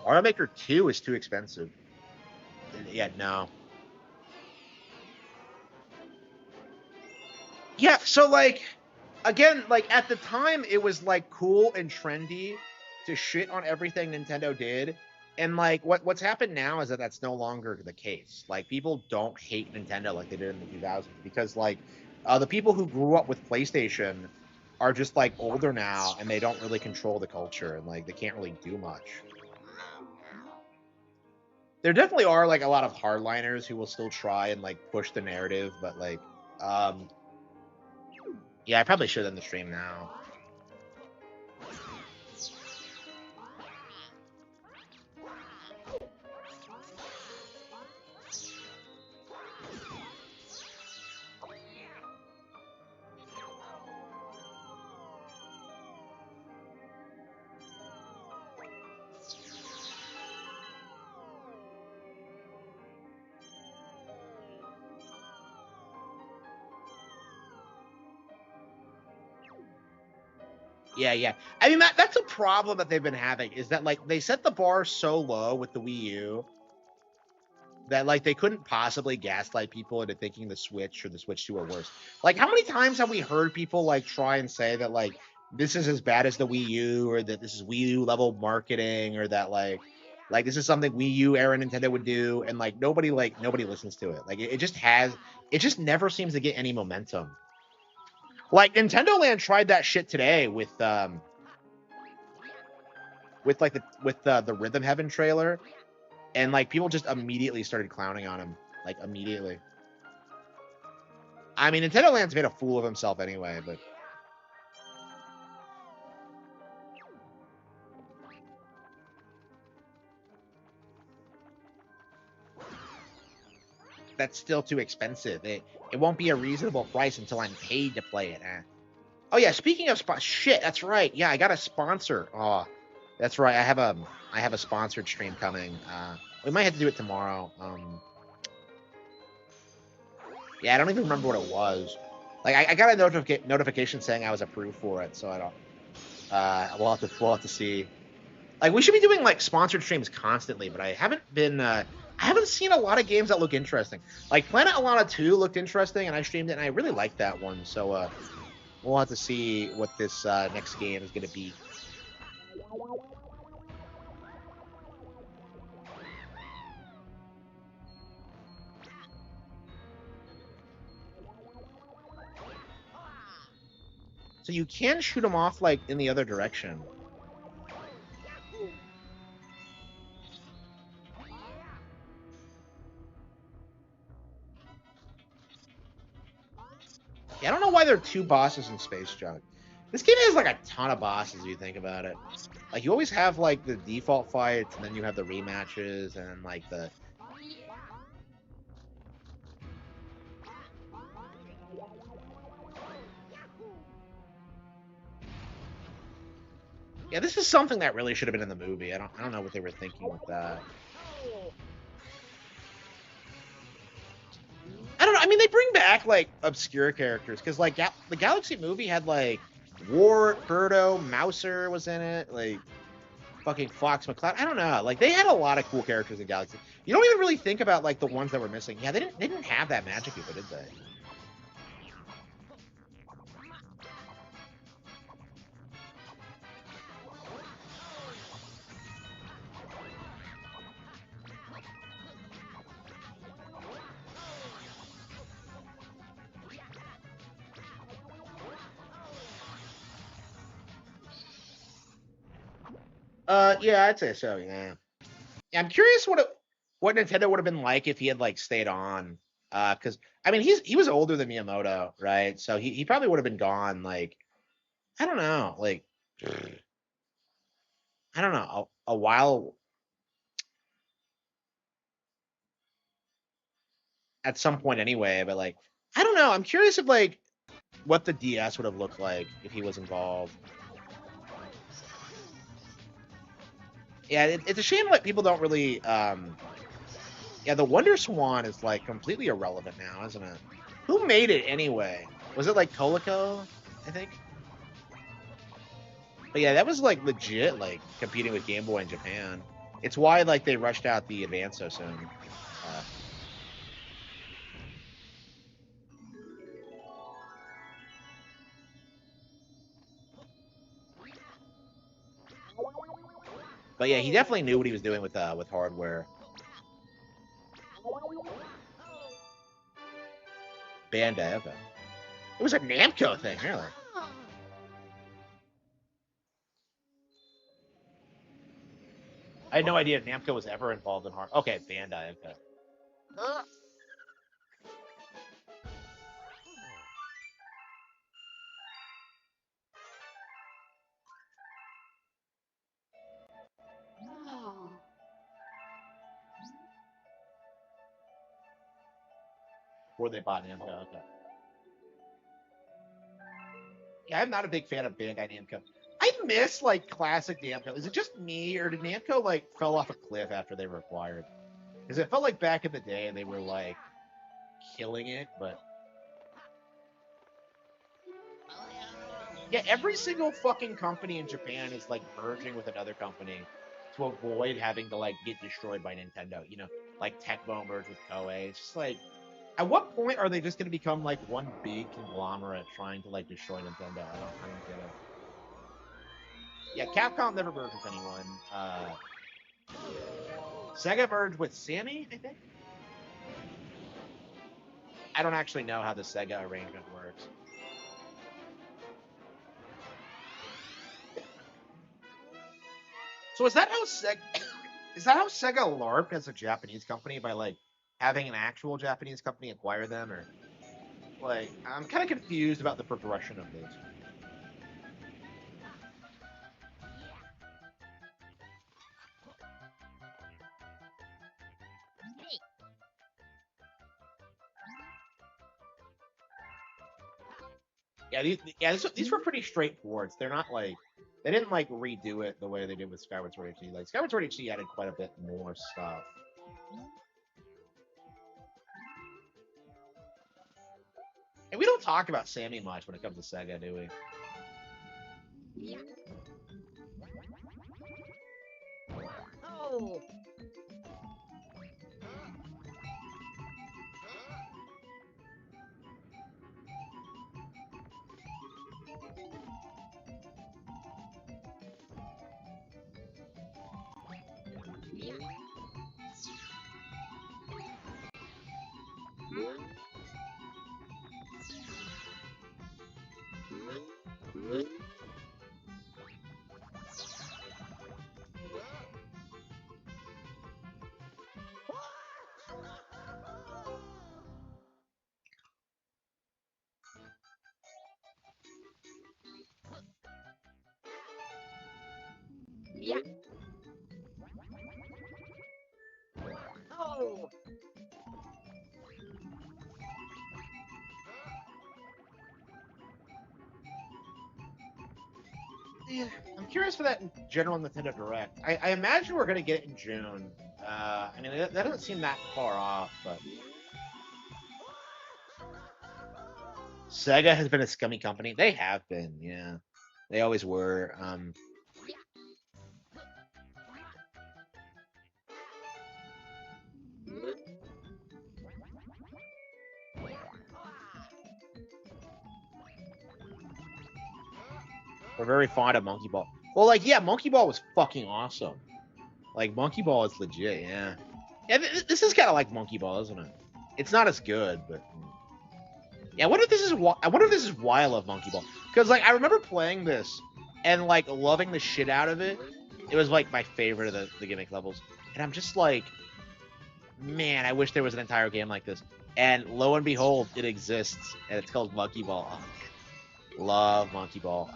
Mario Maker 2 is too expensive. Yeah, no. Yeah, so like, again, like at the time it was like cool and trendy to shit on everything Nintendo did. And like what's happened now is that that's no longer the case. Like, people don't hate Nintendo like they did in the 2000s because like the people who grew up with PlayStation are just like older now and they don't really control the culture and like they can't really do much. There definitely are like a lot of hardliners who will still try and like push the narrative, but like, yeah, I probably should end the stream now. Yeah. I mean, that's a problem that they've been having, is that like they set the bar so low with the Wii U that like they couldn't possibly gaslight people into thinking the Switch or the Switch 2 are worse. Like, how many times have we heard people like try and say that like this is as bad as the Wii U, or that this is Wii U level marketing, or that like this is something Wii U era Nintendo would do, and like nobody listens to it. Like it just never seems to get any momentum. Like Nintendo Land tried that shit today with the Rhythm Heaven trailer, and like people just immediately started clowning on him, like immediately. I mean, Nintendo Land's made a fool of himself anyway, but that's still too expensive. It won't be a reasonable price until I'm paid to play it. Oh yeah, speaking of shit, that's right. Yeah, I got a sponsor. Oh, that's right. I have a sponsored stream coming. We might have to do it tomorrow. Yeah, I don't even remember what it was. Like I got a notification saying I was approved for it, so I don't. We'll have to see. Like we should be doing like sponsored streams constantly, but I haven't seen a lot of games that look interesting. Like Planet Alana 2 looked interesting, and I streamed it, and I really liked that one. So we'll have to see what this next game is going to be. So you can shoot them off like in the other direction. Yeah, I don't know why there are 2 bosses in Space Junk. This game has like a ton of bosses if you think about it. Like you always have like the default fights, and then you have the rematches, and then like the yeah, this is something that really should have been in the movie. I don't know what they were thinking with that. I don't know. I mean, they bring back like obscure characters because like the Galaxy movie had like Wart, Birdo, Mouser was in it, like fucking Fox McCloud. I don't know. Like they had a lot of cool characters in Galaxy. You don't even really think about like the ones that were missing. Yeah, they didn't have that magic Koopa, did they? Yeah, I'd say so. Yeah. Yeah, I'm curious what Nintendo would have been like if he had like stayed on. Because I mean, he was older than Miyamoto, right? So he probably would have been gone. Like I don't know, like I don't know, a while at some point anyway. But like I don't know. I'm curious if like what the DS would have looked like if he was involved. Yeah, it's a shame like people don't really. Yeah, the Wonder Swan is like completely irrelevant now, isn't it? Who made it anyway? Was it like Coleco? I think. But yeah, that was like legit, like competing with Game Boy in Japan. It's why like they rushed out the Advance so soon. But yeah, he definitely knew what he was doing with hardware. Bandai, okay. It was a Namco thing, really. I had no idea Namco was ever involved in hardware. Okay, Bandai, okay. Before they bought Namco, okay. Yeah, I'm not a big fan of Bandai Namco. I miss like classic Namco. Is it just me, or did Namco like fell off a cliff after they were acquired? Because it felt like back in the day they were like killing it, but yeah, every single fucking company in Japan is like merging with another company to avoid having to like get destroyed by Nintendo. You know, like Tecmo merged with Koei. It's just like, at what point are they just going to become like one big conglomerate trying to like destroy Nintendo? I don't get it. Yeah, Capcom never merged with anyone. Sega merged with Sammy, I think. I don't actually know how the Sega arrangement works. So is that how Sega LARPed as a Japanese company by like having an actual Japanese company acquire them, or like I'm kind of confused about the progression of this. Yeah, these were pretty straightforward. They're not like they didn't like redo it the way they did with Skyward Sword HD. Like Skyward Sword HD added quite a bit more stuff. And we don't talk about Sammy much when it comes to Sega, do we? Oh. Yeah. Oh. Yeah, I'm curious for that in general Nintendo Direct. I imagine we're gonna get it in June. I mean, that doesn't seem that far off, but Sega has been a scummy company. They have been, yeah. They always were. We're very fond of Monkey Ball. Well, like, yeah, Monkey Ball was fucking awesome. Like, Monkey Ball is legit, yeah. Yeah, this is kind of like Monkey Ball, isn't it? It's not as good, but yeah. I wonder if this is why I love Monkey Ball, because like I remember playing this and like loving the shit out of it. It was like my favorite of the gimmick levels, and I'm just like, man, I wish there was an entire game like this. And lo and behold, it exists, and it's called Monkey Ball. Oh, love Monkey Ball.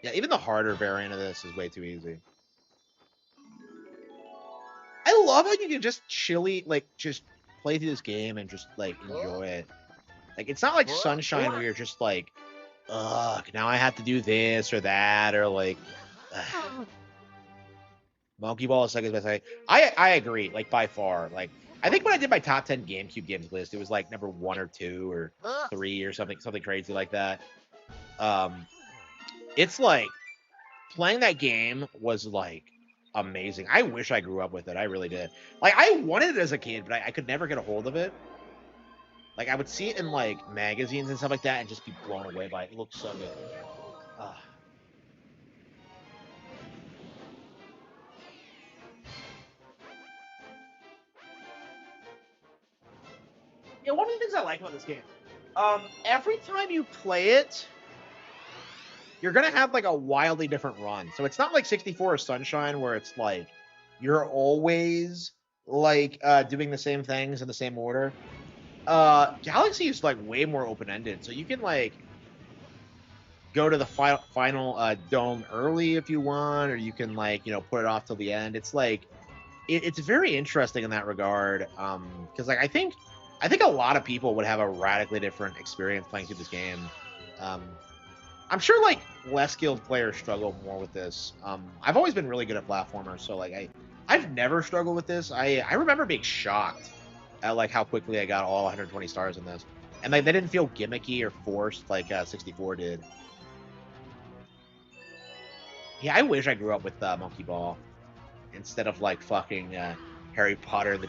Yeah, even the harder variant of this is way too easy. I love how you can just just play through this game and just like enjoy it. Like it's not like Sunshine where you're just like, ugh, now I have to do this or that or like. Monkey Ball is second best. I agree, like by far. Like I think when I did my top 10 GameCube games list, it was like number 1 or 2 or 3 or something crazy like that. It's like playing that game was like amazing. I wish I grew up with it. I really did. Like I wanted it as a kid, but I could never get a hold of it. Like I would see it in like magazines and stuff like that, and just be blown away by it. It looked so good. Yeah, one of the things I like about this game, every time you play it, you're gonna have like a wildly different run. So it's not like 64 or Sunshine where it's like you're always like doing the same things in the same order. Galaxy is like way more open-ended, so you can like go to the final dome early if you want, or you can like put it off till the end. It's like it's very interesting in that regard, because like I think a lot of people would have a radically different experience playing through this game. I'm sure like less skilled players struggle more with this. I've always been really good at platformers, so like I've never struggled with this. I remember being shocked at like how quickly I got all 120 stars in this, and like they didn't feel gimmicky or forced like 64 did. Yeah, I wish I grew up with Monkey Ball instead of like fucking Harry Potter and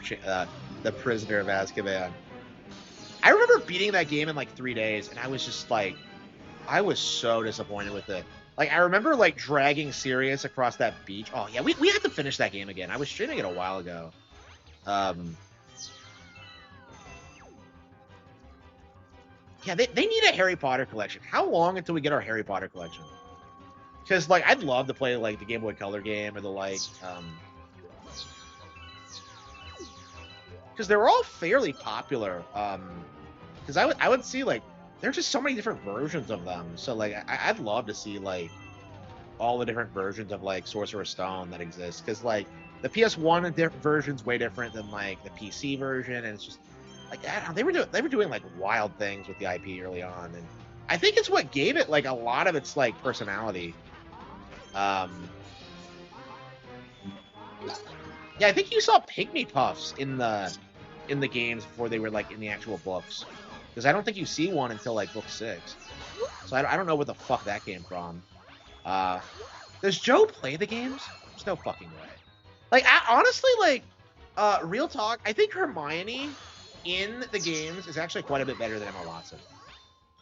the Prisoner of Azkaban. I remember beating that game in like 3 days, and I was just like, I was so disappointed with it. Like I remember like dragging Sirius across that beach. Oh yeah, we had to finish that game again. I was streaming it a while ago. Yeah, they need a Harry Potter collection. How long until we get our Harry Potter collection? Because like I'd love to play like the Game Boy Color game or the like because they're all fairly popular. Because I would see like there's just so many different versions of them. So like I'd love to see like all the different versions of like Sorcerer's Stone that exist. Because like the PS1 version's way different than like the PC version, and it's just like I don't know, they were doing like wild things with the IP early on, and I think it's what gave it like a lot of its like personality. Yeah, I think you saw Pygmy Puffs in the games before they were like in the actual books, because I don't think you see one until like book 6. So I don't know where the fuck that came from. Does Joe play the games? There's no fucking way. Like honestly, like real talk, I think Hermione in the games is actually quite a bit better than Emma Watson.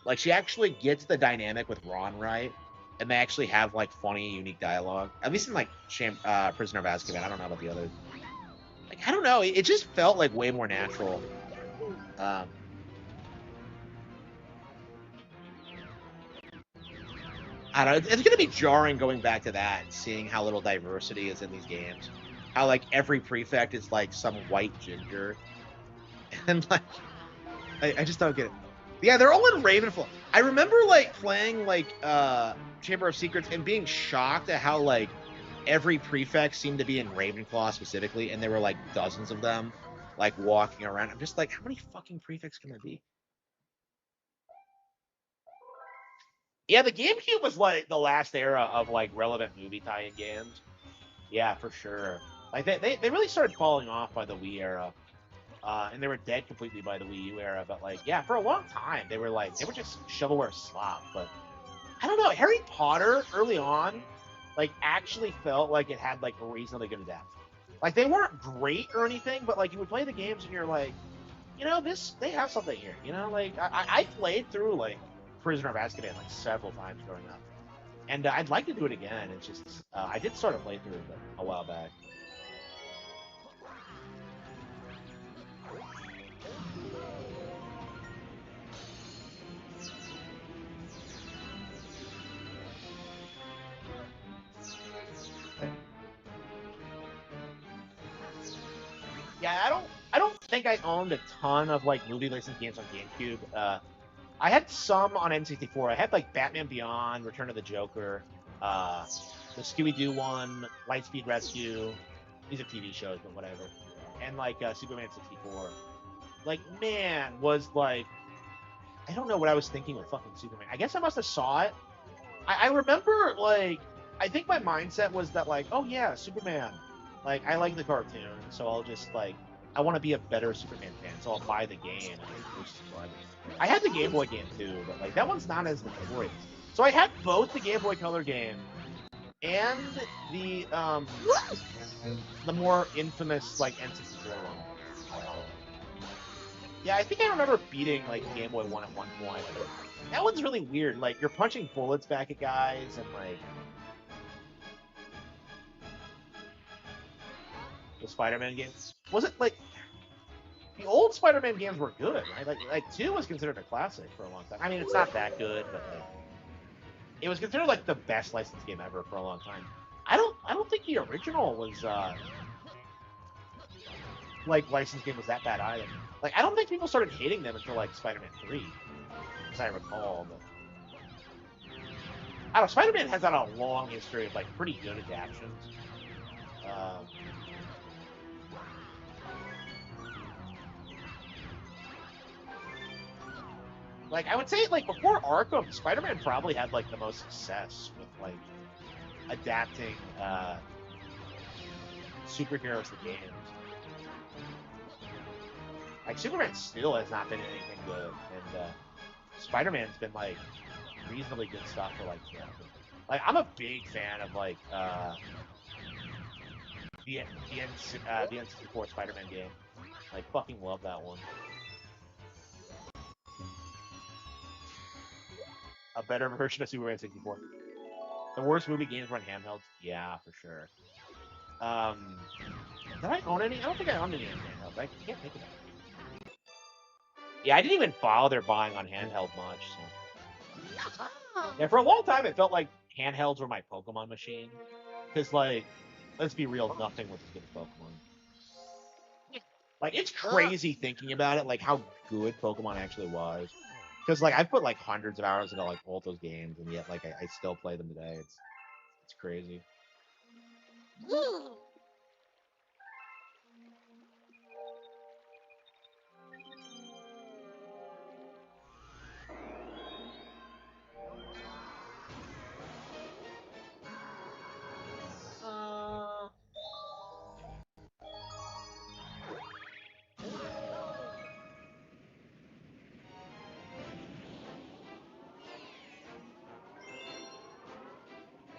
Like she actually gets the dynamic with Ron right. And they actually have like funny, unique dialogue. At least in like Prisoner of Azkaban. I don't know about the others. Like I don't know. It just felt like way more natural. I don't know. It's gonna be jarring going back to that and seeing how little diversity is in these games. How like every prefect is like some white ginger, and like I just don't get it. Yeah, they're all in Ravenclaw. I remember like playing like Chamber of Secrets and being shocked at how like every prefect seemed to be in Ravenclaw specifically, and there were like dozens of them like walking around. I'm just like, how many fucking prefects can there be? Yeah, the GameCube was like the last era of like relevant movie tie-in games. Yeah, for sure. Like they really started falling off by the Wii era. And they were dead completely by the Wii U era, but like, yeah, for a long time they were just shovelware slop. But I don't know, Harry Potter early on, like actually felt like it had like a reasonably good depth. Like they weren't great or anything, but like you would play the games and you're like, you know, they have something here. You know, like I played through like Prisoner of Azkaban like several times growing up, and I'd like to do it again. It's just I did start a playthrough a while back. Yeah, I don't think I owned a ton of like movie licensed games on GameCube. I had some on N64. I had like Batman Beyond, Return of the Joker, the Scooby Doo one, Lightspeed Rescue. These are TV shows, but whatever. And like Superman 64. Like, man, was like, I don't know what I was thinking with fucking Superman. I guess I must have saw it. I remember like, I think my mindset was that like, oh yeah, Superman. Like, I like the cartoon, so I'll just like, I want to be a better Superman fan, so I'll buy the game. I had the Game Boy game too, but like that one's not as notorious. So I had both the Game Boy Color game and the more infamous like N64 one. Yeah, I think I remember beating like Game Boy one at one point. But that one's really weird. Like you're punching bullets back at guys and like the Spider-Man games. Was it like the old Spider-Man games were good, right? Like 2 was considered a classic for a long time. I mean, it's not that good, but like it was considered like the best licensed game ever for a long time. I don't think the original was like licensed game was that bad either. Like I don't think people started hating them until like Spider-Man 3, as I recall. But I don't know. Spider-Man has had a long history of like pretty good adaptations. Like I would say, like before Arkham, Spider-Man probably had like the most success with like adapting superheroes to games. Like Superman still has not been anything good, and Spider-Man's been like reasonably good stuff for like forever. Like I'm a big fan of like the N64 Spider-Man game. Like fucking love that one. A better version of Superman 64. The worst movie games run handhelds? Yeah, for sure. Did I own any? I don't think I owned any handhelds. I can't think of it. Yeah, I didn't even bother buying on handheld much. So. Yeah, for a long time it felt like handhelds were my Pokemon machine. Because like, let's be real, nothing was as good as Pokemon. Like it's crazy thinking about it, like how good Pokemon actually was. Because like I've put like hundreds of hours into like both those games, and yet like I still play them today. It's crazy.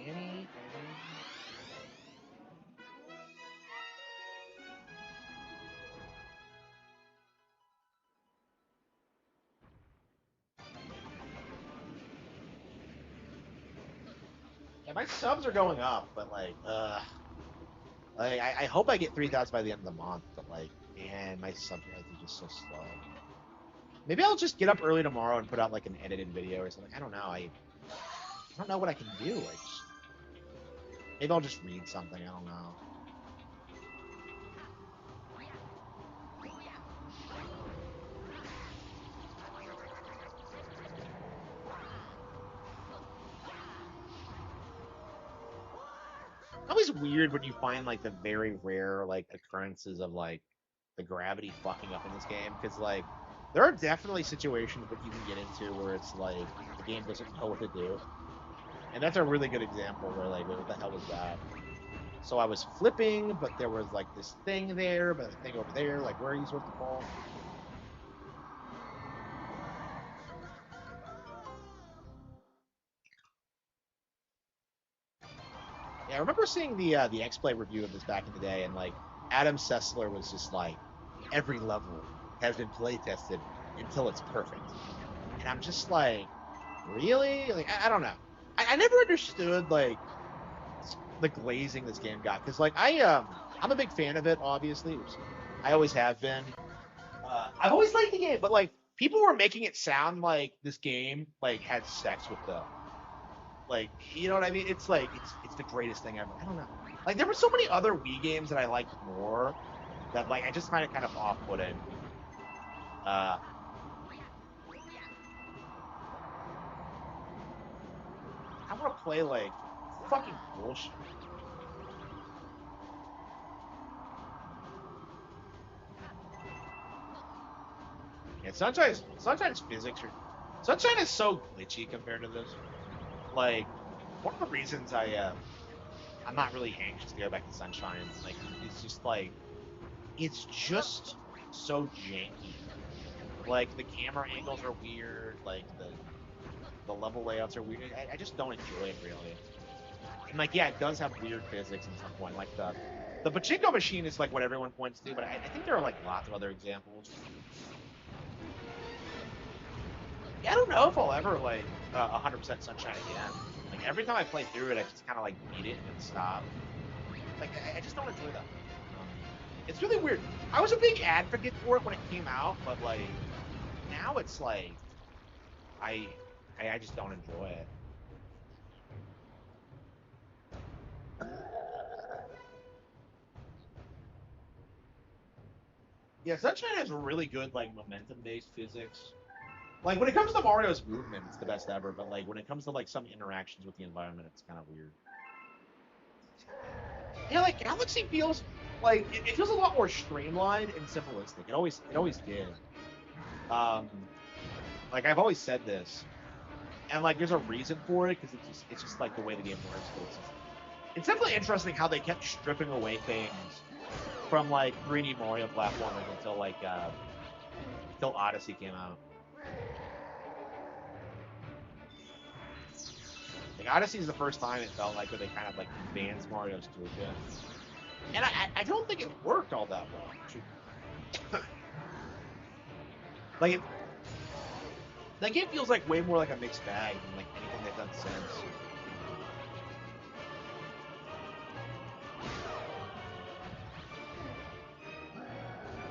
Annie. Yeah, my subs are going up, but I hope I get 3,000 by the end of the month. But like, man, my sub growth is just so slow. Maybe I'll just get up early tomorrow and put out like an edited video or something. I don't know. I don't know what I can do. Maybe I'll just read something. I don't know. Always weird when you find like the very rare like occurrences of like the gravity fucking up in this game, because like there are definitely situations that you can get into where it's like the game doesn't know what to do, and that's a really good example where like what the hell was that? So I was flipping, but there was like this thing there, but the thing over there, like where are you supposed to fall? Yeah, I remember seeing the X-Play review of this back in the day, and like Adam Sessler was just like, every level has been play tested until it's perfect, and I'm just like, really? Like I don't know. I never understood like the glazing this game got, because like I'm a big fan of it, obviously. I always have been. I've always liked the game, but like people were making it sound like this game like had sex with the like, you know what I mean? It's like it's the greatest thing ever. I don't know. Like there were so many other Wii games that I liked more that like I just find it kind of off-putting. Uh, I want to play like fucking bullshit. Yeah, Sunshine's physics are Sunshine is so glitchy compared to this. Like one of the reasons I'm not really anxious to go back to Sunshine, like it's just like it's just so janky. Like the camera angles are weird, like the level layouts are weird. I just don't enjoy it really. And like yeah, it does have weird physics at some point. Like the pachinko machine is like what everyone points to, but I think there are like lots of other examples. Yeah, I don't know if I'll ever like 100% Sunshine again. Like every time I play through it, I just kind of like beat it and then stop. Like I just don't enjoy that. It's really weird. I was a big advocate for it when it came out, but like now it's like I I just don't enjoy it. Yeah, Sunshine has really good like momentum-based physics. Like when it comes to Mario's movement, it's the best ever. But like when it comes to like some interactions with the environment, it's kind of weird. Yeah, like Galaxy feels like it feels a lot more streamlined and simplistic. It always did. Um, like I've always said this, and like there's a reason for it because it's just like the way the game works. But it's definitely interesting how they kept stripping away things from like 3D Mario platformers until Odyssey came out. Like Odyssey is the first time it felt like where they kind of like advanced Mario's toolkit, and I don't think it worked all that well. Like that game feels like way more like a mixed bag than like anything they've done since.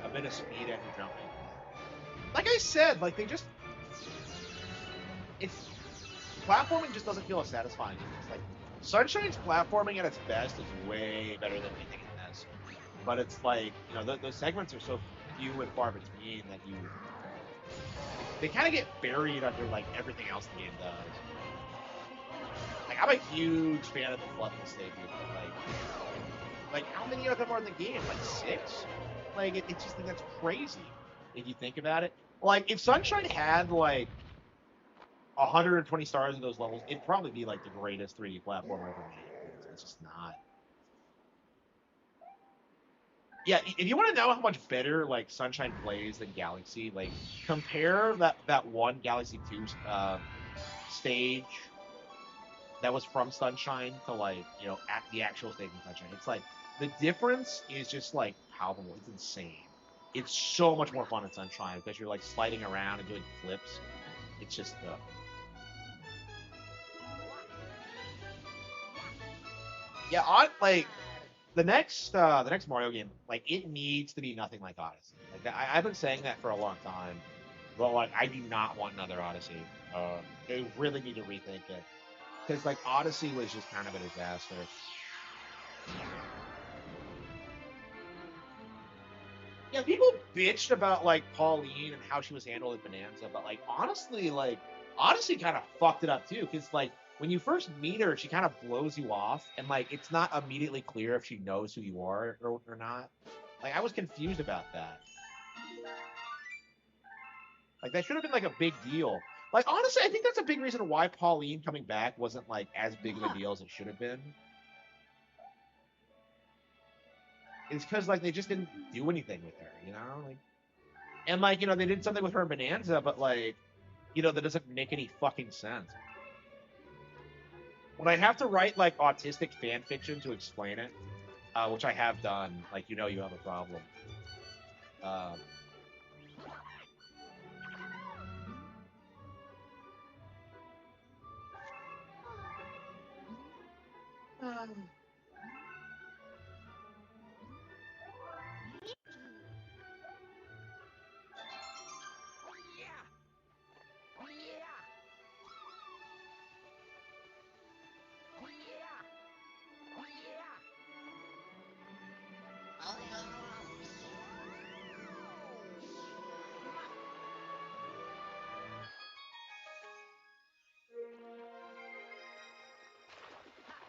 A bit of speed and jumping. like I said, like they just it's platforming just doesn't feel as satisfying. It's like Sunshine's platforming at its best is way better than anything in this. But it's like, you know, those segments are so few and far between that they kind of get buried under like everything else the game does. Like I'm a huge fan of the floodless stages, but like how many of them are in the game? Like 6? Like it's just that's crazy if you think about it. Like if Sunshine had like 120 stars in those levels, it'd probably be like the greatest 3D platformer ever made. It's just not. Yeah, if you want to know how much better like Sunshine plays than Galaxy, like compare that one Galaxy 2 stage that was from Sunshine to like, you know, at the actual stage in Sunshine. It's like the difference is just like palpable. It's insane. It's so much more fun in Sunshine because you're like sliding around and doing flips. It's just yeah, on like the next Mario game, like it needs to be nothing like Odyssey. Like I've been saying that for a long time, but like I do not want another Odyssey. They really need to rethink it because like Odyssey was just kind of a disaster. Yeah, people bitched about like Pauline and how she was handled in Bonanza, but like honestly, like Odyssey kind of fucked it up too, because like when you first meet her, she kind of blows you off, and like it's not immediately clear if she knows who you are or not. Like I was confused about that. Like that should have been like a big deal. Like honestly, I think that's a big reason why Pauline coming back wasn't like as big of a deal as it should have been. It's because like they just didn't do anything with her, you know? Like and like, you know, they did something with her in Bonanza, but like, you know, that doesn't make any fucking sense. When I have to write like autistic fan fiction to explain it, which I have done, like you know you have a problem. Um,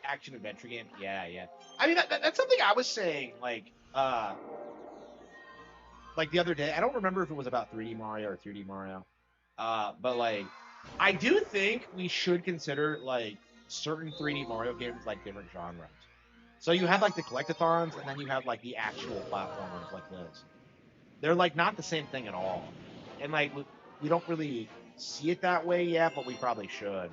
action adventure game, yeah, yeah. I mean that's something I was saying like the other day. I don't remember if it was about 3D Mario or 3D Mario, but like I do think we should consider like certain 3D Mario games like different genres. So you have like the collectathons, and then you have like the actual platformers like this. They're like not the same thing at all, and like we don't really see it that way yet, but we probably should.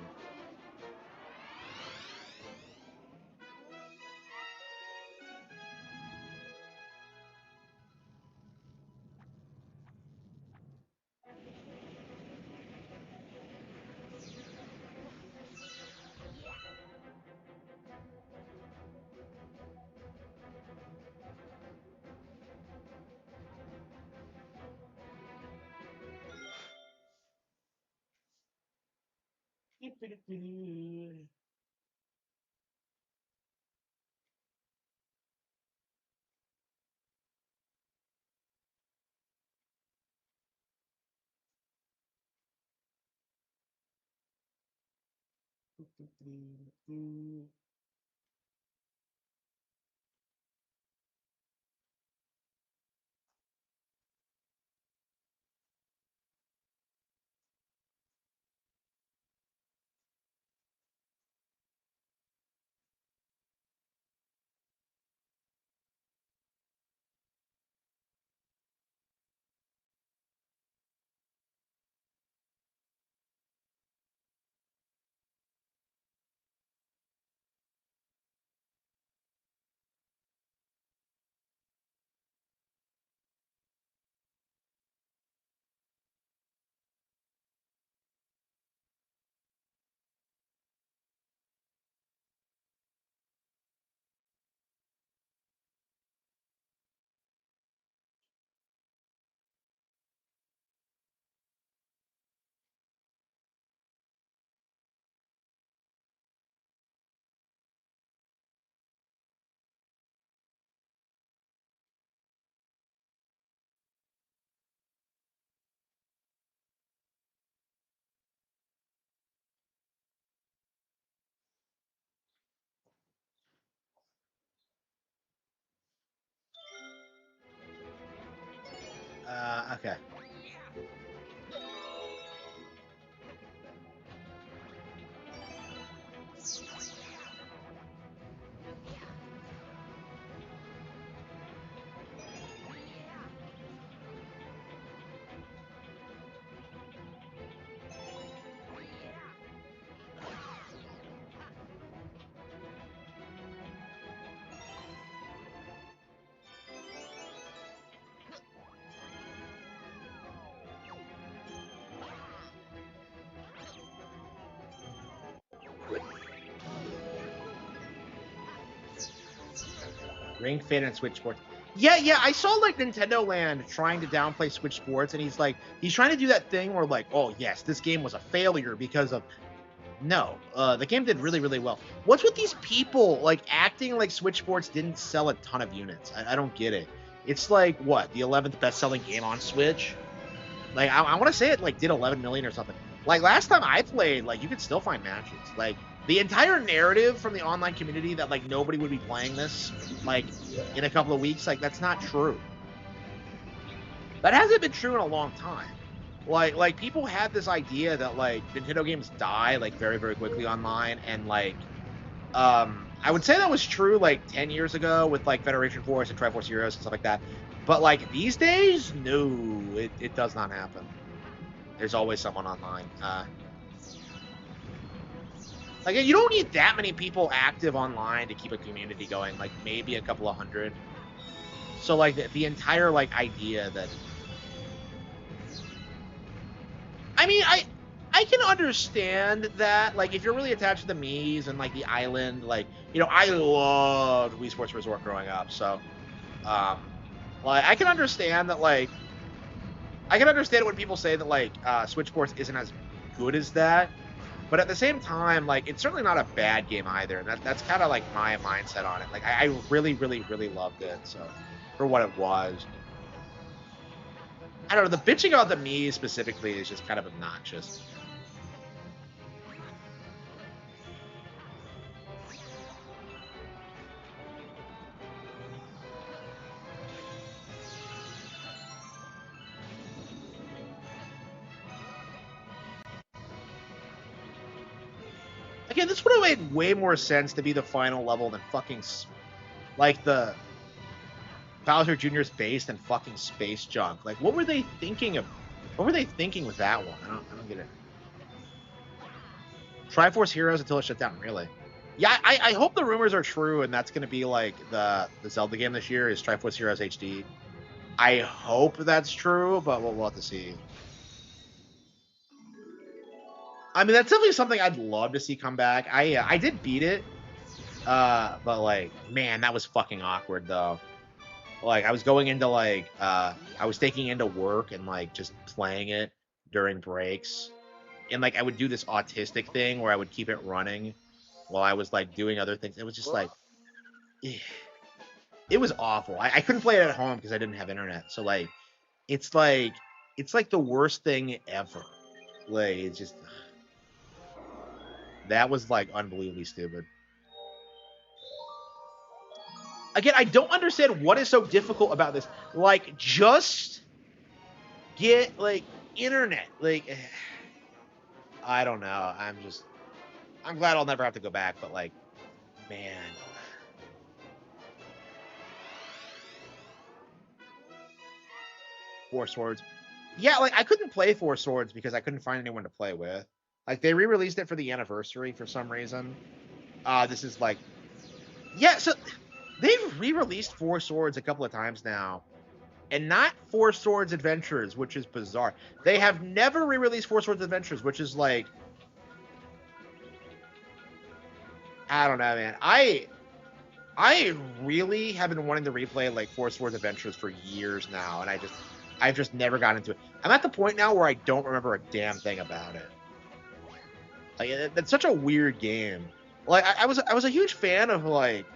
Okay. Ring Fit and Switch Sports. Yeah, I saw like Nintendo Land trying to downplay Switch Sports, and he's trying to do that thing where like, oh yes, this game was a failure because of. No, the game did really, really well. What's with these people like acting like Switch Sports didn't sell a ton of units? I don't get it. It's like what, the 11th best-selling game on Switch? Like I want to say it like did 11 million or something. Like last time I played, like you could still find matches. Like the entire narrative from the online community that like nobody would be playing this like in a couple of weeks, like that's not true. That hasn't been true in a long time. Like people had this idea that like Nintendo games die like very, very quickly online, and like I would say that was true like 10 years ago with like Federation Force and Triforce Heroes and stuff like that. But like these days, no, it does not happen. There's always someone online. Like you don't need that many people active online to keep a community going. Like maybe a couple of hundred. So like the entire like idea that. I mean, I can understand that, like, if you're really attached to the Mii's and, like, the island, like, you know, I loved Wii Sports Resort growing up, so, like, I can understand that, like, I can understand when people say that, like, Switch Sports isn't as good as that, but at the same time, like, it's certainly not a bad game either, and that's kind of, like, my mindset on it. Like, I really, really, really loved it, so, for what it was. I don't know, the bitching about the Mii specifically is just kind of obnoxious. Again, this would have made way more sense to be the final level than fucking, like, the Bowser Jr.'s base than fucking space junk. Like, what were they thinking of? What were they thinking with that one? I don't get it. Triforce Heroes until it shut down, really. Yeah, I hope the rumors are true, and that's going to be, like, the Zelda game this year is Triforce Heroes HD. I hope that's true, but we'll have to see. I mean, that's definitely something I'd love to see come back. I did beat it, but, like, man, that was fucking awkward, though. Like, I was going into, like, I was taking into work and, like, just playing it during breaks. And, like, I would do this autistic thing where I would keep it running while I was, like, doing other things. It was just, like, it was awful. I couldn't play it at home because I didn't have internet. So, like, it's like the worst thing ever. Like, it's just, that was, like, unbelievably stupid. Again, I don't understand what is so difficult about this. Like, just get, like, internet. Like, I don't know. I'm glad I'll never have to go back, but, like, man. Four Swords. Yeah, like, I couldn't play Four Swords because I couldn't find anyone to play with. Like, they re-released it for the anniversary for some reason. This is, like... Yeah, so... They've re-released Four Swords a couple of times now, and not Four Swords Adventures, which is bizarre. They have never re-released Four Swords Adventures, which is like, I don't know, man. I really have been wanting to replay like Four Swords Adventures for years now, and I've just never gotten into it. I'm at the point now where I don't remember a damn thing about it. Like, it's such a weird game. Like, I was a huge fan of like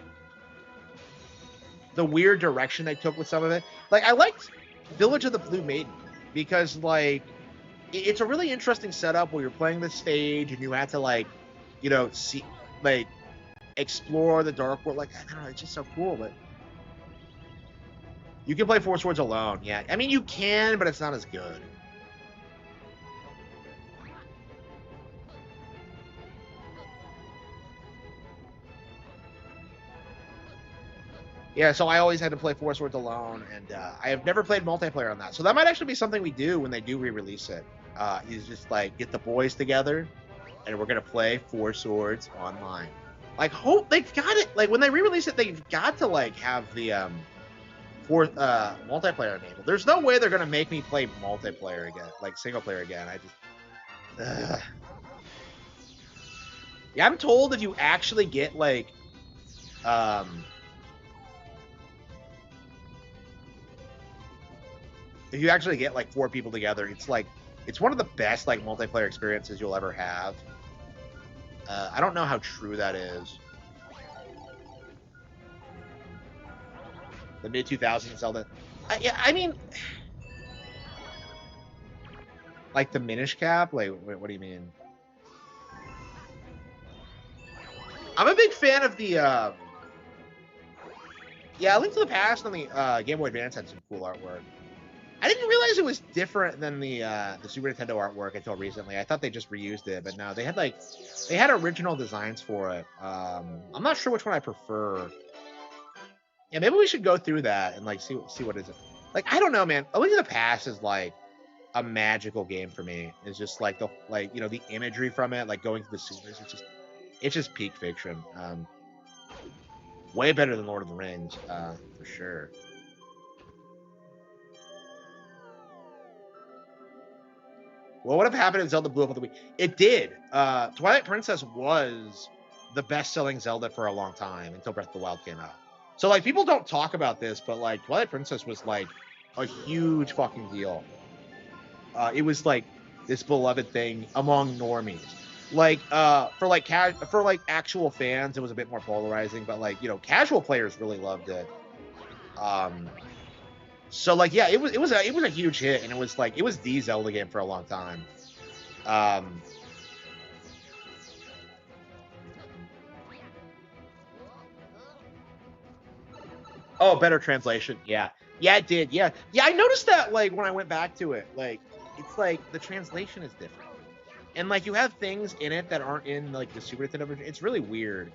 the weird direction they took with some of it. Like, I liked Village of the Blue Maiden because, like, it's a really interesting setup where you're playing this stage and you have to, like, you know, see, like, explore the dark world. Like, I don't know, it's just so cool. But You can play Four Swords alone. Yeah, I mean you can, but it's not as good. Yeah, so I always had to play Four Swords alone, and I have never played multiplayer on that. So that might actually be something we do when they do re-release it. Is just like get the boys together, and we're gonna play Four Swords online. Like, hope they've got it. Like when they re-release it, they've got to like have the multiplayer enabled. There's no way they're gonna make me play multiplayer again, like single player again. I just, yeah, I'm told if you actually get like, if you actually get like 4 people together, it's like it's one of the best like multiplayer experiences you'll ever have. I don't know how true that is. The mid 2000s Zelda. I mean, like the Minish Cap. Like, what do you mean? I'm a big fan of the. Yeah, Link to the Past on the Game Boy Advance had some cool artwork. I didn't realize it was different than the Super Nintendo artwork until recently. I thought they just reused it, but no, they had original designs for it. I'm not sure which one I prefer. Yeah, maybe we should go through that and like see what is it. Like, I don't know, man. A Link to the Past is like a magical game for me. It's just like the the imagery from it, like going through the sceneries. It's just peak fiction. Way better than Lord of the Rings, for sure. Well, what would have happened if Zelda blew up with the Wii? It did. Twilight Princess was the best-selling Zelda for a long time until Breath of the Wild came out. So, like, people don't talk about this, but, like, Twilight Princess was, like, a huge fucking deal. It was, like, this beloved thing among normies. Like, for actual fans, it was a bit more polarizing, but, like, casual players really loved it. So like, yeah, it was a huge hit, and it was the Zelda game for a long time. Oh, better translation. Yeah, it did. Yeah, I noticed that like when I went back to it, like it's like the translation is different, and like you have things in it that aren't in like the Super Nintendo version. It's really weird.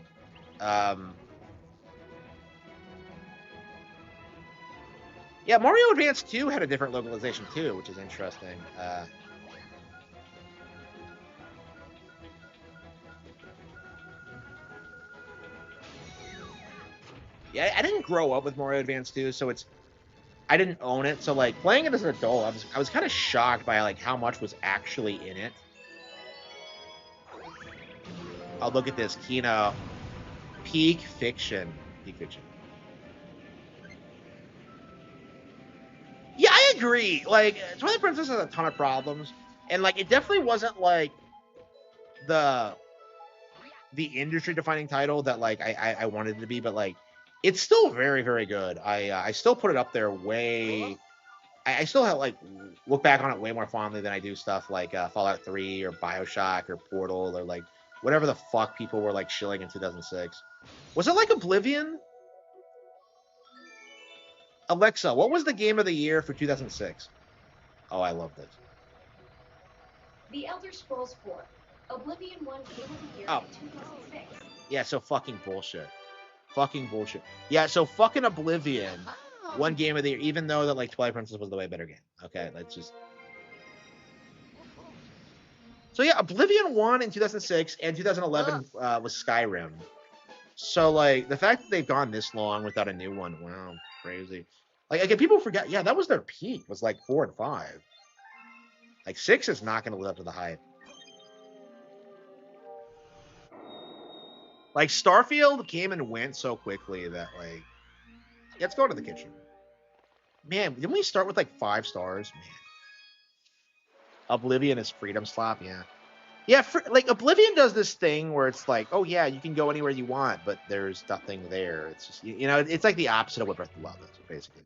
Yeah, Mario Advance 2 had a different localization too, which is interesting. Yeah, I didn't grow up with Mario Advance 2, so I didn't own it. So like playing it as an adult, I was kind of shocked by like how much was actually in it. Oh, look at this, Kino. Peak fiction. Yeah, I agree. Like, Twilight Princess has a ton of problems, and like, it definitely wasn't like the industry-defining title that like I wanted it to be, but like, it's still very, very good. I still put it up there way. I still have like look back on it way more fondly than I do stuff like Fallout 3 or BioShock or Portal or like whatever the fuck people were like shilling in 2006. Was it like Oblivion? Alexa, what was the game of the year for 2006? Oh, I love this. The Elder Scrolls 4. Oblivion won Game of the Year in 2006. Yeah, so fucking bullshit. Yeah, so fucking Oblivion won Game of the Year, even though that like Twilight Princess was the way better game. Okay, let's just. So yeah, Oblivion won in 2006, and 2011 was Skyrim. So like the fact that they've gone this long without a new one, wow, crazy. Like again, people forget. Yeah, that was their peak. Was like 4 and 5. Like 6 is not going to live up to the hype. Like Starfield came and went so quickly that like, yeah, let's go to the kitchen. Man, didn't we start with like 5 stars? Man, Oblivion is freedom slap. Yeah. Like Oblivion does this thing where it's like, oh yeah, you can go anywhere you want, but there's nothing there. It's just it's like the opposite of what Breath of the Wild does, basically.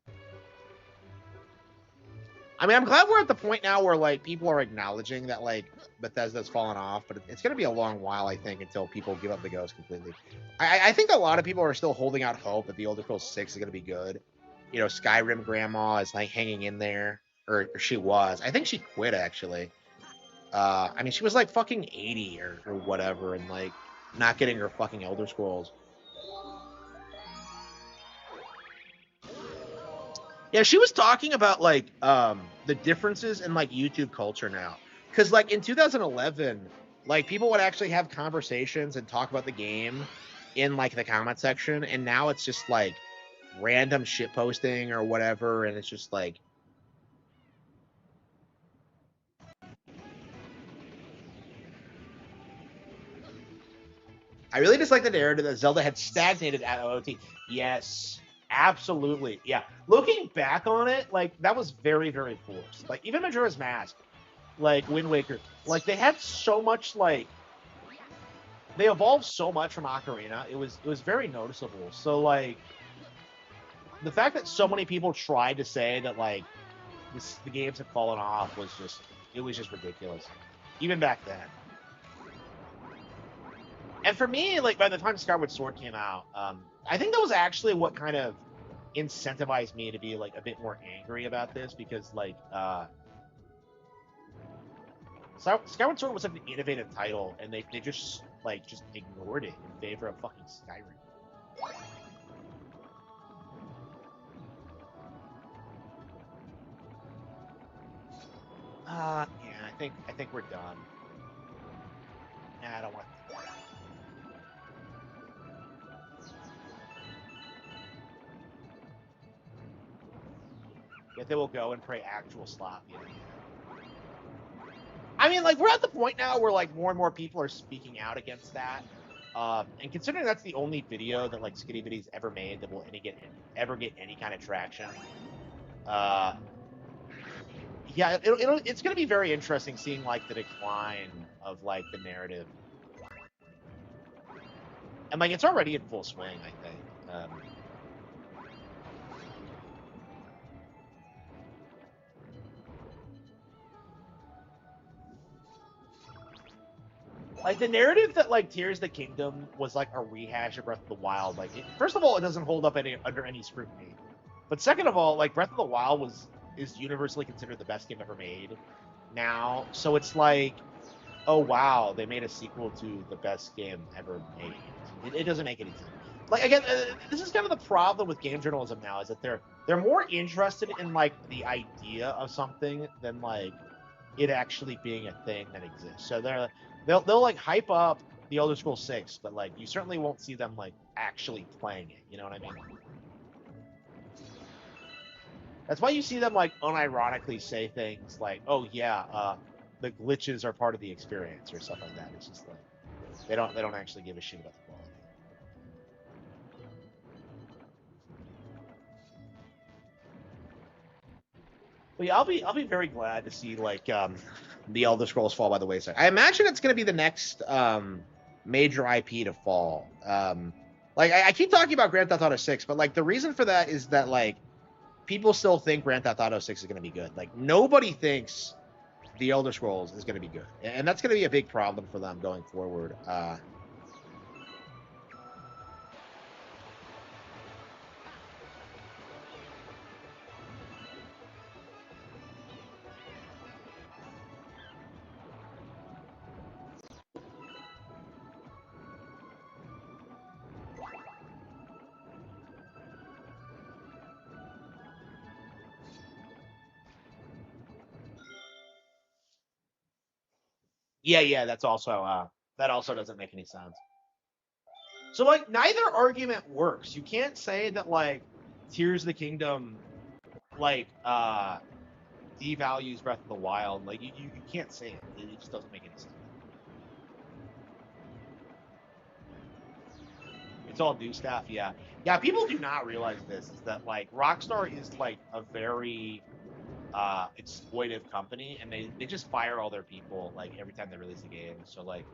I mean, I'm glad we're at the point now where like people are acknowledging that like Bethesda's fallen off, but it's going to be a long while, I think, until people give up the ghost completely. I think a lot of people are still holding out hope that the Elder Scrolls 6 is going to be good. you know, Skyrim grandma is like hanging in there, or she was. I think she quit actually. I mean, she was like fucking 80 or whatever, and like not getting her fucking Elder Scrolls. Yeah, she was talking about like the differences in like YouTube culture now. Cause like in 2011, like people would actually have conversations and talk about the game in like the comment section, and now it's just like random shit posting or whatever, and it's just like I really just like the narrative that Zelda had stagnated at OOT. Yes, absolutely. Yeah. Looking back on it, like that was very, very forced. Like even Majora's Mask, like Wind Waker, like they had so much like they evolved so much from Ocarina. It was very noticeable. So like the fact that so many people tried to say that like the games have fallen off was just ridiculous. Even back then. And for me, like by the time Skyward Sword came out, I think that was actually what kind of incentivized me to be like a bit more angry about this, because like Skyward Sword was like an innovative title, and they just ignored it in favor of fucking Skyrim. Yeah, I think we're done. Nah, I don't want. Yet they will go and pray actual slop. Yeah. I mean, like, we're at the point now where, like, more and more people are speaking out against that. And considering that's the only video that, like, Skitty Bitty's ever made that will ever get any kind of traction, yeah, it's going to be very interesting seeing, like, the decline of, like, the narrative. And, like, it's already in full swing, I think. Like, the narrative that, like, Tears of the Kingdom was, like, a rehash of Breath of the Wild, like, first of all, it doesn't hold up under any scrutiny. But second of all, like, Breath of the Wild is universally considered the best game ever made now. So it's like, oh, wow, they made a sequel to the best game ever made. It doesn't make any sense. Like, again, this is kind of the problem with game journalism now, is that they're more interested in, like, the idea of something than, like, it actually being a thing that exists. So they'll like hype up the Elder Scrolls 6, but like you certainly won't see them like actually playing it. You know what I mean? That's why you see them like unironically say things like, "Oh yeah, the glitches are part of the experience" or stuff like that. It's just like they don't actually give a shit about the quality. But yeah, I'll be very glad to see like the Elder Scrolls fall by the wayside. I imagine it's going to be the next major IP to fall. Like I keep talking about Grand Theft Auto 6, but like the reason for that is that like people still think Grand Theft Auto 6 is going to be good. Like nobody thinks the Elder Scrolls is going to be good, and that's going to be a big problem for them going forward. Yeah, that's also that also doesn't make any sense. So like neither argument works. You can't say that like Tears of the Kingdom like devalues Breath of the Wild. Like you can't say it. It just doesn't make any sense. It's all new stuff, yeah. Yeah, people do not realize this, is that like Rockstar is like a very exploitive company, and they just fire all their people like every time they release a game. So like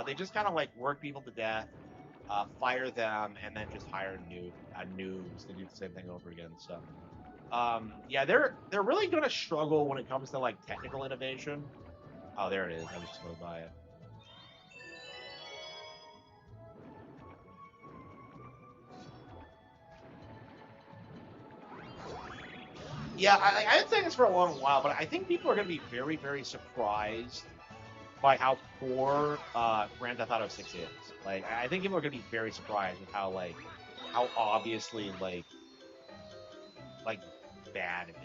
they just kind of like work people to death, fire them, and then just hire noobs to do the same thing over again. So yeah, they're really gonna struggle when it comes to like technical innovation. Oh, there it is. I just rode by it. Yeah, I've been saying this for a long while, but I think people are going to be very, very surprised by how poor Grand Theft Auto 6 is. Like, I think people are going to be very surprised with how how obviously like bad it is.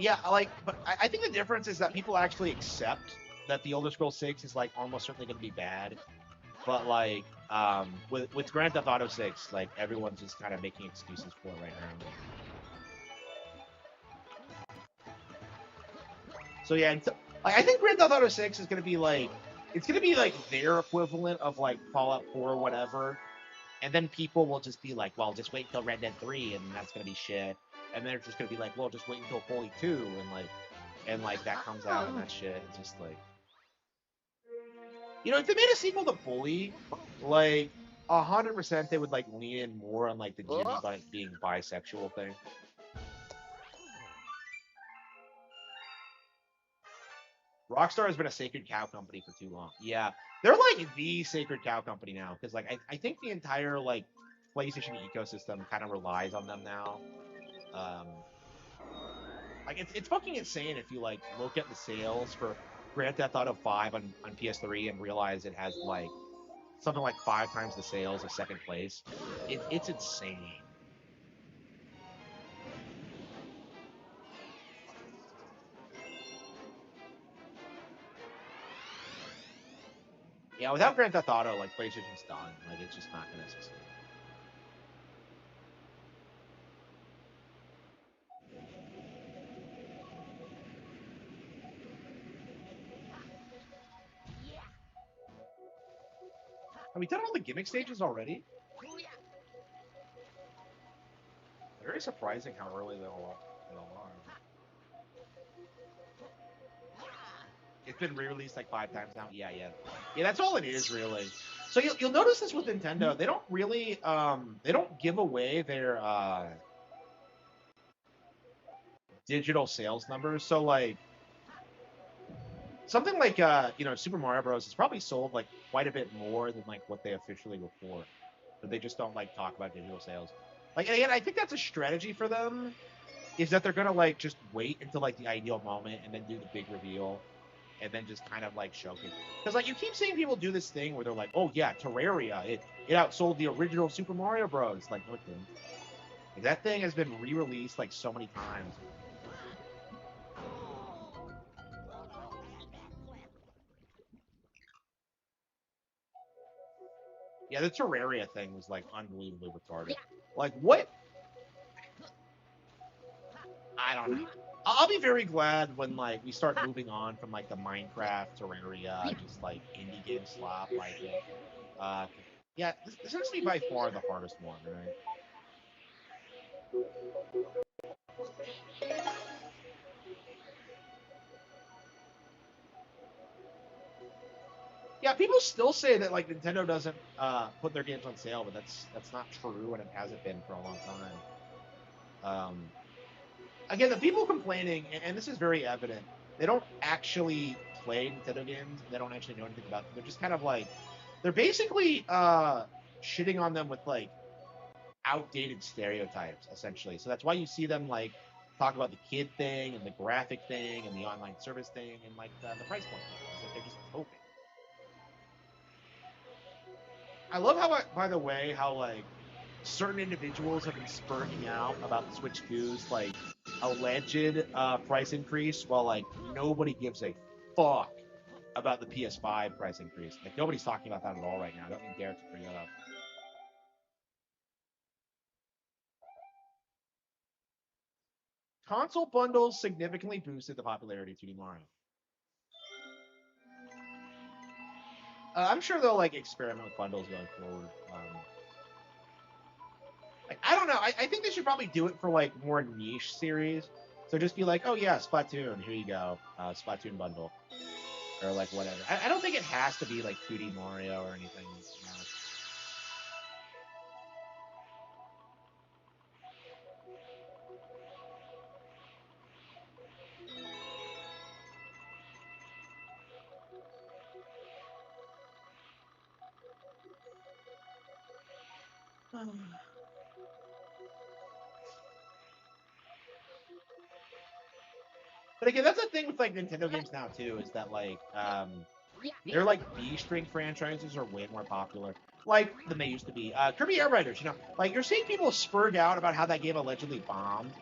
Yeah, like, but I think the difference is that people actually accept that the Elder Scrolls 6 is like almost certainly going to be bad. But like, with Grand Theft Auto 6, like everyone's just kind of making excuses for it right now. So yeah, I think Grand Theft Auto 6 is going to be like, it's going to be like their equivalent of like Fallout 4 or whatever. And then people will just be like, well, just wait until Red Dead 3 and that's going to be shit. And they're just going to be like, well, just wait until Bully 2 and like that comes out and that shit. It's just like, you know, if they made a sequel to Bully, like 100% they would like lean in more on like the Jimmy being bisexual thing. Rockstar has been a sacred cow company for too long. Yeah, they're like the sacred cow company now because like I think the entire like PlayStation ecosystem kind of relies on them now. Um, like it's fucking insane if you like look at the sales for Grand Theft Auto 5 on PS3 and realize it has like something like 5 times the sales of second place. It's insane. Yeah, without Grand Theft Auto, like PlayStation's done. Like it's just not gonna succeed. Have we done all the gimmick stages already? Very surprising how early they all are. It's been re-released like 5 times now. Yeah. That's all it is really. So you'll notice this with Nintendo. They don't really they don't give away their digital sales numbers. So like something like you know, Super Mario Bros. Is probably sold like quite a bit more than like what they officially report, but they just don't like talk about digital sales. Like, and again, I think that's a strategy for them. Is that they're gonna like just wait until like the ideal moment and then do the big reveal, and then just kind of like showcase. Because like you keep seeing people do this thing where they're like, oh yeah, Terraria, it outsold the original Super Mario Bros. Like, no, it didn't. Like, that thing has been re-released like so many times. Yeah, the Terraria thing was like unbelievably retarded. Like what? I don't know. I'll be very glad when like we start moving on from like the Minecraft, Terraria, just like indie game slop like it. Yeah, this seems to be by far the hardest one, right? Yeah, people still say that like Nintendo doesn't put their games on sale, but that's not true, and it hasn't been for a long time. Again, the people complaining, and this is very evident, they don't actually play Nintendo games. They don't actually know anything about them. They're just kind of like they're basically shitting on them with like outdated stereotypes, essentially. So that's why you see them like talk about the kid thing and the graphic thing and the online service thing and like the price point thing. It's like they're just hoping. I love how, by the way, how like certain individuals have been spurting out about the Switch 2's like alleged price increase, while like nobody gives a fuck about the PS5 price increase. Like nobody's talking about that at all right now. I don't think Derek to bring that up. Console bundles significantly boosted the popularity of 2D Mario. I'm sure they'll like experiment with bundles going forward. Like I don't know. I think they should probably do it for like more niche series. So just be like, oh yeah, Splatoon, here you go, Splatoon bundle, or like whatever. I don't think it has to be like 2D Mario or anything. But again, that's the thing with like Nintendo games now too, is that like they're like B string franchises are way more popular, like than they used to be. Kirby Air Riders, like you're seeing people spurg out about how that game allegedly bombed.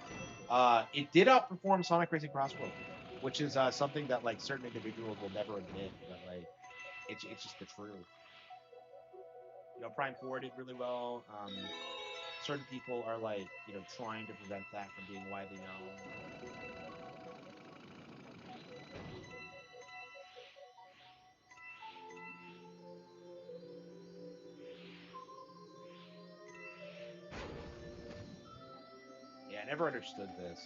It did outperform Sonic Racing Cross World, which is something that like certain individuals will never admit, but like it's just the truth. Prime 4 did really well. Certain people are like trying to prevent that from being widely known. Yeah, I never understood this.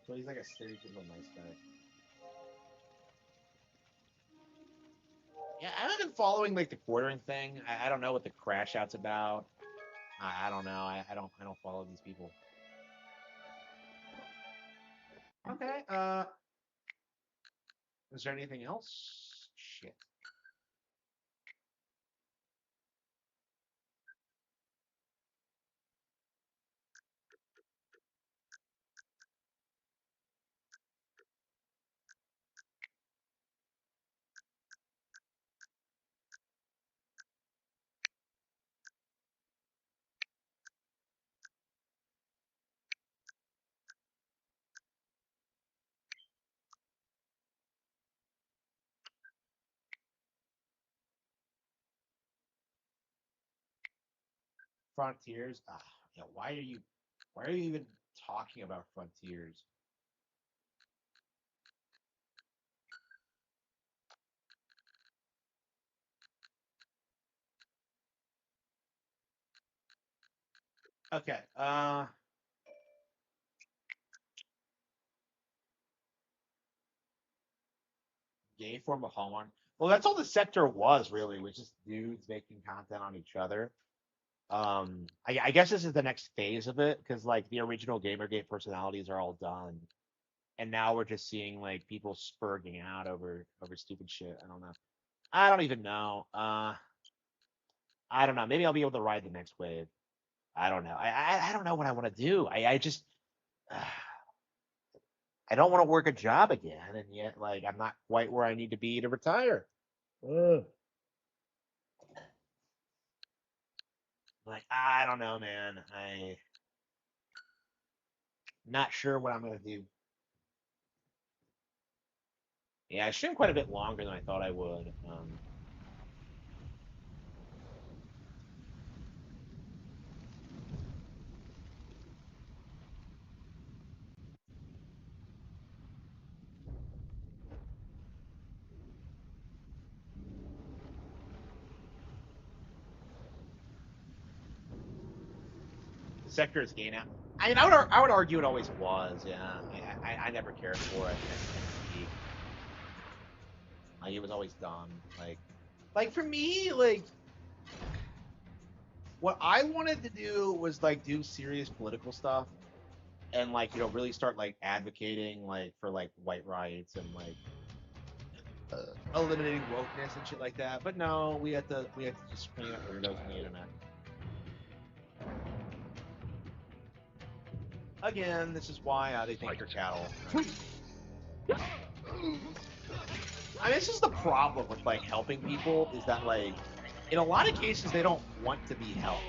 So he's like a stereotypical nice guy. Yeah, I haven't been following like the quartering thing. I don't know what the crash out's about. I don't know. I don't follow these people. Okay. Is there anything else? Shit. Frontiers. Yeah. Why are you even talking about Frontiers? Okay. Gay form of Harman. Well, that's all the sector was really, was just dudes making content on each other. I guess this is the next phase of it because like the original Gamergate personalities are all done, and now we're just seeing like people spurging out over stupid shit. I don't know. I don't even know. I don't know. Maybe I'll be able to ride the next wave. I don't know. I don't know what I want to do. I just I don't want to work a job again, and yet like I'm not quite where I need to be to retire. Ugh. Like I don't know, man. I not sure what I'm gonna do. Yeah, I streamed quite a bit longer than I thought I would. The sector is gay now. I mean, I would argue it always was. Yeah, I never cared for it. Like, it was always dumb. Like for me, like what I wanted to do was like do serious political stuff and like really start like advocating like for like white rights and like eliminating wokeness and shit like that. But no, we had to just scream at weirdos on the internet. Again, this is why they think you're cattle. I mean, this is the problem with like helping people is that like in a lot of cases they don't want to be helped.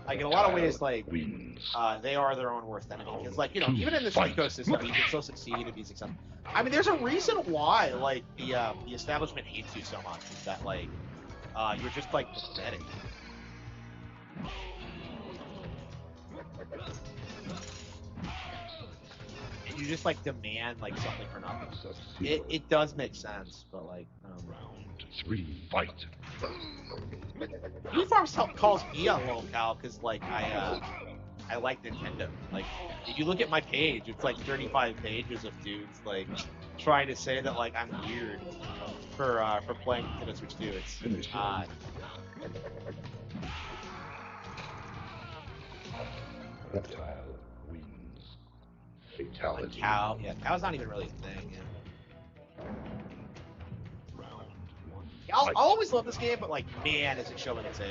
Like in a lot of ways, like they are their own worst enemy. Because like even in this ecosystem, you can still succeed and be successful. I mean, there's a reason why like the establishment hates you so much. Is that like you're just like pathetic. you just like demand like something for nothing. It does make sense, but like Round 3, fight. Uniform calls me a lolcow because like I like Nintendo. Like if you look at my page, it's like 35 pages of dudes like trying to say that like I'm weird for playing Nintendo Switch 2. It's odd. Reptile wins. Fatality. Cow, yeah, cow's not even really a thing. Yeah. Round 1. I'll always love this game, but like, man, is it showing its age.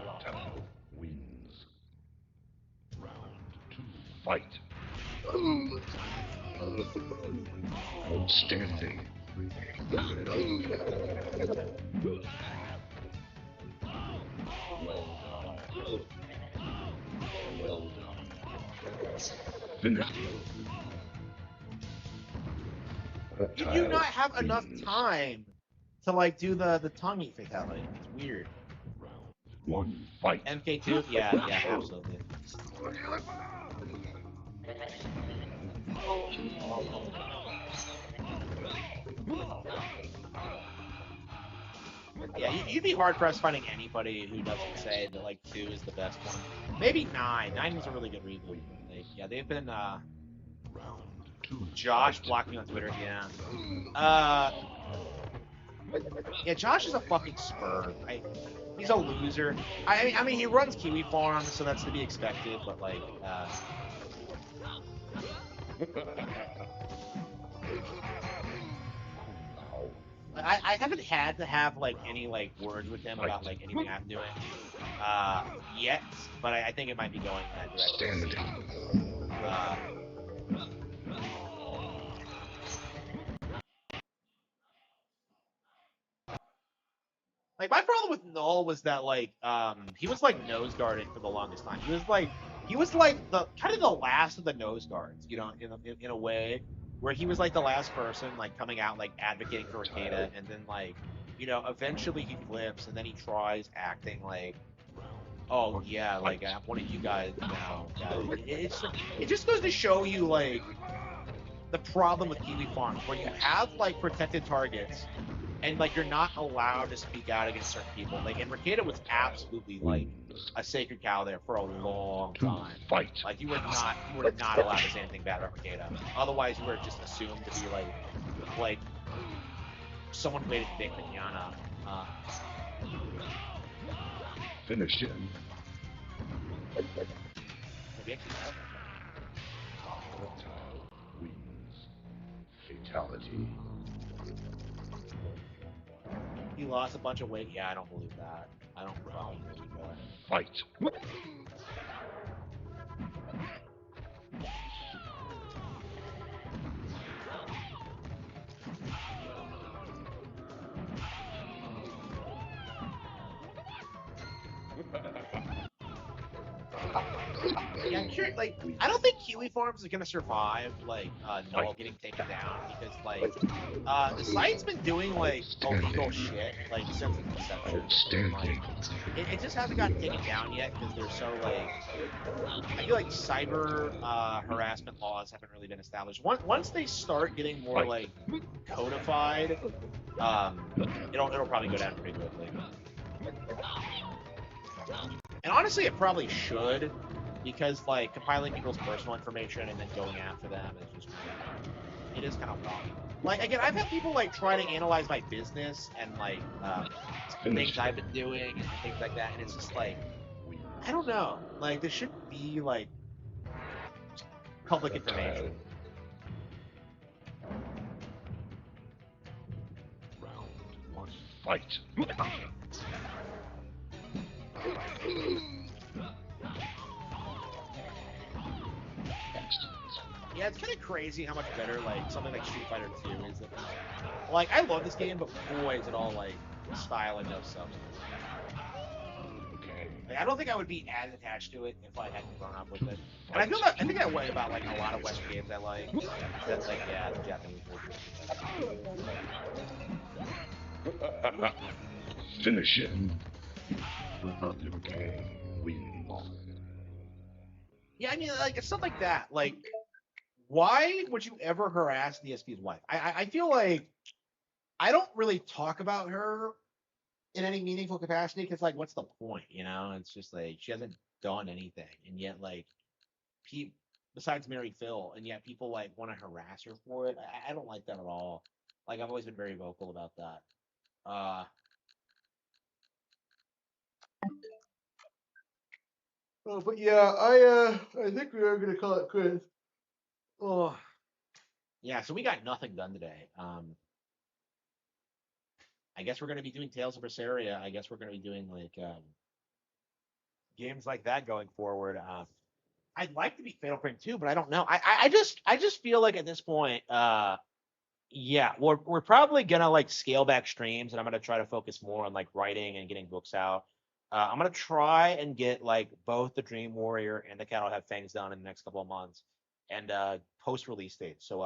Reptile wins. Round 2, fight. Outstanding. Well done. Finish. You do not have enough time to like do the tonguey fatality. It's weird. Round 1, fight. MK2? Yeah, absolutely. Yeah, you'd be hard pressed finding anybody who doesn't say that like 2 is the best one. Maybe 9. 9 was a really good reboot. Yeah, they've been Josh blocked me on Twitter. Yeah. Yeah, Josh is a fucking spur. He's a loser. I mean, he runs Kiwi Farm, so that's to be expected. But like, I haven't had to have like any like words with him about like anything I'm doing yet, but I think it might be going in that direction. Like my problem with Null was that like he was like nose guarding for the longest time. He was like the kind of the last of the nose guards, you know, in a way where he was like the last person like coming out like advocating for Rekieta, and then like, you know, eventually he flips and then he tries acting like, oh yeah, like I'm one of you guys now. It just goes to show you like the problem with Kiwi Farm, where you have like protected targets and like you're not allowed to speak out against certain people. Like, and Rekieta was absolutely like a sacred cow there for a long time. Like you were not allowed to say anything bad about Rekieta. Otherwise, you were just assumed to be like someone who made Vic Mignana. Finish him. Reptile wins. Fatality. He lost a bunch of weight. Yeah, I don't believe that. I don't fucking believe that. Fight. Yeah, I'm curious. Like, I don't think Kiwi Farms is gonna survive like Null getting taken down, because like the site's been doing like illegal shit like since its inception. Like, it just hasn't gotten taken down yet because they're so like, I feel like cyber harassment laws haven't really been established. Once they start getting more like codified, it'll probably go down pretty quickly. And honestly, it probably should, because like compiling people's personal information and then going after them is just, it is kind of wrong. Like, again, I've had people like try to analyze my business and like things I've been doing and things like that, and it's just like, I don't know. Like, this shouldn't be like public information. Round 1, fight. Yeah, it's kind of crazy how much better like something like Street Fighter 2 is than like, I love this game, but boy, is it all like style and no substance. Like, I don't think I would be as attached to it if I hadn't grown up with it. And I think that way about like a lot of Western games I like. That's like, yeah, the Japanese version. Finish him. Liu Kang wins. Yeah, I mean, like stuff like that. Like, why would you ever harass DSP's wife? I feel like I don't really talk about her in any meaningful capacity because, like, what's the point? You know, it's just like she hasn't done anything, and yet, like, people besides Mary Phil, and yet people like want to harass her for it. I don't like that at all. Like, I've always been very vocal about that. Oh, but yeah, I think we are gonna call it quits. Oh, yeah. So we got nothing done today. I guess we're gonna be doing Tales of Berseria. I guess we're gonna be doing like games like that going forward. I'd like to be Fatal Frame 2, but I don't know. I just feel like at this point, yeah, we're probably gonna like scale back streams, and I'm gonna try to focus more on like writing and getting books out. I'm gonna try and get like both the Dream Warrior and the Cattle Have Fangs done in the next couple of months, and post release dates. So